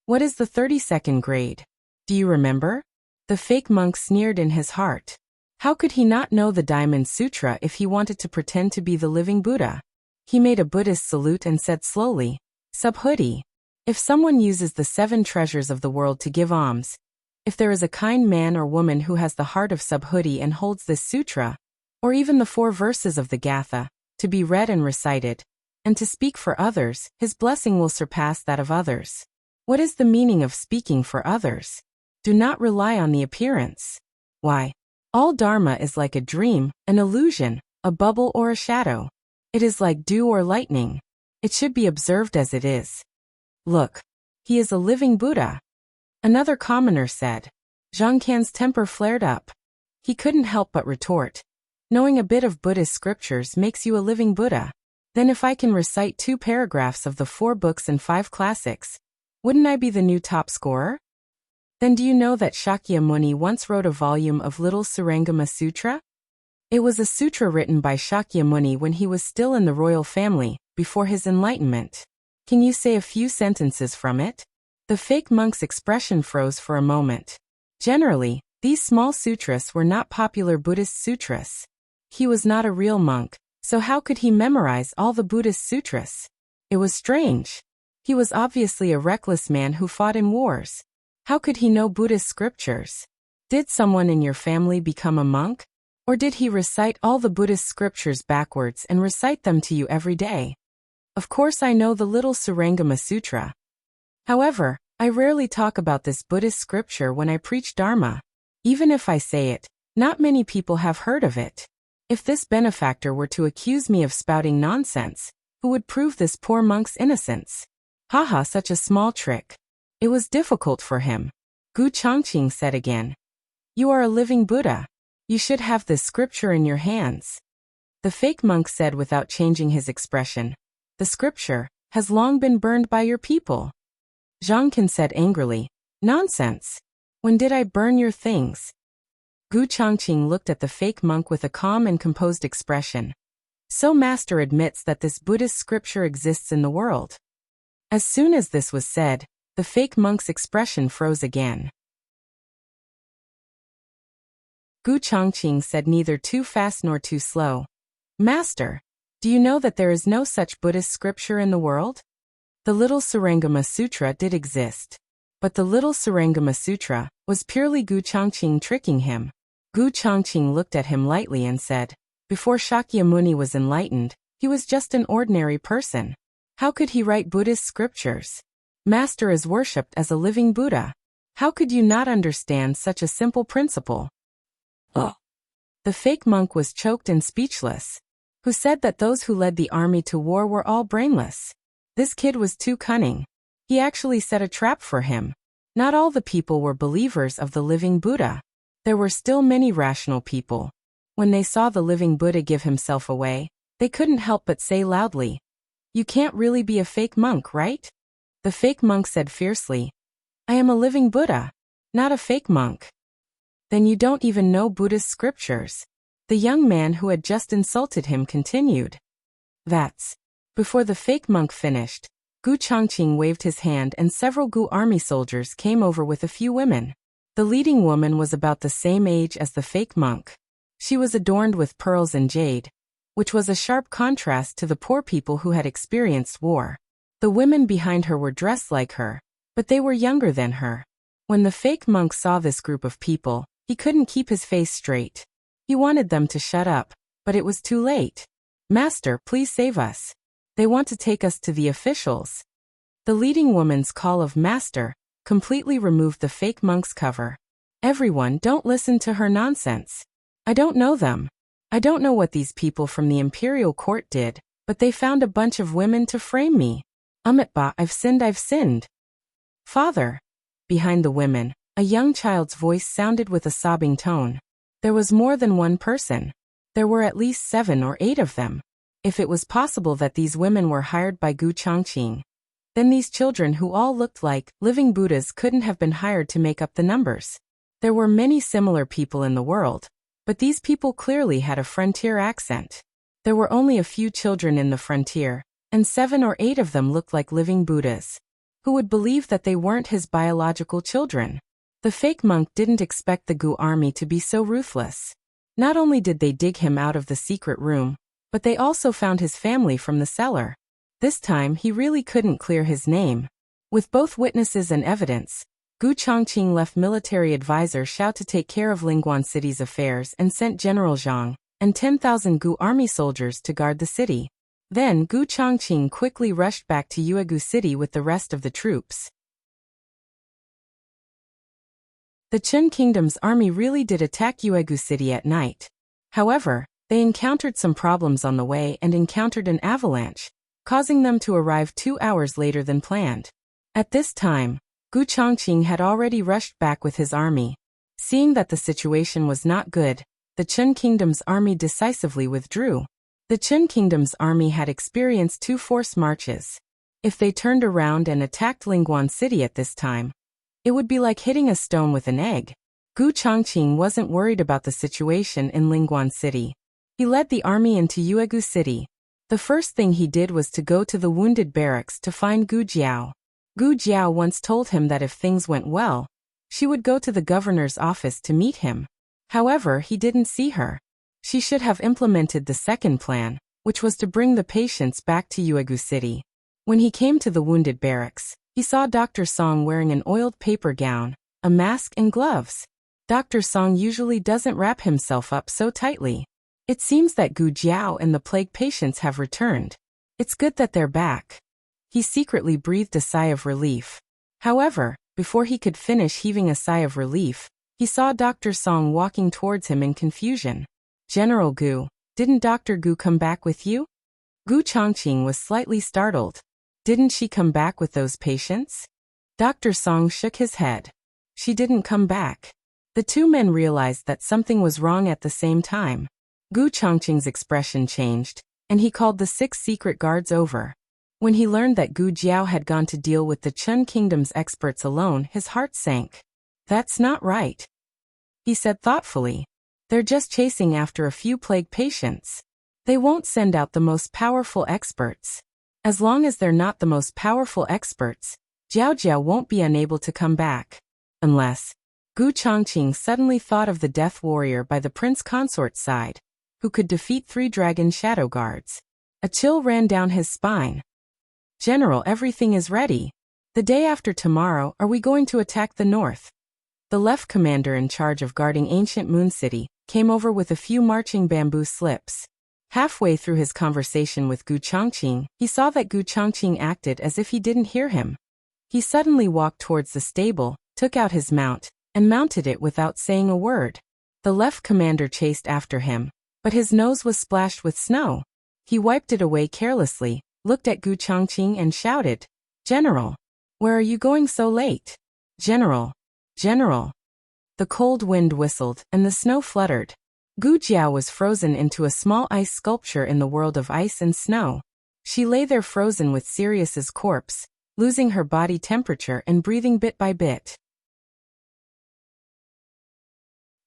"What is the 32nd grade? Do you remember?" The fake monk sneered in his heart. How could he not know the Diamond Sutra if he wanted to pretend to be the living Buddha? He made a Buddhist salute and said slowly, "Subhuti. If someone uses the 7 treasures of the world to give alms, if there is a kind man or woman who has the heart of Subhuti and holds this sutra, or even the 4 verses of the Gatha, to be read and recited, and to speak for others, his blessing will surpass that of others." What is the meaning of speaking for others? Do not rely on the appearance. Why? All Dharma is like a dream, an illusion, a bubble or a shadow. It is like dew or lightning. It should be observed as it is. Look, he is a living Buddha. Another commoner said. Zhang Can's temper flared up. He couldn't help but retort. Knowing a bit of Buddhist scriptures makes you a living Buddha. Then if I can recite 2 paragraphs of the 4 books and 5 classics, wouldn't I be the new top scorer? Then do you know that Shakyamuni once wrote a volume of Little Surangama Sutra? It was a sutra written by Shakyamuni when he was still in the royal family, before his enlightenment. Can you say a few sentences from it? The fake monk's expression froze for a moment. Generally, these small sutras were not popular Buddhist sutras. He was not a real monk, so how could he memorize all the Buddhist sutras? It was strange. He was obviously a reckless man who fought in wars. How could he know Buddhist scriptures? Did someone in your family become a monk? Or did he recite all the Buddhist scriptures backwards and recite them to you every day? Of course I know the little Surangama Sutra. However, I rarely talk about this Buddhist scripture when I preach Dharma. Even if I say it, not many people have heard of it. If this benefactor were to accuse me of spouting nonsense, who would prove this poor monk's innocence? Haha, such a small trick. It was difficult for him. Gu Chongqing said again. You are a living Buddha. You should have this scripture in your hands. The fake monk said without changing his expression. The scripture has long been burned by your people. Zhang Can said angrily. Nonsense. When did I burn your things? Gu Chongqing looked at the fake monk with a calm and composed expression. So master admits that this Buddhist scripture exists in the world. As soon as this was said, the fake monk's expression froze again. Gu Chongqing said neither too fast nor too slow. Master, do you know that there is no such Buddhist scripture in the world? The Little Surangama Sutra did exist. But the Little Surangama Sutra was purely Gu Chongqing tricking him. Gu Chongqing looked at him lightly and said, before Shakyamuni was enlightened, he was just an ordinary person. How could he write Buddhist scriptures? Master is worshipped as a living Buddha. How could you not understand such a simple principle? Oh. The fake monk was choked and speechless. Who said that those who led the army to war were all brainless? This kid was too cunning. He actually set a trap for him. Not all the people were believers of the living Buddha. There were still many rational people. When they saw the living Buddha give himself away, they couldn't help but say loudly, you can't really be a fake monk, right? The fake monk said fiercely, I am a living Buddha, not a fake monk. Then you don't even know Buddhist scriptures. The young man who had just insulted him continued. That's. Before the fake monk finished, Gu Chongqing waved his hand and several Gu army soldiers came over with a few women. The leading woman was about the same age as the fake monk. She was adorned with pearls and jade, which was a sharp contrast to the poor people who had experienced war. The women behind her were dressed like her, but they were younger than her. When the fake monk saw this group of people, he couldn't keep his face straight. He wanted them to shut up, but it was too late. Master, please save us. They want to take us to the officials. The leading woman's call of master completely removed the fake monk's cover. Everyone, don't listen to her nonsense. I don't know them. I don't know what these people from the imperial court did, but they found a bunch of women to frame me. Amitba, I've sinned. Father. Behind the women, a young child's voice sounded with a sobbing tone. There was more than one person. There were at least 7 or 8 of them. If it was possible that these women were hired by Gu Chongqing, then these children who all looked like living Buddhas couldn't have been hired to make up the numbers. There were many similar people in the world, but these people clearly had a frontier accent. There were only a few children in the frontier, and 7 or 8 of them looked like living Buddhas. Who would believe that they weren't his biological children? The fake monk didn't expect the Gu army to be so ruthless. Not only did they dig him out of the secret room, but they also found his family from the cellar. This time he really couldn't clear his name. With both witnesses and evidence, Gu Chongqing left military advisor Xiao to take care of Lingguan City's affairs and sent General Zhang and 10,000 Gu army soldiers to guard the city. Then Gu Chongqing quickly rushed back to Yuegu City with the rest of the troops. The Qin Kingdom's army really did attack Yuegu City at night. However, they encountered some problems on the way and encountered an avalanche, causing them to arrive 2 hours later than planned. At this time, Gu Chongqing had already rushed back with his army. Seeing that the situation was not good, the Qin Kingdom's army decisively withdrew. The Qin Kingdom's army had experienced 2 forced marches. If they turned around and attacked Lingguan City at this time, it would be like hitting a stone with an egg. Gu Chongqing wasn't worried about the situation in Lingguan City. He led the army into Uegu City. The first thing he did was to go to the wounded barracks to find Gu Jiao. Gu Jiao once told him that if things went well, she would go to the governor's office to meet him. However, he didn't see her. She should have implemented the second plan, which was to bring the patients back to Uegu City. When he came to the wounded barracks, he saw Dr. Song wearing an oiled paper gown, a mask and gloves. Dr. Song usually doesn't wrap himself up so tightly. It seems that Gu Jiao and the plague patients have returned. It's good that they're back. He secretly breathed a sigh of relief. However, before he could finish heaving a sigh of relief, he saw Dr. Song walking towards him in confusion. General Gu, didn't Dr. Gu come back with you? Gu Chongqing was slightly startled. Didn't she come back with those patients? Dr. Song shook his head. She didn't come back. The two men realized that something was wrong at the same time. Gu Chongqing's expression changed, and he called the 6 secret guards over. When he learned that Gu Jiao had gone to deal with the Chun Kingdom's experts alone, his heart sank. That's not right, he said thoughtfully. They're just chasing after a few plague patients. They won't send out the most powerful experts. As long as they're not the most powerful experts, Jiao Jiao won't be unable to come back. Unless... Gu Chongqing suddenly thought of the death warrior by the prince consort's side, who could defeat 3 dragon shadow guards. A chill ran down his spine. General, everything is ready. The day after tomorrow, are we going to attack the north? The left commander in charge of guarding ancient Moon City came over with a few marching bamboo slips. Halfway through his conversation with Gu Chongqing, he saw that Gu Chongqing acted as if he didn't hear him. He suddenly walked towards the stable, took out his mount, and mounted it without saying a word. The left commander chased after him, but his nose was splashed with snow. He wiped it away carelessly, looked at Gu Chongqing and shouted, "General, where are you going so late? General, General." The cold wind whistled, and the snow fluttered. Gu Jiao was frozen into a small ice sculpture in the world of ice and snow. She lay there frozen with Sirius's corpse, losing her body temperature and breathing bit by bit.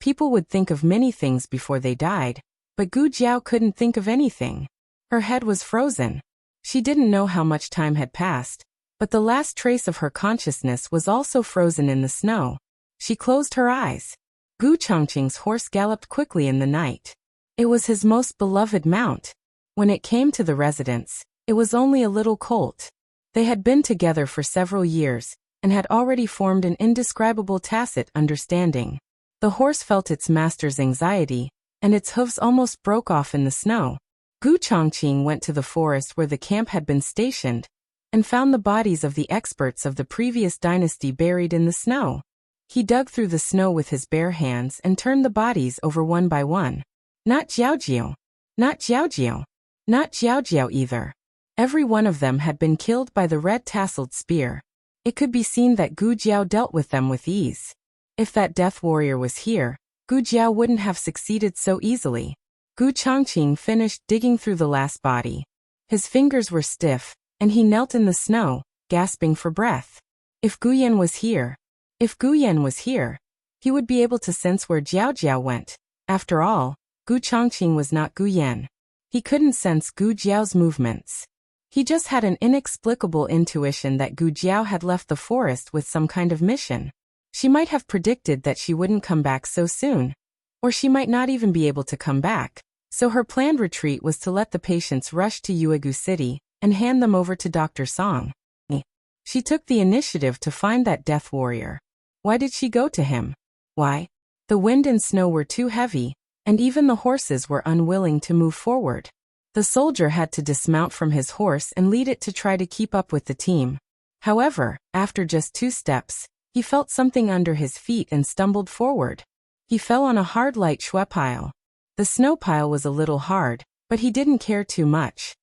People would think of many things before they died, but Gu Jiao couldn't think of anything. Her head was frozen. She didn't know how much time had passed, but the last trace of her consciousness was also frozen in the snow. She closed her eyes. Gu Chongqing's horse galloped quickly in the night. It was his most beloved mount. When it came to the residence, it was only a little colt. They had been together for several years, and had already formed an indescribable tacit understanding. The horse felt its master's anxiety, and its hooves almost broke off in the snow. Gu Chongqing went to the forest where the camp had been stationed, and found the bodies of the experts of the previous dynasty buried in the snow. He dug through the snow with his bare hands and turned the bodies over one by one. Not Jiao Jiao. Not Jiao Jiao. Not Jiao Jiao either. Every one of them had been killed by the red-tasseled spear. It could be seen that Gu Jiao dealt with them with ease. If that death warrior was here, Gu Jiao wouldn't have succeeded so easily. Gu Chongqing finished digging through the last body. His fingers were stiff, and he knelt in the snow, gasping for breath. If Gu Yan was here, he would be able to sense where Jiao Jiao went. After all, Gu Chongqing was not Gu Yan. He couldn't sense Gu Jiao's movements. He just had an inexplicable intuition that Gu Jiao had left the forest with some kind of mission. She might have predicted that she wouldn't come back so soon. Or she might not even be able to come back, so her planned retreat was to let the patients rush to Uegu City and hand them over to Dr. Song. She took the initiative to find that death warrior. Why did she go to him? Why? The wind and snow were too heavy, and even the horses were unwilling to move forward. The soldier had to dismount from his horse and lead it to try to keep up with the team. However, after just 2 steps, he felt something under his feet and stumbled forward. He fell on a hard light shui pile. The snow pile was a little hard, but he didn't care too much.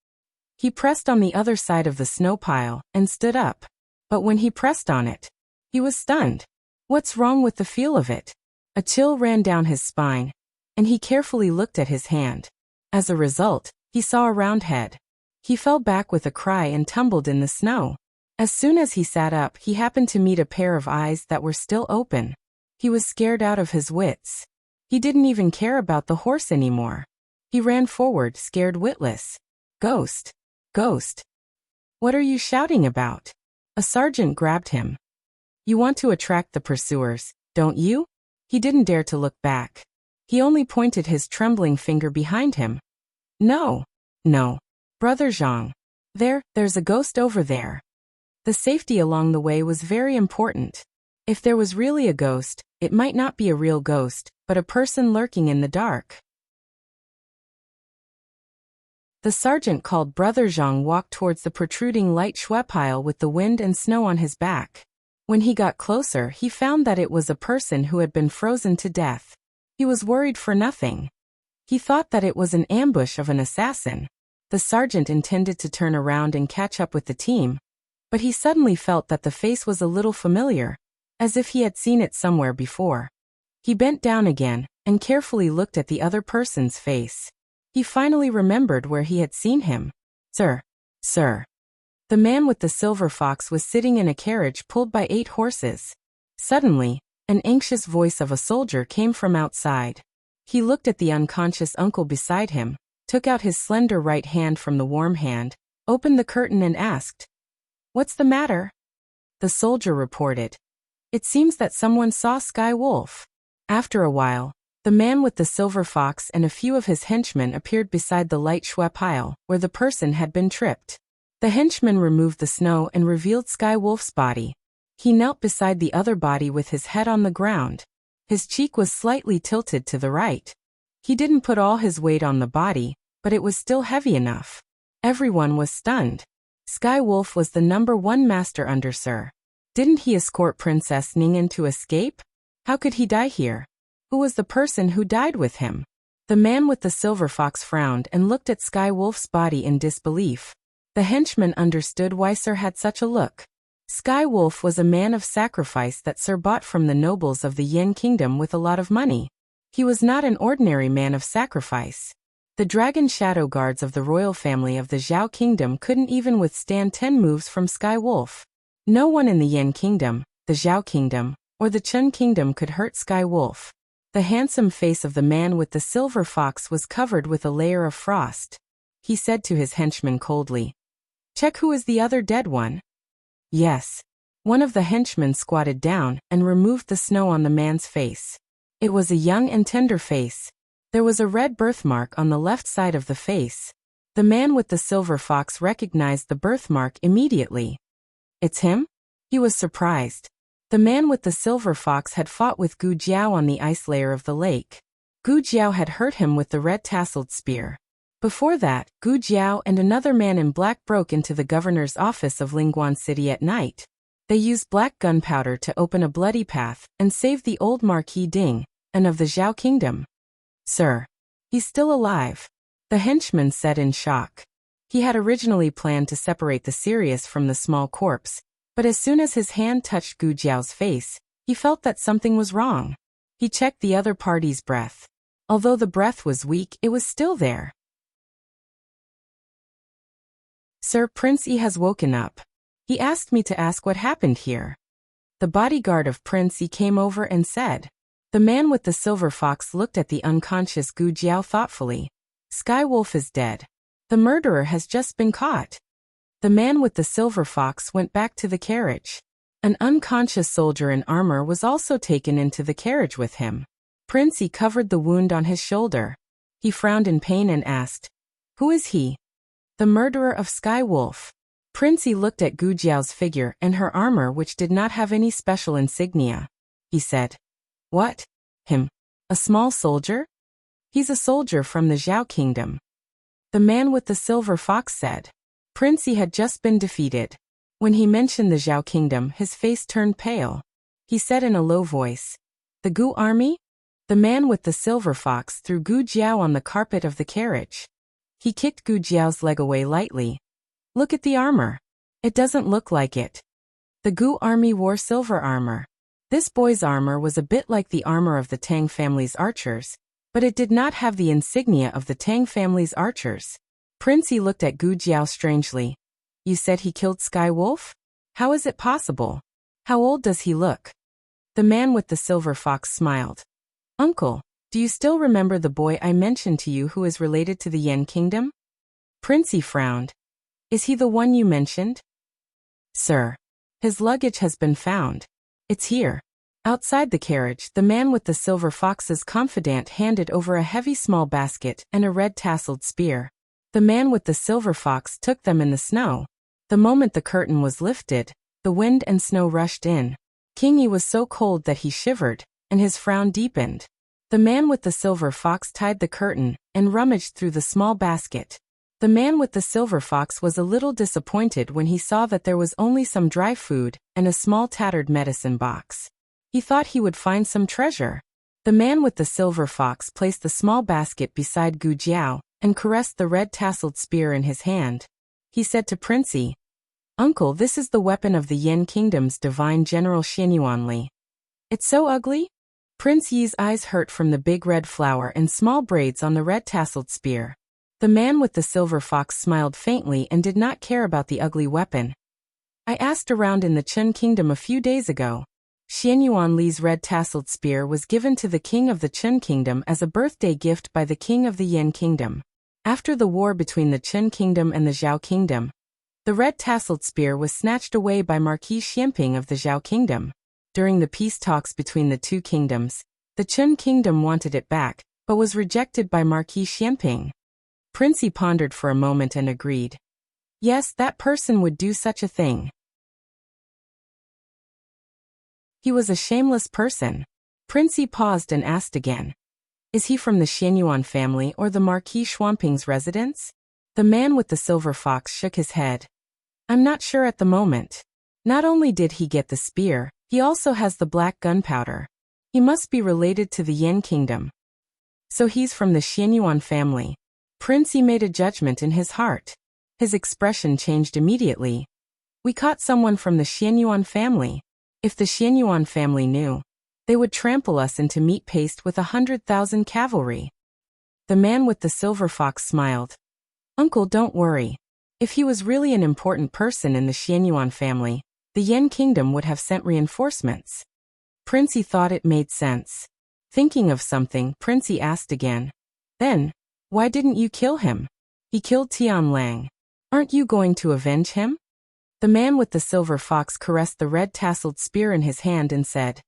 He pressed on the other side of the snow pile and stood up. But when he pressed on it, he was stunned. What's wrong with the feel of it? A chill ran down his spine, and he carefully looked at his hand. As a result, he saw a round head. He fell back with a cry and tumbled in the snow. As soon as he sat up, he happened to meet a pair of eyes that were still open. He was scared out of his wits. He didn't even care about the horse anymore. He ran forward, scared witless. Ghost! Ghost! What are you shouting about? A sergeant grabbed him. You want to attract the pursuers, don't you? He didn't dare to look back. He only pointed his trembling finger behind him. No. No. Brother Zhang. There's a ghost over there. The safety along the way was very important. If there was really a ghost, it might not be a real ghost, but a person lurking in the dark. The sergeant called Brother Zhang walked towards the protruding light shui pile with the wind and snow on his back. When he got closer, he found that it was a person who had been frozen to death. He was worried for nothing. He thought that it was an ambush of an assassin. The sergeant intended to turn around and catch up with the team, but he suddenly felt that the face was a little familiar, as if he had seen it somewhere before. He bent down again and carefully looked at the other person's face. He finally remembered where he had seen him. Sir. The man with the silver fox was sitting in a carriage pulled by 8 horses. Suddenly, an anxious voice of a soldier came from outside. He looked at the unconscious uncle beside him, took out his slender right hand from the warm hand, opened the curtain and asked, "What's the matter?" The soldier reported, "It seems that someone saw Sky Wolf." After a while, the man with the silver fox and a few of his henchmen appeared beside the light shui pile, where the person had been tripped. The henchman removed the snow and revealed Sky Wolf's body. He knelt beside the other body with his head on the ground. His cheek was slightly tilted to the right. He didn't put all his weight on the body, but it was still heavy enough. Everyone was stunned. Sky Wolf was the #1 master under Sir. Didn't he escort Princess Ning'an to escape? How could he die here? Who was the person who died with him? The man with the silver fox frowned and looked at Sky Wolf's body in disbelief. The henchman understood why Sir had such a look. Sky Wolf was a man of sacrifice that Sir bought from the nobles of the Yin Kingdom with a lot of money. He was not an ordinary man of sacrifice. The dragon shadow guards of the royal family of the Zhao Kingdom couldn't even withstand 10 moves from Sky Wolf. No one in the Yin Kingdom, the Zhao Kingdom, or the Chen Kingdom could hurt Sky Wolf. The handsome face of the man with the silver fox was covered with a layer of frost. He said to his henchman coldly, "Check who is the other dead one." Yes. One of the henchmen squatted down and removed the snow on the man's face. It was a young and tender face. There was a red birthmark on the left side of the face. The man with the silver fox recognized the birthmark immediately. It's him? He was surprised. The man with the silver fox had fought with Gu Jiao on the ice layer of the lake. Gu Jiao had hurt him with the red-tasseled spear. Before that, Gu Jiao and another man in black broke into the governor's office of Lingguan City at night. They used black gunpowder to open a bloody path and save the old Marquis Ding, and of the Zhao Kingdom. Sir. He's still alive, the henchman said in shock. He had originally planned to separate the serious from the small corpse, but as soon as his hand touched Gu Jiao's face, he felt that something was wrong. He checked the other party's breath. Although the breath was weak, it was still there. Sir, Prince Yi has woken up. He asked me to ask what happened here. The bodyguard of Prince Yi came over and said. The man with the silver fox looked at the unconscious Gu Jiao thoughtfully. Sky Wolf is dead. The murderer has just been caught. The man with the silver fox went back to the carriage. An unconscious soldier in armor was also taken into the carriage with him. Prince Yi covered the wound on his shoulder. He frowned in pain and asked, "Who is he?" The murderer of Sky Wolf. Prince Yi looked at Gu Jiao's figure and her armor, which did not have any special insignia. He said, "What? Him? A small soldier? He's a soldier from the Zhao Kingdom." The man with the silver fox said. Prince Yi had just been defeated. When he mentioned the Zhao Kingdom, his face turned pale. He said in a low voice, "The Gu army?" The man with the silver fox threw Gu Jiao on the carpet of the carriage. He kicked Gu Jiao's leg away lightly. "Look at the armor. It doesn't look like it." The Gu army wore silver armor. This boy's armor was a bit like the armor of the Tang family's archers, but it did not have the insignia of the Tang family's archers. Prince Yi looked at Gu Jiao strangely. "You said he killed Sky Wolf? How is it possible? How old does he look?" The man with the silver fox smiled. "Uncle, Do you still remember the boy I mentioned to you who is related to the Yen kingdom? Prince frowned. Is he the one you mentioned? Sir. His luggage has been found. It's here. Outside the carriage, the man with the silver fox's confidant handed over a heavy small basket and a red-tasseled spear. The man with the silver fox took them in the snow. The moment the curtain was lifted, the wind and snow rushed in. King Yi was so cold that he shivered, and his frown deepened. The man with the silver fox tied the curtain and rummaged through the small basket. The man with the silver fox was a little disappointed when he saw that there was only some dry food and a small tattered medicine box. He thought he would find some treasure. The man with the silver fox placed the small basket beside Gu Jiao and caressed the red-tasseled spear in his hand. He said to Prince Yi, "Uncle, this is the weapon of the Yen Kingdom's divine general Xianyuan Li." "It's so ugly?" Prince Yi's eyes hurt from the big red flower and small braids on the red-tasseled spear. The man with the silver fox smiled faintly and did not care about the ugly weapon. "I asked around in the Chun Kingdom a few days ago. Xianyuan Li's red-tasseled spear was given to the king of the Chun Kingdom as a birthday gift by the king of the Yen Kingdom. After the war between the Chun Kingdom and the Zhao Kingdom, the red-tasseled spear was snatched away by Marquis Xianping of the Zhao Kingdom. During the peace talks between the two kingdoms, the Chun Kingdom wanted it back, but was rejected by Marquis Xianping." Prince Yi pondered for a moment and agreed. Yes, that person would do such a thing. He was a shameless person. Prince Yi paused and asked again. Is he from the Xianyuan family or the Marquis Xuanping's residence? The man with the silver fox shook his head. I'm not sure at the moment. Not only did he get the spear, he also has the black gunpowder. He must be related to the Yen Kingdom. So he's from the Xianyuan family. Prince Yi made a judgment in his heart. His expression changed immediately. We caught someone from the Xianyuan family. If the Xianyuan family knew, they would trample us into meat paste with 100,000 cavalry. The man with the silver fox smiled. Uncle, don't worry. If he was really an important person in the Xianyuan family, the Yen Kingdom would have sent reinforcements. Prince Yi thought it made sense. Thinking of something, Prince Yi asked again. Then, why didn't you kill him? He killed Tian Lang. Aren't you going to avenge him? The man with the silver fox caressed the red-tasseled spear in his hand and said,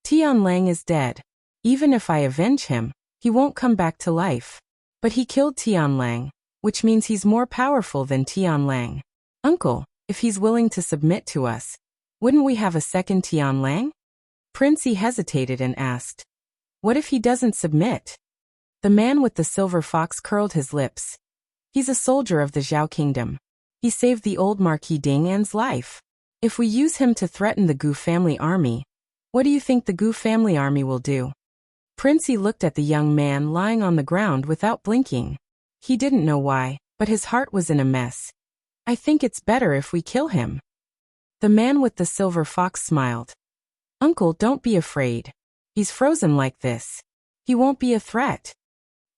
Tian Lang is dead. Even if I avenge him, he won't come back to life. But he killed Tian Lang, which means he's more powerful than Tian Lang. Uncle, if he's willing to submit to us, wouldn't we have a second Tian Lang? Prince Yi hesitated and asked, what if he doesn't submit? The man with the silver fox curled his lips. He's a soldier of the Zhao Kingdom. He saved the old Marquis Ding'an's life. If we use him to threaten the Gu family army, what do you think the Gu family army will do? Prince Yi looked at the young man lying on the ground without blinking. He didn't know why, but his heart was in a mess. I think it's better if we kill him. The man with the silver fox smiled. Uncle, don't be afraid. He's frozen like this. He won't be a threat.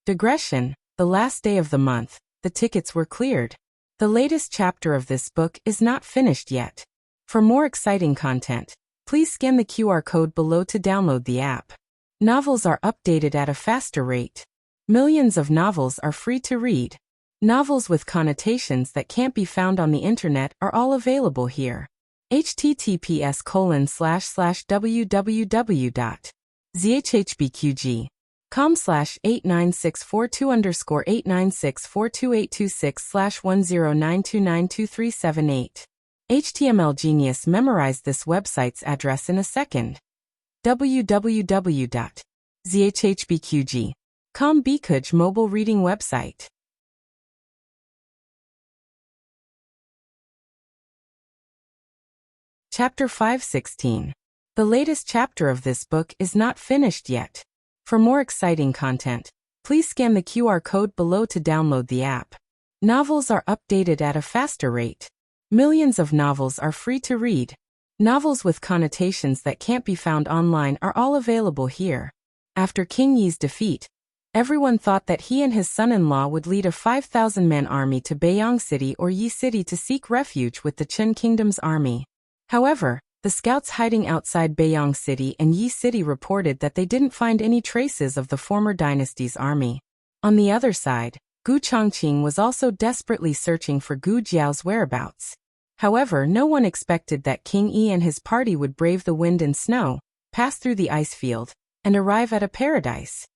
Digression, the last day of the month, the tickets were cleared. The latest chapter of this book is not finished yet. For more exciting content, please scan the QR code below to download the app. Novels are updated at a faster rate. Millions of novels are free to read. Novels with connotations that can't be found on the internet are all available here. https://www.zhbqg.com/89642_896428226/10929238. HTML Genius memorized this website's address in a second. www.zhbqg.com Bikuj mobile reading website. Chapter 516. The latest chapter of this book is not finished yet. For more exciting content, please scan the QR code below to download the app. Novels are updated at a faster rate. Millions of novels are free to read. Novels with connotations that can't be found online are all available here. After King Yi's defeat, everyone thought that he and his son-in-law would lead a 5,000-man army to Beiyang City or Yi City to seek refuge with the Chun Kingdom's army. However, The scouts hiding outside Beiyang City and Yi City reported that they didn't find any traces of the former dynasty's army. On the other side, Gu Chongqing was also desperately searching for Gu Jiao's whereabouts. However, no one expected that King Yi and his party would brave the wind and snow, pass through the ice field, and arrive at a paradise.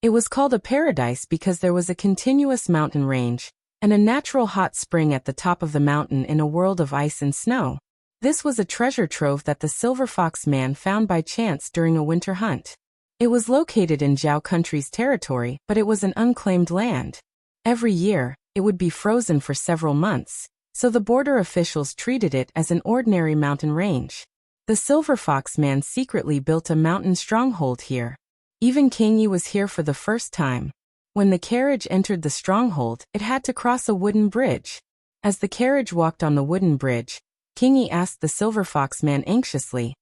It was called a paradise because there was a continuous mountain range, and a natural hot spring at the top of the mountain in a world of ice and snow. This was a treasure trove that the Silver Fox man found by chance during a winter hunt. It was located in Zhao country's territory, but it was an unclaimed land. Every year, it would be frozen for several months, so the border officials treated it as an ordinary mountain range. The Silver Fox man secretly built a mountain stronghold here. Even King Yi was here for the first time. When the carriage entered the stronghold, it had to cross a wooden bridge. As the carriage walked on the wooden bridge, King Yi asked the Silver Fox man anxiously,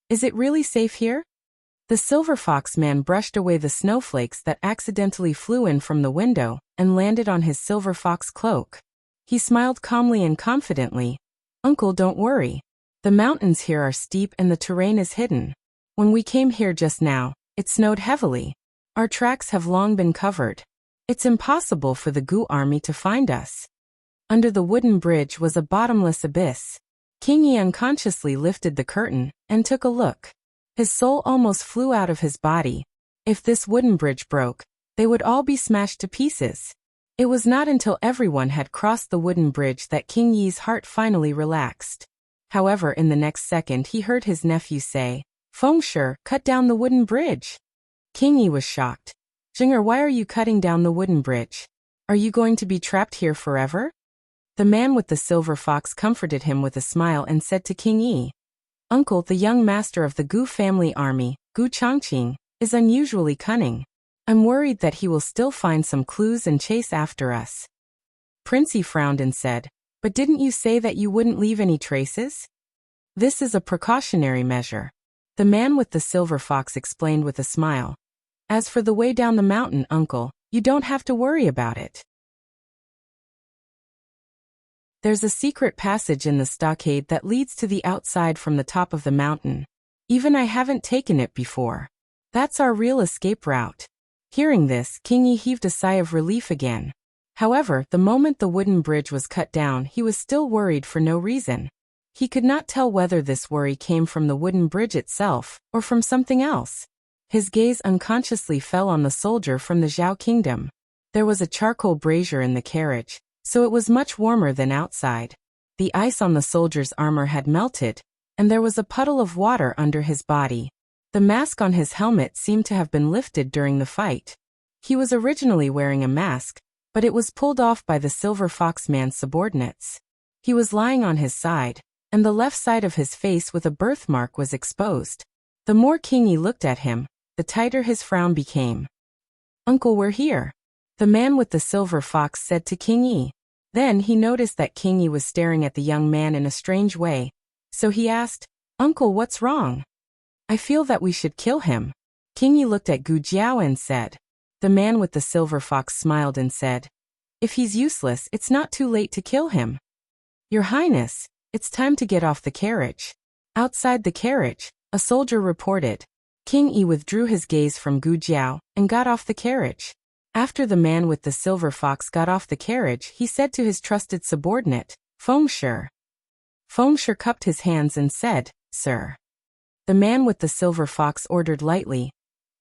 "Is it really safe here?" The Silver Fox man brushed away the snowflakes that accidentally flew in from the window and landed on his Silver Fox cloak. He smiled calmly and confidently. "Uncle, don't worry. The mountains here are steep and the terrain is hidden. When we came here just now, it snowed heavily. Our tracks have long been covered. It's impossible for the Gu army to find us." Under the wooden bridge was a bottomless abyss. King Yi unconsciously lifted the curtain and took a look. His soul almost flew out of his body. If this wooden bridge broke, they would all be smashed to pieces. It was not until everyone had crossed the wooden bridge that King Yi's heart finally relaxed. However, in the next second he heard his nephew say, "Feng Shi, cut down the wooden bridge." King Yi was shocked. "Jing'er, why are you cutting down the wooden bridge? Are you going to be trapped here forever?" The man with the silver fox comforted him with a smile and said to King Yi, "Uncle, the young master of the Gu family army, Gu Chongqing, is unusually cunning. I'm worried that he will still find some clues and chase after us." Prince Yi frowned and said, "But didn't you say that you wouldn't leave any traces?" "This is a precautionary measure," the man with the silver fox explained with a smile. "As for the way down the mountain, Uncle, you don't have to worry about it. There's a secret passage in the stockade that leads to the outside from the top of the mountain. Even I haven't taken it before. That's our real escape route." Hearing this, King Yi heaved a sigh of relief again. However, the moment the wooden bridge was cut down, he was still worried for no reason. He could not tell whether this worry came from the wooden bridge itself, or from something else. His gaze unconsciously fell on the soldier from the Zhao kingdom. There was a charcoal brazier in the carriage, so it was much warmer than outside. The ice on the soldier's armor had melted, and there was a puddle of water under his body. The mask on his helmet seemed to have been lifted during the fight. He was originally wearing a mask, but it was pulled off by the Silver Fox man's subordinates. He was lying on his side, and the left side of his face with a birthmark was exposed. The more King Yi looked at him, the tighter his frown became. "Uncle, we're here," the man with the silver fox said to King Yi. Then he noticed that King Yi was staring at the young man in a strange way, so he asked, "Uncle, what's wrong?" "I feel that we should kill him." King Yi looked at Gu Jiao and said. The man with the silver fox smiled and said, "If he's useless, it's not too late to kill him." "Your Highness, it's time to get off the carriage." Outside the carriage, a soldier reported. King Yi withdrew his gaze from Gu Jiao and got off the carriage. After the man with the silver fox got off the carriage, he said to his trusted subordinate, "Feng Shi." Feng Shi cupped his hands and said, "Sir." The man with the silver fox ordered lightly,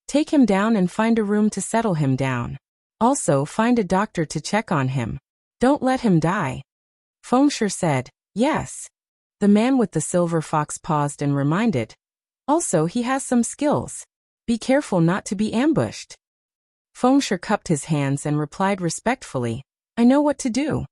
"Take him down and find a room to settle him down. Also find a doctor to check on him. Don't let him die." Feng Shi said, "Yes." The man with the silver fox paused and reminded, "Also he has some skills. Be careful not to be ambushed." Feng Shi cupped his hands and replied respectfully, "I know what to do."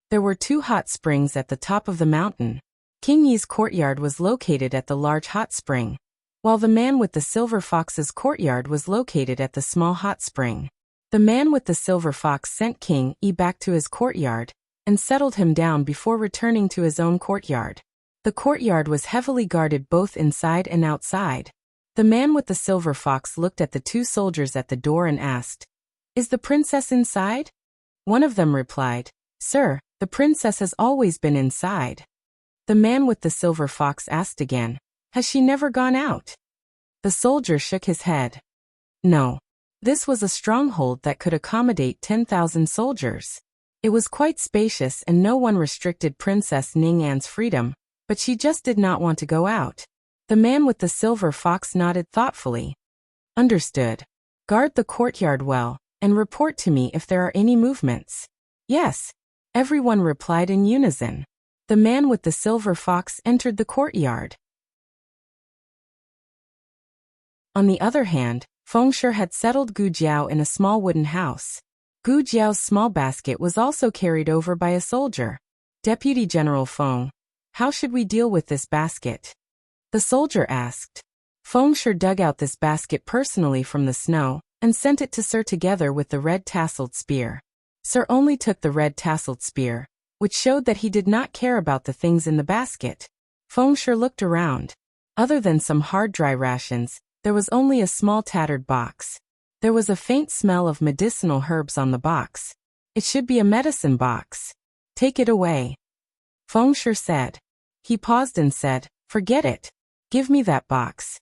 There were 2 hot springs at the top of the mountain. King Yi's courtyard was located at the large hot spring, while the man with the silver fox's courtyard was located at the small hot spring. The man with the silver fox sent King Yi back to his courtyard and settled him down before returning to his own courtyard. The courtyard was heavily guarded both inside and outside. The man with the silver fox looked at the 2 soldiers at the door and asked, "Is the princess inside?" One of them replied, "Sir, the princess has always been inside." The man with the silver fox asked again. Has she never gone out? The soldier shook his head. No. This was a stronghold that could accommodate 10,000 soldiers. It was quite spacious and no one restricted Princess Ning'an's freedom, but she just did not want to go out. The man with the silver fox nodded thoughtfully. Understood. Guard the courtyard well, and report to me if there are any movements. Yes. Everyone replied in unison. The man with the silver fox entered the courtyard. On the other hand, Feng Shui had settled Gu Jiao in a small wooden house. Gu Jiao's small basket was also carried over by a soldier. Deputy General Feng, how should we deal with this basket? The soldier asked. Feng Shui dug out this basket personally from the snow, and sent it to Sir together with the red-tasseled spear. Sir only took the red-tasseled spear, which showed that he did not care about the things in the basket. Feng Shui looked around. Other than some hard dry rations, there was only a small tattered box. There was a faint smell of medicinal herbs on the box. It should be a medicine box. Take it away. Feng Shui said. He paused and said, forget it. Give me that box.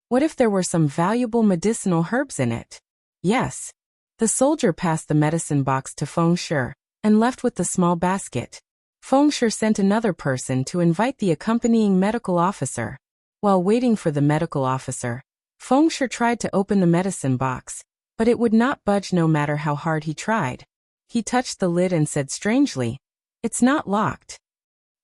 What if there were some valuable medicinal herbs in it? Yes. The soldier passed the medicine box to Feng Shui, and left with the small basket. Feng Shui sent another person to invite the accompanying medical officer. While waiting for the medical officer, Feng Shui tried to open the medicine box, but it would not budge no matter how hard he tried. He touched the lid and said strangely, it's not locked.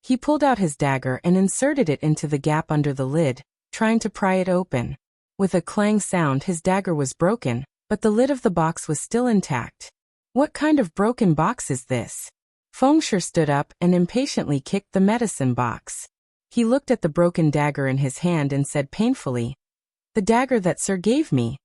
He pulled out his dagger and inserted it into the gap under the lid, trying to pry it open. With a clang sound his dagger was broken, but the lid of the box was still intact. What kind of broken box is this? Feng Shui stood up and impatiently kicked the medicine box. He looked at the broken dagger in his hand and said painfully, the dagger that Sir gave me.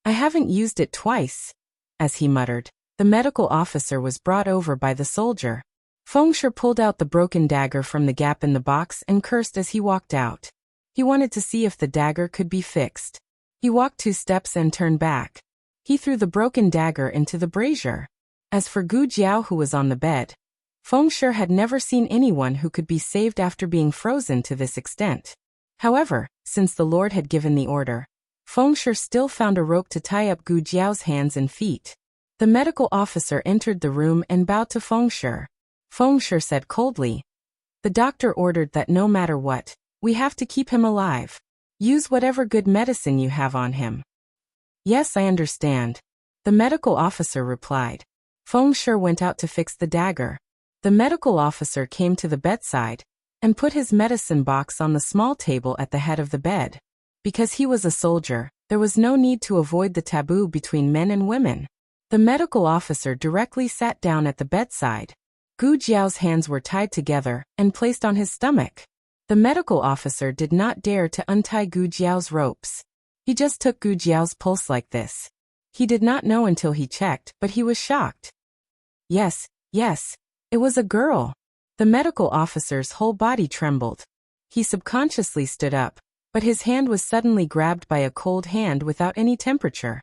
I haven't used it twice. As he muttered, the medical officer was brought over by the soldier. Feng Shui pulled out the broken dagger from the gap in the box and cursed as he walked out. He wanted to see if the dagger could be fixed. He walked 2 steps and turned back. He threw the broken dagger into the brazier. As for Gu Jiao who was on the bed, Feng Shui had never seen anyone who could be saved after being frozen to this extent. However, since the Lord had given the order, Feng Shui still found a rope to tie up Gu Jiao's hands and feet. The medical officer entered the room and bowed to Feng Shui. Feng Shui said coldly, the doctor ordered that no matter what, we have to keep him alive. Use whatever good medicine you have on him. Yes, I understand. The medical officer replied. Feng Shui went out to fix the dagger. The medical officer came to the bedside and put his medicine box on the small table at the head of the bed. Because he was a soldier, there was no need to avoid the taboo between men and women. The medical officer directly sat down at the bedside. Gu Jiao's hands were tied together and placed on his stomach. The medical officer did not dare to untie Gu Jiao's ropes. He just took Gu Jiao's pulse like this. He did not know until he checked, but he was shocked. Yes, it was a girl. The medical officer's whole body trembled. He subconsciously stood up, but his hand was suddenly grabbed by a cold hand without any temperature.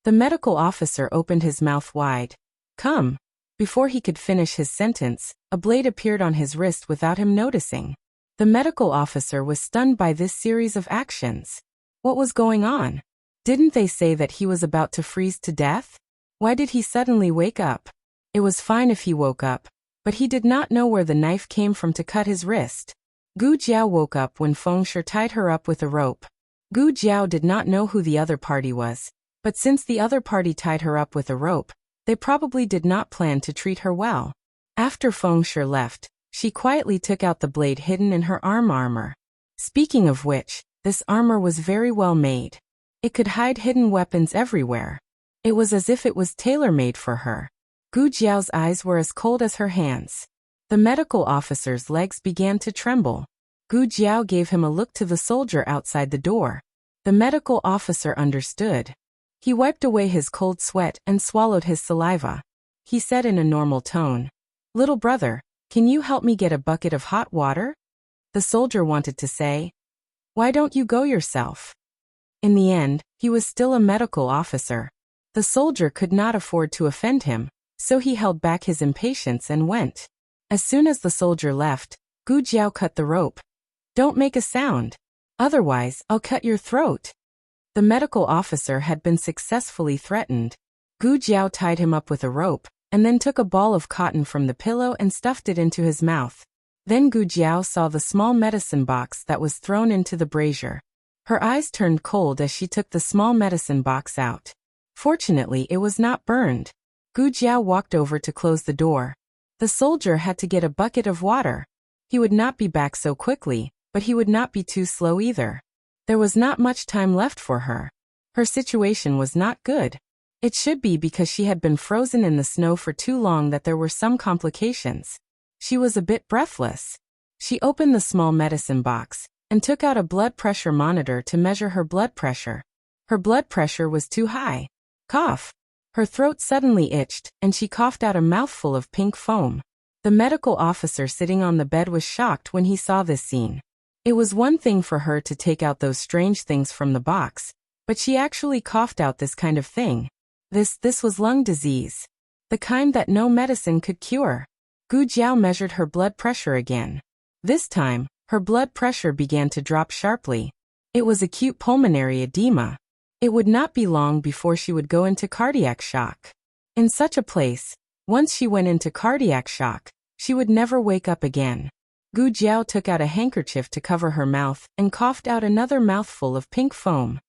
The medical officer opened his mouth wide. Come. Before he could finish his sentence, a blade appeared on his wrist without him noticing. The medical officer was stunned by this series of actions. What was going on? Didn't they say that he was about to freeze to death? Why did he suddenly wake up? It was fine if he woke up, but he did not know where the knife came from to cut his wrist. Gu Jiao woke up when Feng Shui tied her up with a rope. Gu Jiao did not know who the other party was, but since the other party tied her up with a rope, they probably did not plan to treat her well. After Feng Shui left, she quietly took out the blade hidden in her armor. Speaking of which, this armor was very well made. It could hide hidden weapons everywhere. It was as if it was tailor-made for her. Gu Jiao's eyes were as cold as her hands. The medical officer's legs began to tremble. Gu Jiao gave him a look to the soldier outside the door. The medical officer understood. He wiped away his cold sweat and swallowed his saliva. He said in a normal tone, "Little brother, can you help me get a bucket of hot water?" The soldier wanted to say, "Why don't you go yourself?" In the end, he was still a medical officer. The soldier could not afford to offend him, so he held back his impatience and went. As soon as the soldier left, Gu Jiao cut the rope. "Don't make a sound. Otherwise, I'll cut your throat." The medical officer had been successfully threatened. Gu Jiao tied him up with a rope, and then took a ball of cotton from the pillow and stuffed it into his mouth. Then Gu Jiao saw the small medicine box that was thrown into the brazier. Her eyes turned cold as she took the small medicine box out. Fortunately, it was not burned. Gu Jiao walked over to close the door. The soldier had to get a bucket of water. He would not be back so quickly, but he would not be too slow either. There was not much time left for her. Her situation was not good. It should be because she had been frozen in the snow for too long that there were some complications. She was a bit breathless. She opened the small medicine box and took out a blood pressure monitor to measure her blood pressure. Her blood pressure was too high. Cough. Her throat suddenly itched, and she coughed out a mouthful of pink foam. The medical officer sitting on the bed was shocked when he saw this scene. It was one thing for her to take out those strange things from the box, but she actually coughed out this kind of thing. This was lung disease. The kind that no medicine could cure. Gu Jiao measured her blood pressure again. This time, her blood pressure began to drop sharply. It was acute pulmonary edema. It would not be long before she would go into cardiac shock. In such a place, once she went into cardiac shock, she would never wake up again. Gu Jiao took out a handkerchief to cover her mouth and coughed out another mouthful of pink foam.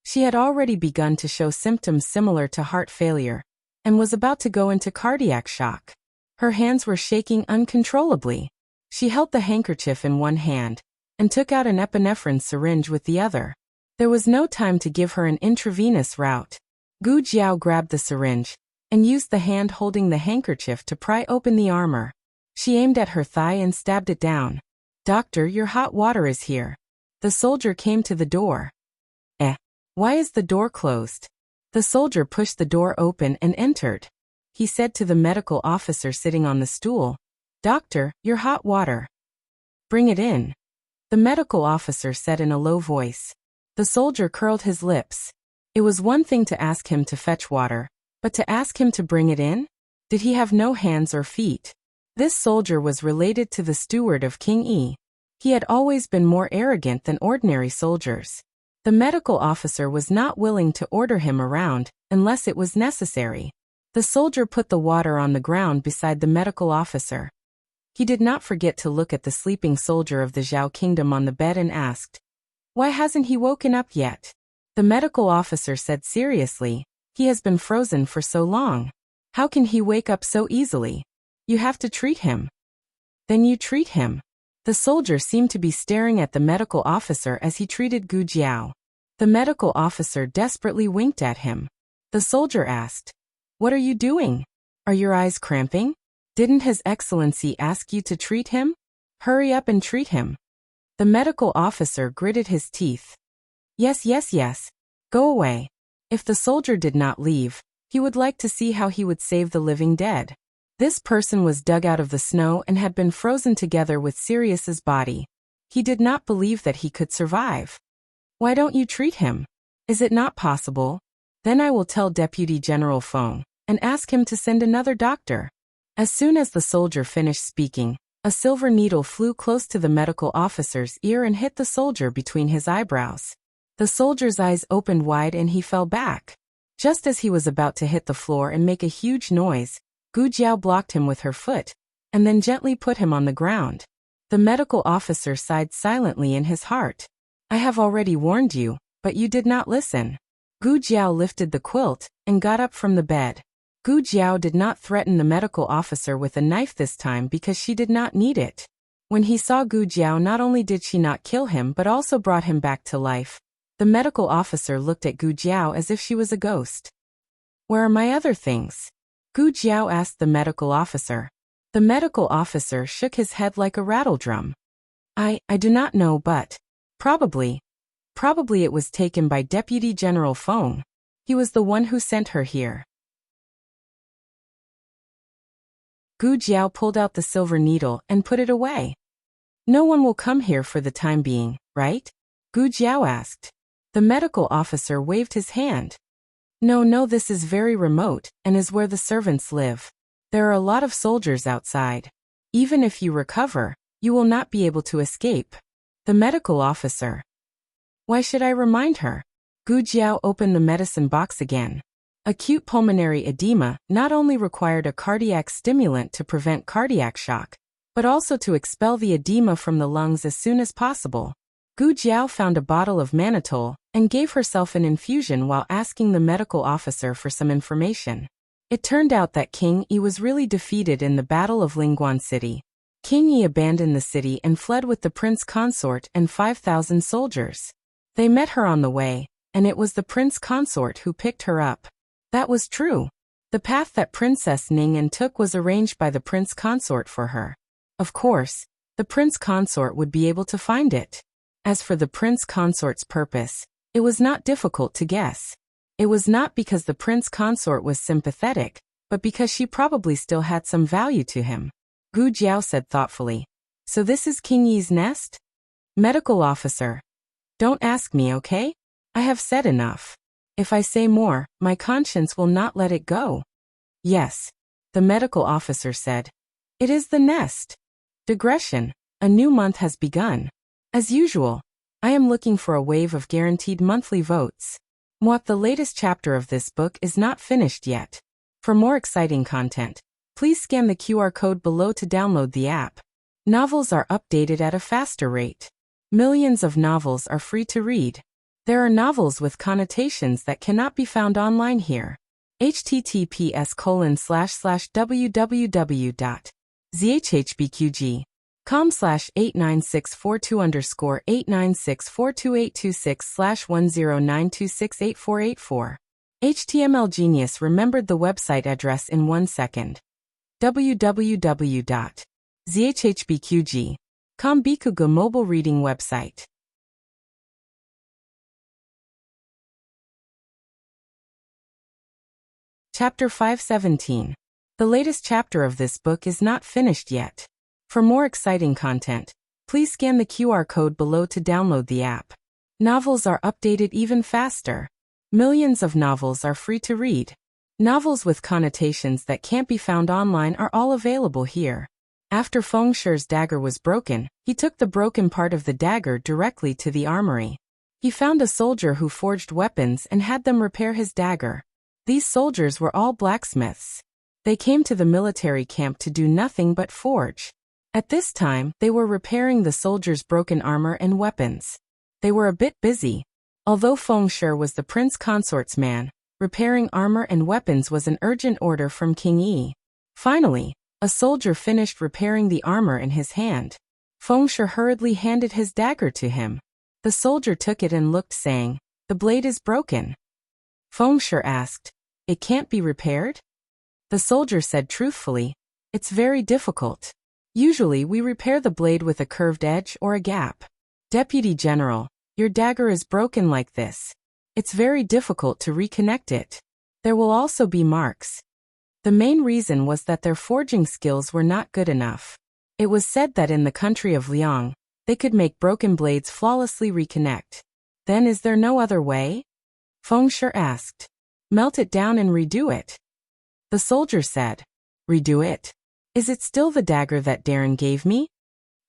She had already begun to show symptoms similar to heart failure, and was about to go into cardiac shock. Her hands were shaking uncontrollably. She held the handkerchief in one hand, and took out an epinephrine syringe with the other. There was no time to give her an intravenous route. Gu Jiao grabbed the syringe, and used the hand holding the handkerchief to pry open the armor. She aimed at her thigh and stabbed it down. "Doctor, your hot water is here." The soldier came to the door. Why is the door closed?" The soldier pushed the door open and entered. He said to the medical officer sitting on the stool, "Doctor, your hot water. Bring it in." The medical officer said in a low voice. The soldier curled his lips. It was one thing to ask him to fetch water, but to ask him to bring it in? Did he have no hands or feet? This soldier was related to the steward of King Yi. He had always been more arrogant than ordinary soldiers. The medical officer was not willing to order him around, unless it was necessary. The soldier put the water on the ground beside the medical officer. He did not forget to look at the sleeping soldier of the Zhao kingdom on the bed and asked, "Why hasn't he woken up yet?" The medical officer said seriously, "He has been frozen for so long. How can he wake up so easily? You have to treat him." "Then you treat him." The soldier seemed to be staring at the medical officer as he treated Gu Jiao. The medical officer desperately winked at him. The soldier asked, "What are you doing? Are your eyes cramping? Didn't His Excellency ask you to treat him? Hurry up and treat him." The medical officer gritted his teeth. Yes. Go away." If the soldier did not leave, he would like to see how he would save the living dead. This person was dug out of the snow and had been frozen together with Sirius's body. He did not believe that he could survive. "Why don't you treat him? Is it not possible? Then I will tell Deputy General Feng and ask him to send another doctor." As soon as the soldier finished speaking, a silver needle flew close to the medical officer's ear and hit the soldier between his eyebrows. The soldier's eyes opened wide and he fell back. Just as he was about to hit the floor and make a huge noise, Gu Jiao blocked him with her foot, and then gently put him on the ground. The medical officer sighed silently in his heart. "I have already warned you, but you did not listen." Gu Jiao lifted the quilt and got up from the bed. Gu Jiao did not threaten the medical officer with a knife this time because she did not need it. When he saw Gu Jiao, not only did she not kill him but also brought him back to life. The medical officer looked at Gu Jiao as if she was a ghost. "Where are my other things?" Gu Jiao asked the medical officer. The medical officer shook his head like a rattledrum. I do not know, but probably it was taken by Deputy General Feng. He was the one who sent her here." Gu Jiao pulled out the silver needle and put it away. "No one will come here for the time being, right?" Gu Jiao asked. The medical officer waved his hand. No, no, this is very remote, and is where the servants live. There are a lot of soldiers outside. Even if you recover, you will not be able to escape. The medical officer. Why should I remind her? Gu Jiao opened the medicine box again. Acute pulmonary edema not only required a cardiac stimulant to prevent cardiac shock, but also to expel the edema from the lungs as soon as possible. Gu Jiao found a bottle of mannitol and gave herself an infusion while asking the medical officer for some information. It turned out that King Yi was really defeated in the Battle of Lingguan City. King Yi abandoned the city and fled with the prince consort and 5,000 soldiers. They met her on the way, and it was the prince consort who picked her up. That was true. The path that Princess Ning'an took was arranged by the prince consort for her. Of course, the prince consort would be able to find it. As for the prince consort's purpose, it was not difficult to guess. It was not because the prince consort was sympathetic, but because she probably still had some value to him. Gu Jiao said thoughtfully. So this is King Yi's nest? Medical officer. Don't ask me, okay? I have said enough. If I say more, my conscience will not let it go. Yes, the medical officer said. It is the nest. Digression. A new month has begun. As usual, I am looking for a wave of guaranteed monthly votes. The latest chapter of this book is not finished yet. For more exciting content, please scan the QR code below to download the app. Novels are updated at a faster rate. Millions of novels are free to read. There are novels with connotations that cannot be found online here. https://www.zhbqg.com/89642_8964286/1092684884. HTML Genius remembered the website address in 1 second. www.zhbqg.com Bikuga mobile reading website. Chapter 517. The latest chapter of this book is not finished yet. For more exciting content, please scan the QR code below to download the app. Novels are updated even faster. Millions of novels are free to read. Novels with connotations that can't be found online are all available here. After Feng Shi's dagger was broken, he took the broken part of the dagger directly to the armory. He found a soldier who forged weapons and had them repair his dagger. These soldiers were all blacksmiths. They came to the military camp to do nothing but forge. At this time, they were repairing the soldiers' broken armor and weapons. They were a bit busy. Although Feng Shi was the prince consort's man, repairing armor and weapons was an urgent order from King Yi. Finally, a soldier finished repairing the armor in his hand. Feng Shi hurriedly handed his dagger to him. The soldier took it and looked, saying, "The blade is broken." Feng Shi asked, "It can't be repaired?" The soldier said truthfully, "It's very difficult. Usually we repair the blade with a curved edge or a gap. Deputy General, your dagger is broken like this. It's very difficult to reconnect it. There will also be marks." The main reason was that their forging skills were not good enough. It was said that in the country of Liang, they could make broken blades flawlessly reconnect. Then is there no other way? Feng Shi asked. "Melt it down and redo it." The soldier said. "Redo it? Is it still the dagger that Darren gave me?"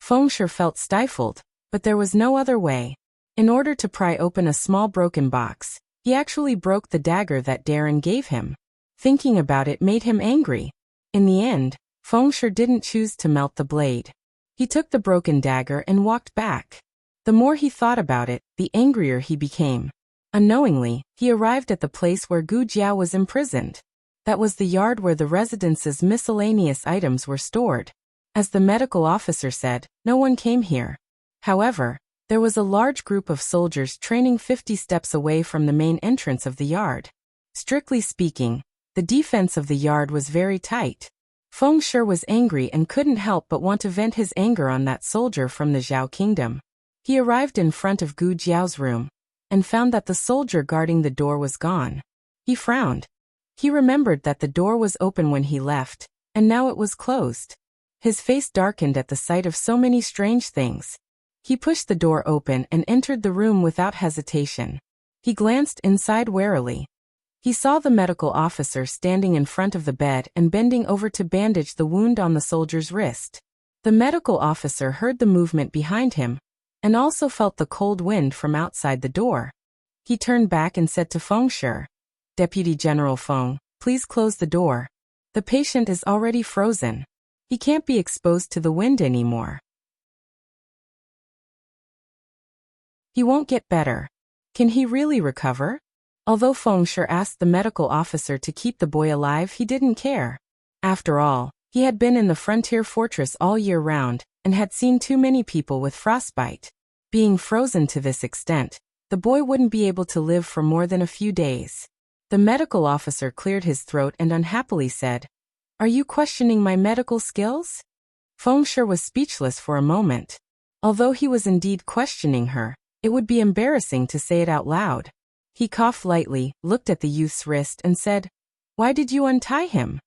Feng Shi felt stifled, but there was no other way. In order to pry open a small broken box, he actually broke the dagger that Darren gave him. Thinking about it made him angry. In the end, Feng Shi didn't choose to melt the blade. He took the broken dagger and walked back. The more he thought about it, the angrier he became. Unknowingly, he arrived at the place where Gu Jiao was imprisoned. That was the yard where the residence's miscellaneous items were stored. As the medical officer said, no one came here. However, there was a large group of soldiers training 50 steps away from the main entrance of the yard. Strictly speaking, the defense of the yard was very tight. Feng Shi was angry and couldn't help but want to vent his anger on that soldier from the Zhao kingdom. He arrived in front of Gu Jiao's room and found that the soldier guarding the door was gone. He frowned. He remembered that the door was open when he left, and now it was closed. His face darkened at the sight of so many strange things. He pushed the door open and entered the room without hesitation. He glanced inside warily. He saw the medical officer standing in front of the bed and bending over to bandage the wound on the soldier's wrist. The medical officer heard the movement behind him and also felt the cold wind from outside the door. He turned back and said to Feng Shi, "Deputy General Feng, please close the door. The patient is already frozen. He can't be exposed to the wind anymore. He won't get better. Can he really recover?" Although Feng Shi asked the medical officer to keep the boy alive, he didn't care. After all, he had been in the frontier fortress all year round and had seen too many people with frostbite. Being frozen to this extent, the boy wouldn't be able to live for more than a few days. The medical officer cleared his throat and unhappily said, "Are you questioning my medical skills?" Feng Shi was speechless for a moment. Although he was indeed questioning her, it would be embarrassing to say it out loud. He coughed lightly, looked at the youth's wrist and said, "Why did you untie him?"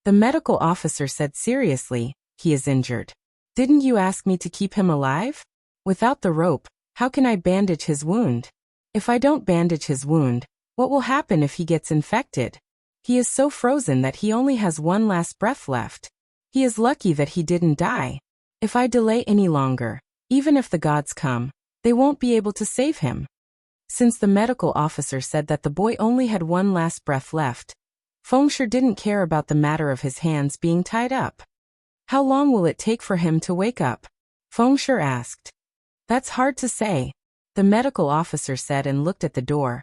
The medical officer said seriously, "He is injured. Didn't you ask me to keep him alive? Without the rope, how can I bandage his wound? If I don't bandage his wound, what will happen if he gets infected? He is so frozen that he only has one last breath left. He is lucky that he didn't die. If I delay any longer, even if the gods come, they won't be able to save him." Since the medical officer said that the boy only had one last breath left, Feng Shi didn't care about the matter of his hands being tied up. "How long will it take for him to wake up?" Feng Shi asked. "That's hard to say," the medical officer said and looked at the door.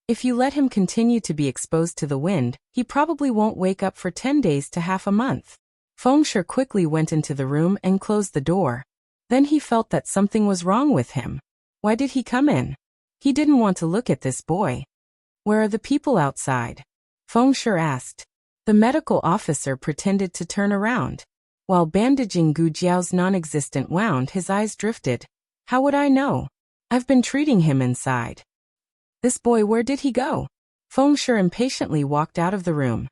"If you let him continue to be exposed to the wind, he probably won't wake up for 10 days to half a month." Feng Shi quickly went into the room and closed the door. Then he felt that something was wrong with him. Why did he come in? He didn't want to look at this boy. "Where are the people outside?" Feng Shi asked. The medical officer pretended to turn around. While bandaging Gu Jiao's non-existent wound, his eyes drifted. "How would I know? I've been treating him inside." "This boy, where did he go?" Feng Shi impatiently walked out of the room.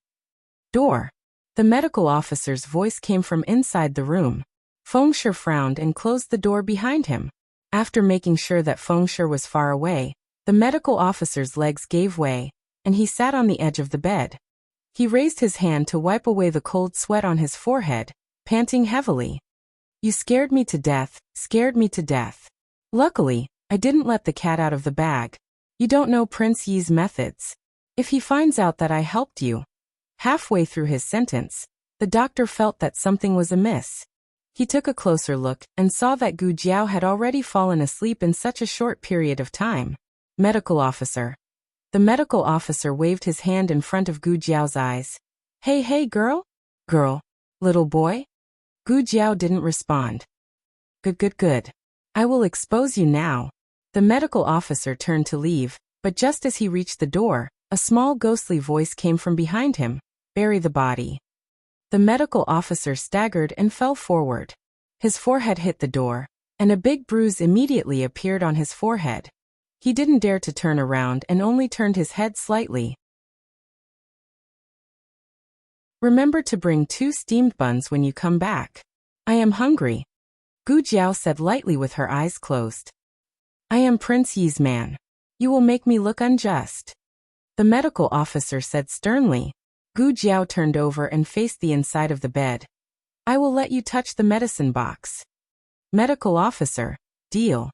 "Door." The medical officer's voice came from inside the room. Feng Shi frowned and closed the door behind him. After making sure that Feng Shi was far away, the medical officer's legs gave way, and he sat on the edge of the bed. He raised his hand to wipe away the cold sweat on his forehead, panting heavily. "You scared me to death, scared me to death. Luckily, I didn't let the cat out of the bag. You don't know Prince Yi's methods. If he finds out that I helped you..." Halfway through his sentence, the doctor felt that something was amiss. He took a closer look and saw that Gu Jiao had already fallen asleep in such a short period of time. "Medical officer." The medical officer waved his hand in front of Gu Jiao's eyes. Hey, girl? Girl? Little boy?" Gu Jiao didn't respond. Good. I will expose you now." The medical officer turned to leave, but just as he reached the door, a small ghostly voice came from behind him. "Bury the body." The medical officer staggered and fell forward. His forehead hit the door, and a big bruise immediately appeared on his forehead. He didn't dare to turn around and only turned his head slightly. "Remember to bring 2 steamed buns when you come back. I am hungry," Gu Jiao said lightly with her eyes closed. "I am Prince Yi's man. You will make me look unjust," the medical officer said sternly. Gu Jiao turned over and faced the inside of the bed. "I will let you touch the medicine box." Medical officer, deal.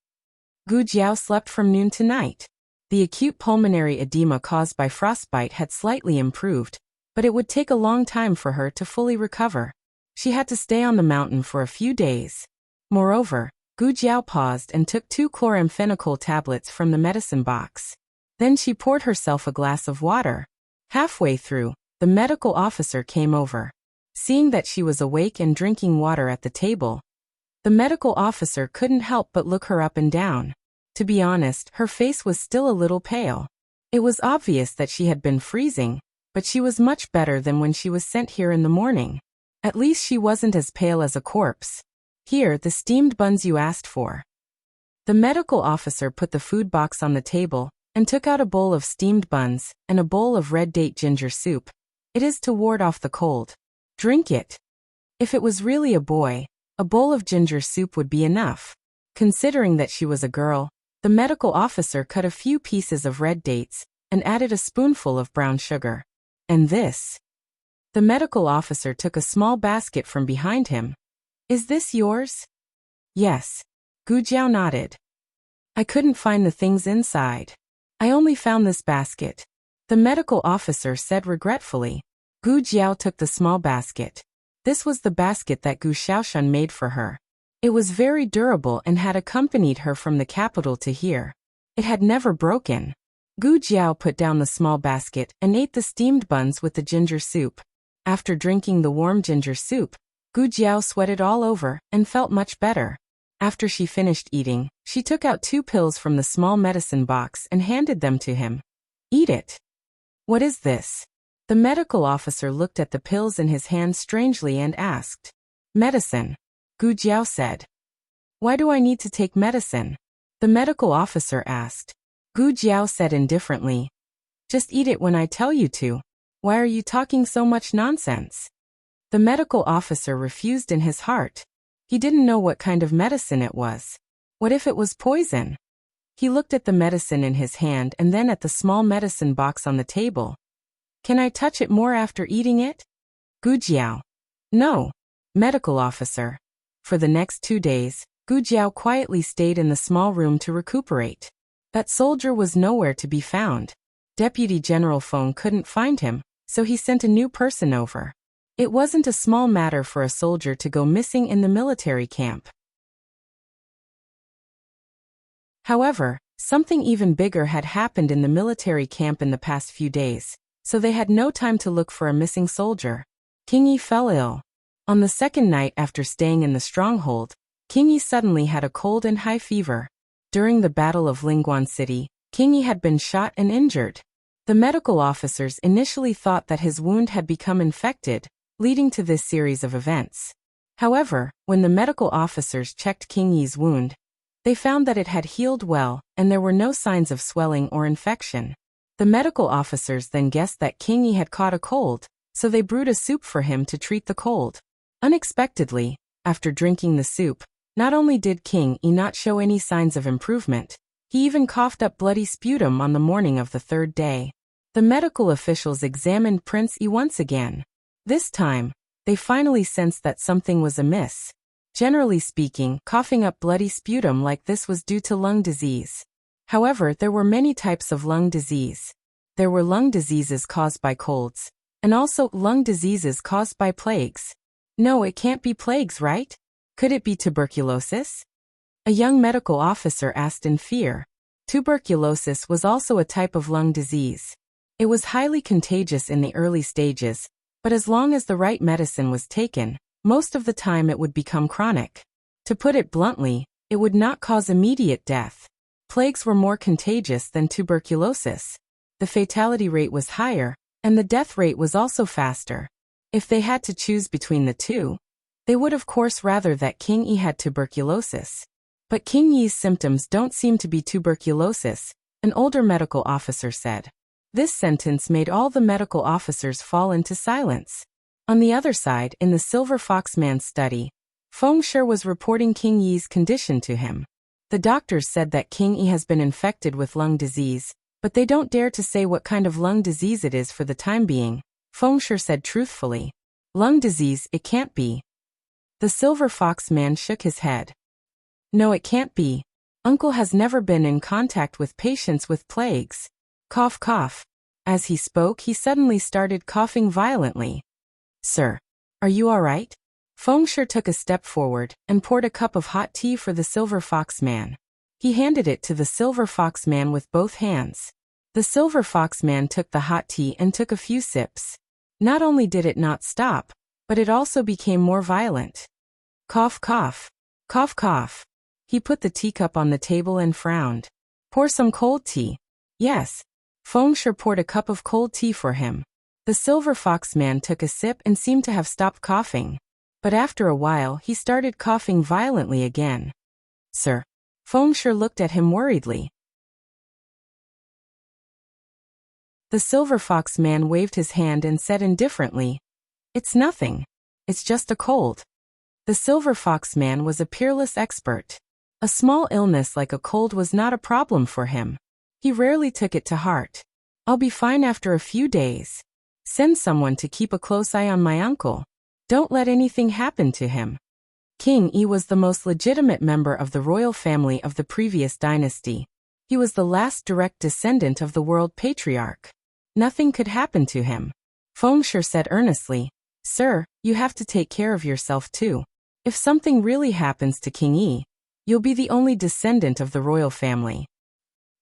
Gu Jiao slept from noon to night. The acute pulmonary edema caused by frostbite had slightly improved, but it would take a long time for her to fully recover. She had to stay on the mountain for a few days. Moreover, Gu Jiao paused and took 2 chloramphenicol tablets from the medicine box. Then she poured herself a glass of water. Halfway through, the medical officer came over. Seeing that she was awake and drinking water at the table, the medical officer couldn't help but look her up and down. To be honest, her face was still a little pale. It was obvious that she had been freezing, but she was much better than when she was sent here in the morning. At least she wasn't as pale as a corpse. "Here, the steamed buns you asked for." The medical officer put the food box on the table and took out a bowl of steamed buns and a bowl of red date ginger soup. "It is to ward off the cold. Drink it." If it was really a boy, a bowl of ginger soup would be enough. Considering that she was a girl, the medical officer cut a few pieces of red dates and added a spoonful of brown sugar. And this? The medical officer took a small basket from behind him. Is this yours? Yes. Gu Jiao nodded. I couldn't find the things inside. I only found this basket, the medical officer said regretfully. Gu Jiao took the small basket. This was the basket that Gu Xiaoshan made for her. It was very durable and had accompanied her from the capital to here. It had never broken. Gu Jiao put down the small basket and ate the steamed buns with the ginger soup. After drinking the warm ginger soup, Gu Jiao sweated all over and felt much better. After she finished eating, she took out 2 pills from the small medicine box and handed them to him. Eat it. What is this? The medical officer looked at the pills in his hand strangely and asked. Medicine. Gu Jiao said. Why do I need to take medicine? The medical officer asked. Gu Jiao said indifferently. Just eat it when I tell you to. Why are you talking so much nonsense? The medical officer refused in his heart. He didn't know what kind of medicine it was. What if it was poison? He looked at the medicine in his hand and then at the small medicine box on the table. Can I touch it more after eating it? Gu Jiao. No. Medical officer. For the next 2 days, Gu Jiao quietly stayed in the small room to recuperate. That soldier was nowhere to be found. Deputy General Feng couldn't find him, so he sent a new person over. It wasn't a small matter for a soldier to go missing in the military camp. However, something even bigger had happened in the military camp in the past few days, so they had no time to look for a missing soldier. King Yi fell ill. On the second night after staying in the stronghold, King Yi suddenly had a cold and high fever. During the Battle of Lingguan City, King Yi had been shot and injured. The medical officers initially thought that his wound had become infected, leading to this series of events. However, when the medical officers checked King Yi's wound, they found that it had healed well, and there were no signs of swelling or infection. The medical officers then guessed that King Yi had caught a cold, so they brewed a soup for him to treat the cold. Unexpectedly, after drinking the soup, not only did King Yi not show any signs of improvement, he even coughed up bloody sputum on the morning of the 3rd day. The medical officials examined Prince Yi once again. This time, they finally sensed that something was amiss. Generally speaking, coughing up bloody sputum like this was due to lung disease. However, there were many types of lung disease. There were lung diseases caused by colds, and also lung diseases caused by plagues. No, it can't be plagues, right? Could it be tuberculosis? A young medical officer asked in fear. Tuberculosis was also a type of lung disease. It was highly contagious in the early stages, but as long as the right medicine was taken, most of the time it would become chronic. To put it bluntly, it would not cause immediate death. Plagues were more contagious than tuberculosis. The fatality rate was higher, and the death rate was also faster. If they had to choose between the two, they would of course rather that King Yi had tuberculosis. But King Yi's symptoms don't seem to be tuberculosis, an older medical officer said. This sentence made all the medical officers fall into silence. On the other side, in the Silver Fox Man's study, Feng Shi was reporting King Yi's condition to him. The doctors said that King Yi has been infected with lung disease, but they don't dare to say what kind of lung disease it is for the time being. Feng Shi said truthfully. Lung disease, it can't be. The Silver Fox Man shook his head. No, it can't be. Uncle has never been in contact with patients with plagues. Cough, cough. As he spoke, he suddenly started coughing violently. Sir, are you all right? Feng Shi took a step forward and poured a cup of hot tea for the Silver Fox Man. He handed it to the Silver Fox Man with both hands. The Silver Fox Man took the hot tea and took a few sips. Not only did it not stop, but it also became more violent. Cough, cough. Cough, cough. He put the teacup on the table and frowned. Pour some cold tea. Yes. Feng Shi poured a cup of cold tea for him. The Silver Fox Man took a sip and seemed to have stopped coughing. But after a while he started coughing violently again. Sir. Feng Shi looked at him worriedly. The Silver Fox Man waved his hand and said indifferently, It's nothing. It's just a cold. The Silver Fox Man was a peerless expert. A small illness like a cold was not a problem for him. He rarely took it to heart. I'll be fine after a few days. Send someone to keep a close eye on my uncle. Don't let anything happen to him. King Yi was the most legitimate member of the royal family of the previous dynasty. He was the last direct descendant of the world patriarch. Nothing could happen to him. Fengshe said earnestly, "Sir, you have to take care of yourself too. If something really happens to King Yi, you'll be the only descendant of the royal family.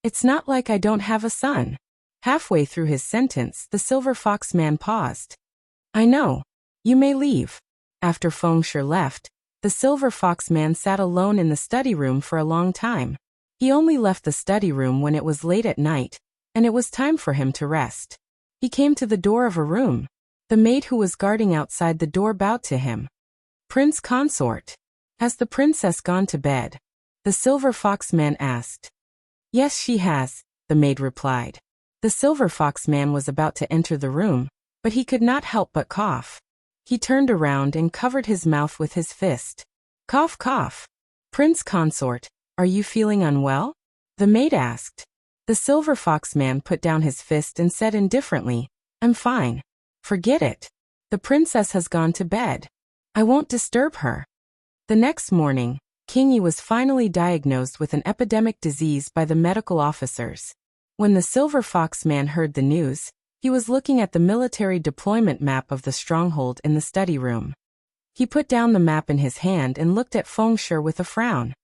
It's not like I don't have a son." Halfway through his sentence, the Silver Fox Man paused. "I know. You may leave." After Fengshe left, the Silver Fox Man sat alone in the study room for a long time. He only left the study room when it was late at night, and it was time for him to rest. He came to the door of a room. The maid who was guarding outside the door bowed to him. "Prince Consort, has the princess gone to bed?" the Silver Fox Man asked. "Yes, she has," the maid replied. The Silver Fox Man was about to enter the room, but he could not help but cough. He turned around and covered his mouth with his fist. "Cough, cough. Prince Consort, are you feeling unwell?" the maid asked. The Silver Fox Man put down his fist and said indifferently, "I'm fine. Forget it. The princess has gone to bed. I won't disturb her." The next morning, King Yi was finally diagnosed with an epidemic disease by the medical officers. When the Silver Fox Man heard the news, he was looking at the military deployment map of the stronghold in the study room. He put down the map in his hand and looked at Fengshe with a frown.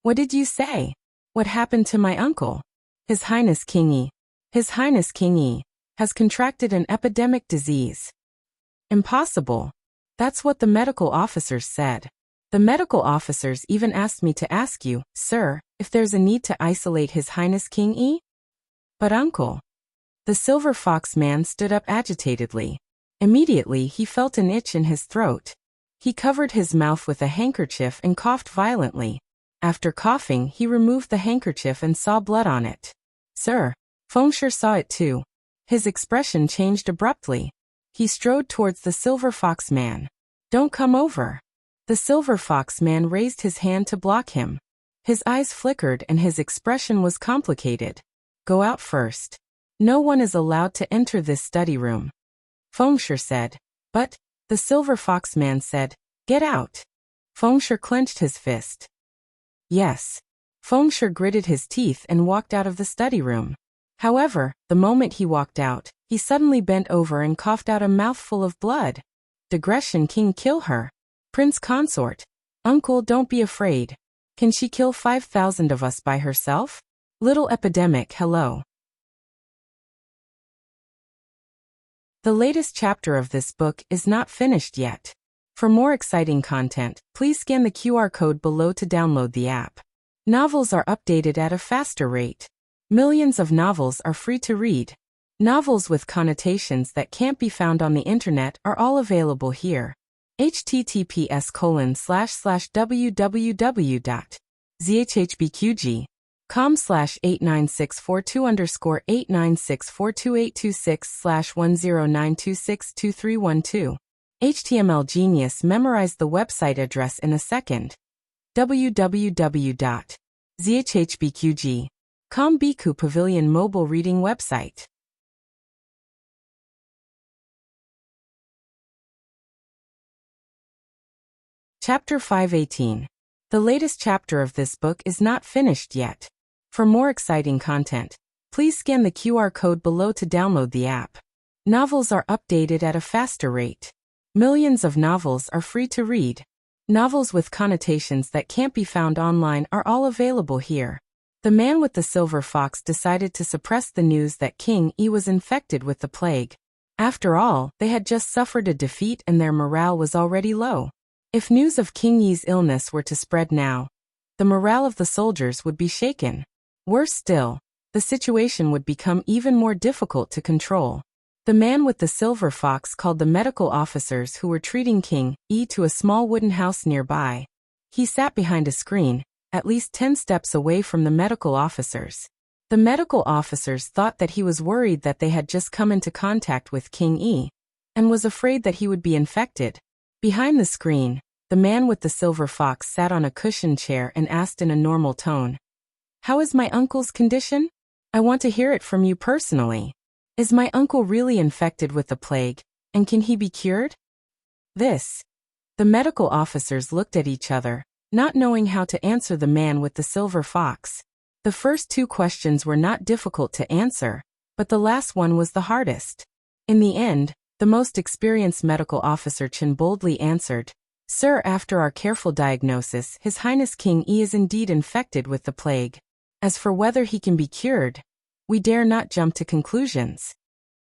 "What did you say? What happened to my uncle? His Highness King Yi has contracted an epidemic disease." "Impossible. That's what the medical officers said. The medical officers even asked me to ask you, sir, if there's a need to isolate His Highness King Yi?" "But uncle." The Silver Fox Man stood up agitatedly. Immediately he felt an itch in his throat. He covered his mouth with a handkerchief and coughed violently. After coughing, he removed the handkerchief and saw blood on it. "Sir." Fengshe saw it too. His expression changed abruptly. He strode towards the Silver Fox Man. "Don't come over." The Silver Fox Man raised his hand to block him. His eyes flickered and his expression was complicated. "Go out first. No one is allowed to enter this study room." Fengshe said. "But," the Silver Fox Man said, "get out." Fengshe clenched his fist. "Yes." Fengshe gritted his teeth and walked out of the study room. However, the moment he walked out, he suddenly bent over and coughed out a mouthful of blood. "Digression King kill her. Prince Consort. Uncle, don't be afraid. Can she kill 5,000 of us by herself? Little epidemic, hello." The latest chapter of this book is not finished yet. For more exciting content, please scan the QR code below to download the app. Novels are updated at a faster rate. Millions of novels are free to read. Novels with connotations that can't be found on the internet are all available here. https://www.zhbqg.com/89642_8964286/109262312. HTML Genius memorized the website address in a second. www.zhbqg.com Biku Pavilion mobile reading website. Chapter 518. The latest chapter of this book is not finished yet. For more exciting content, please scan the QR code below to download the app. Novels are updated at a faster rate. Millions of novels are free to read. Novels with connotations that can't be found online are all available here. The man with the silver fox decided to suppress the news that King Yi was infected with the plague. After all, they had just suffered a defeat and their morale was already low. If news of King Yi's illness were to spread now, the morale of the soldiers would be shaken. Worse still, the situation would become even more difficult to control. The man with the silver fox called the medical officers who were treating King Yi to a small wooden house nearby. He sat behind a screen, at least 10 steps away from the medical officers. The medical officers thought that he was worried that they had just come into contact with King Yi, and was afraid that he would be infected. Behind the screen, the man with the silver fox sat on a cushioned chair and asked in a normal tone, "How is my uncle's condition? I want to hear it from you personally." Is my uncle really infected with the plague, and can he be cured? This. The medical officers looked at each other, not knowing how to answer the man with the silver fox. The first two questions were not difficult to answer, but the last one was the hardest. In the end, the most experienced medical officer Chen boldly answered, "Sir, after our careful diagnosis, His Highness King Yi is indeed infected with the plague. As for whether he can be cured, we dare not jump to conclusions."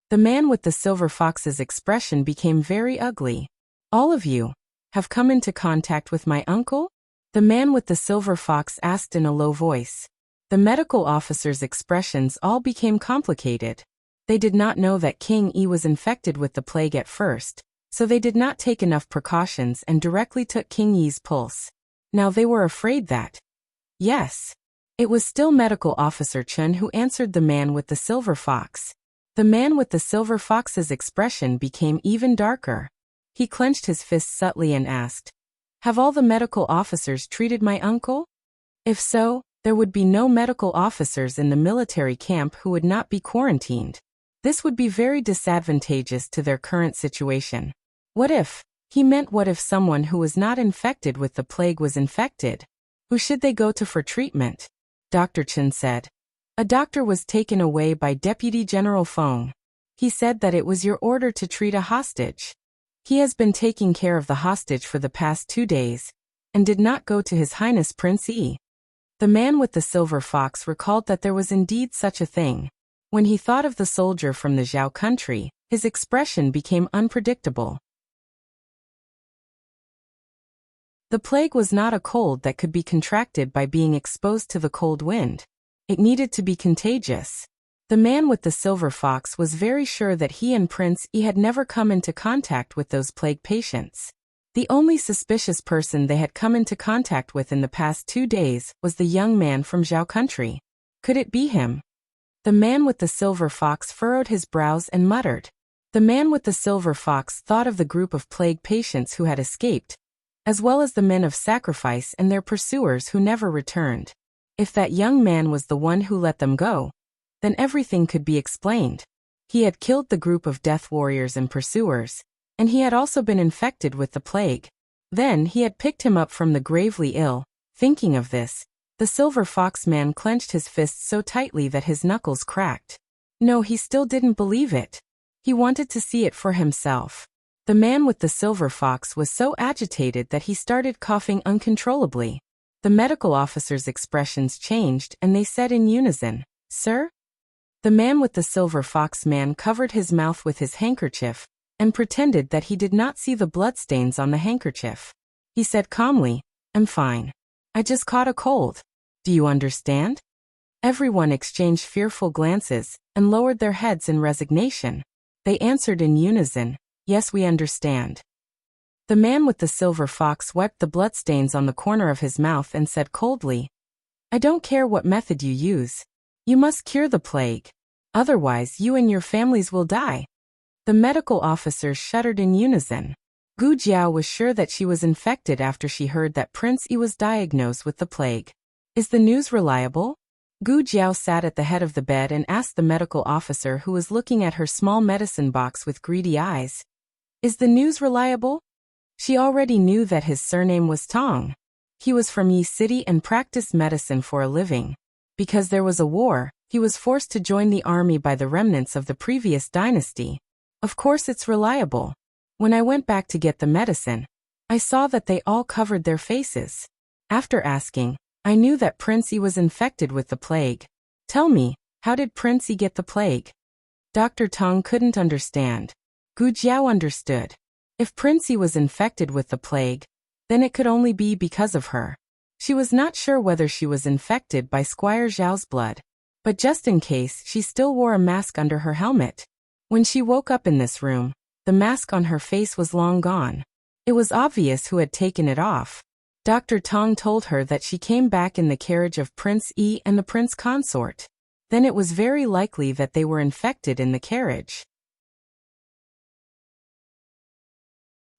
The man with the silver fox's expression became very ugly. "All of you have come into contact with my uncle?" The man with the silver fox asked in a low voice. The medical officers' expressions all became complicated. They did not know that King Yi was infected with the plague at first, so they did not take enough precautions and directly took King Yi's pulse. Now they were afraid that. Yes. It was still Medical Officer Chen who answered the man with the silver fox. The man with the silver fox's expression became even darker. He clenched his fists subtly and asked, "Have all the medical officers treated my uncle? If so, there would be no medical officers in the military camp who would not be quarantined. This would be very disadvantageous to their current situation. What if?" He meant what if someone who was not infected with the plague was infected? Who should they go to for treatment? Dr. Chen said. A doctor was taken away by Deputy General Feng. He said that it was your order to treat a hostage. He has been taking care of the hostage for the past 2 days, and did not go to His Highness Prince Yi. The man with the silver fox recalled that there was indeed such a thing. When he thought of the soldier from the Zhao country, his expression became unpredictable. The plague was not a cold that could be contracted by being exposed to the cold wind. It needed to be contagious. The man with the silver fox was very sure that he and Prince Yi had never come into contact with those plague patients. The only suspicious person they had come into contact with in the past 2 days was the young man from Zhao country. Could it be him? The man with the silver fox furrowed his brows and muttered. The man with the silver fox thought of the group of plague patients who had escaped, as well as the men of sacrifice and their pursuers who never returned. If that young man was the one who let them go, then everything could be explained. He had killed the group of death warriors and pursuers, and he had also been infected with the plague. Then he had picked him up from the gravely ill. Thinking of this, the silver fox man clenched his fists so tightly that his knuckles cracked. No, he still didn't believe it. He wanted to see it for himself. The man with the silver fox was so agitated that he started coughing uncontrollably. The medical officers' expressions changed and they said in unison, "Sir?" The man with the silver fox man covered his mouth with his handkerchief and pretended that he did not see the bloodstains on the handkerchief. He said calmly, "I'm fine. I just caught a cold. Do you understand?" Everyone exchanged fearful glances and lowered their heads in resignation. They answered in unison, "Yes, we understand." The man with the silver fox wiped the bloodstains on the corner of his mouth and said coldly, "I don't care what method you use. You must cure the plague. Otherwise you and your families will die." The medical officers shuddered in unison. Gu Jiao was sure that she was infected after she heard that Prince Yi was diagnosed with the plague. Is the news reliable? Gu Jiao sat at the head of the bed and asked the medical officer who was looking at her small medicine box with greedy eyes. Is the news reliable? She already knew that his surname was Tong. He was from Yi City and practiced medicine for a living. Because there was a war, he was forced to join the army by the remnants of the previous dynasty. Of course it's reliable. When I went back to get the medicine, I saw that they all covered their faces. After asking, I knew that Prince Yi was infected with the plague. Tell me, how did Prince Yi get the plague? Dr. Tong couldn't understand. Gu Jiao understood. If Prince Yi was infected with the plague, then it could only be because of her. She was not sure whether she was infected by Squire Zhao's blood, but just in case, she still wore a mask under her helmet. When she woke up in this room, the mask on her face was long gone. It was obvious who had taken it off. Dr. Tong told her that she came back in the carriage of Prince Yi and the prince consort. Then it was very likely that they were infected in the carriage.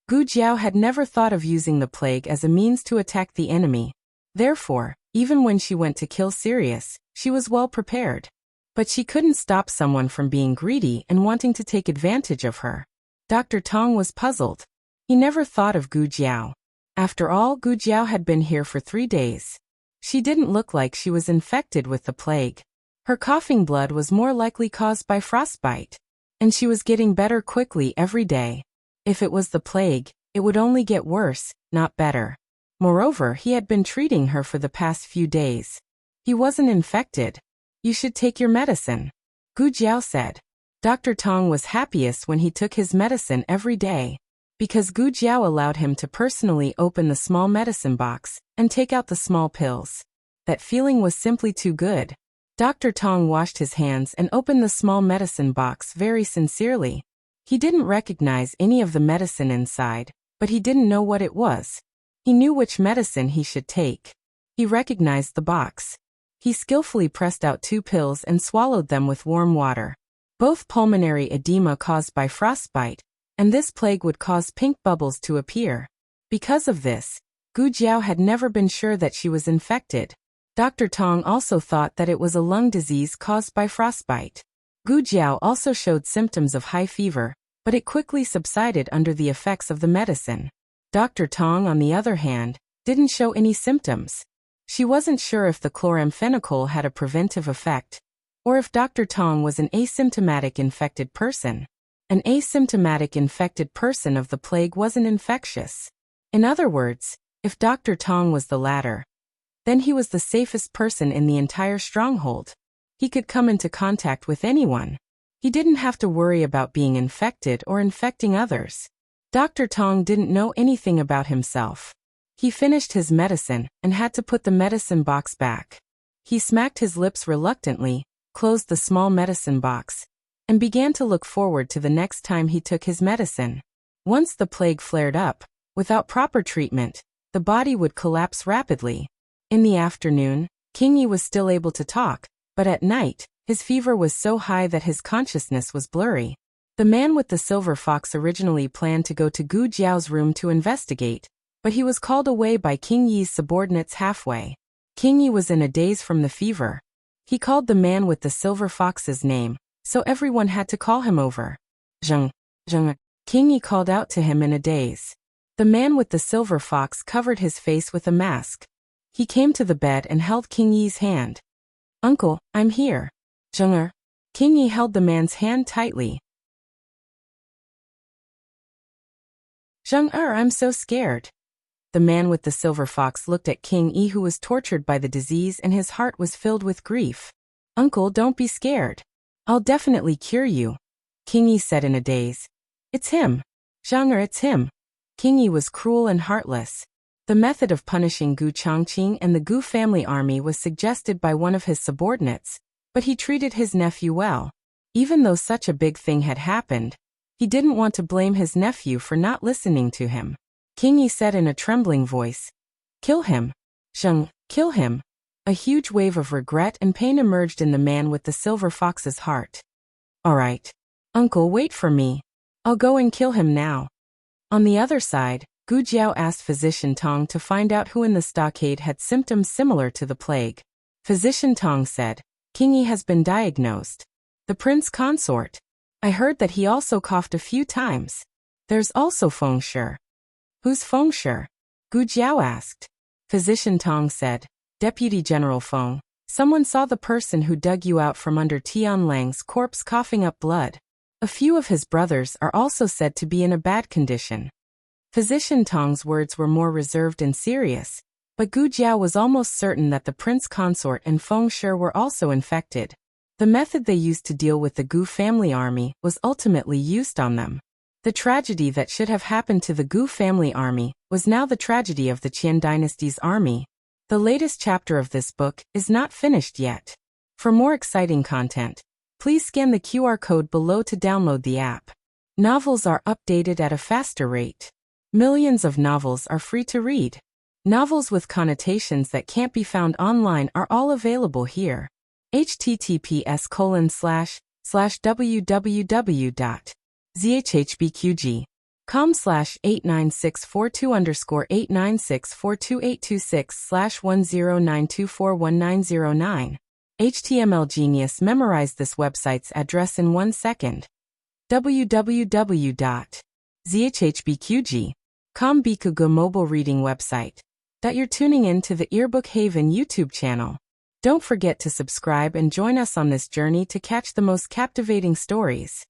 Gu Jiao had never thought of using the plague as a means to attack the enemy. Therefore, even when she went to kill Sirius, she was well prepared. But she couldn't stop someone from being greedy and wanting to take advantage of her. Dr. Tong was puzzled. He never thought of Gu Jiao. After all, Gu Jiao had been here for 3 days. She didn't look like she was infected with the plague. Her coughing blood was more likely caused by frostbite. And she was getting better quickly every day. If it was the plague, it would only get worse, not better. Moreover, he had been treating her for the past few days. He wasn't infected. You should take your medicine, Gu Jiao said. Dr. Tong was happiest when he took his medicine every day, because Gu Jiao allowed him to personally open the small medicine box and take out the small pills. That feeling was simply too good. Dr. Tong washed his hands and opened the small medicine box very sincerely. He didn't recognize any of the medicine inside, but he didn't know what it was. He knew which medicine he should take. He recognized the box. He skillfully pressed out 2 pills and swallowed them with warm water. Both pulmonary edema caused by frostbite, and this plague would cause pink bubbles to appear. Because of this, Gu Jiao had never been sure that she was infected. Dr. Tong also thought that it was a lung disease caused by frostbite. Gu Jiao also showed symptoms of high fever, but it quickly subsided under the effects of the medicine. Dr. Tong, on the other hand, didn't show any symptoms. She wasn't sure if the chloramphenicol had a preventive effect, or if Dr. Tong was an asymptomatic infected person. An asymptomatic infected person of the plague wasn't infectious. In other words, if Dr. Tong was the latter, then he was the safest person in the entire stronghold. He could come into contact with anyone. He didn't have to worry about being infected or infecting others. Dr. Tong didn't know anything about himself. He finished his medicine and had to put the medicine box back. He smacked his lips reluctantly, closed the small medicine box, and began to look forward to the next time he took his medicine. Once the plague flared up, without proper treatment, the body would collapse rapidly. In the afternoon, King Yi was still able to talk, but at night, his fever was so high that his consciousness was blurry. The man with the silver fox originally planned to go to Gu Jiao's room to investigate, but he was called away by King Yi's subordinates halfway. King Yi was in a daze from the fever. He called the man with the silver fox's name, so everyone had to call him over. Zheng, Zheng, King Yi called out to him in a daze. The man with the silver fox covered his face with a mask. He came to the bed and held King Yi's hand. Uncle, I'm here. Zheng. King Yi held the man's hand tightly. Zheng, I'm so scared. The man with the silver fox looked at King Yi, who was tortured by the disease, and his heart was filled with grief. Uncle, don't be scared. I'll definitely cure you, King Yi said in a daze. It's him. Zheng, it's him. King Yi was cruel and heartless. The method of punishing Gu Chongqing and the Gu family army was suggested by one of his subordinates, but he treated his nephew well. Even though such a big thing had happened, he didn't want to blame his nephew for not listening to him. King Yi said in a trembling voice, "Kill him. Zheng, kill him." A huge wave of regret and pain emerged in the man with the silver fox's heart. All right. Uncle, wait for me. I'll go and kill him now. On the other side, Gu Jiao asked Physician Tong to find out who in the stockade had symptoms similar to the plague. Physician Tong said, King Yi has been diagnosed. The prince consort. I heard that he also coughed a few times. There's also Feng Shi. Who's Feng Shi? Gu Jiao asked. Physician Tong said, Deputy General Feng, someone saw the person who dug you out from under Tian Lang's corpse coughing up blood. A few of his brothers are also said to be in a bad condition. Physician Tong's words were more reserved and serious, but Gu Jiao was almost certain that the prince consort and Feng Shi were also infected. The method they used to deal with the Gu family army was ultimately used on them. The tragedy that should have happened to the Gu family army was now the tragedy of the Qian dynasty's army. The latest chapter of this book is not finished yet. For more exciting content, please scan the QR code below to download the app. Novels are updated at a faster rate. Millions of novels are free to read. Novels with connotations that can't be found online are all available here. https://www.zhhbqg.com/89642_896422826/109241909109. HTML Genius memorized this website's address in 1 second. www.zhhbqg.com Bikugo mobile reading website. That you're tuning in to the Earbook Haven YouTube channel. Don't forget to subscribe and join us on this journey to catch the most captivating stories.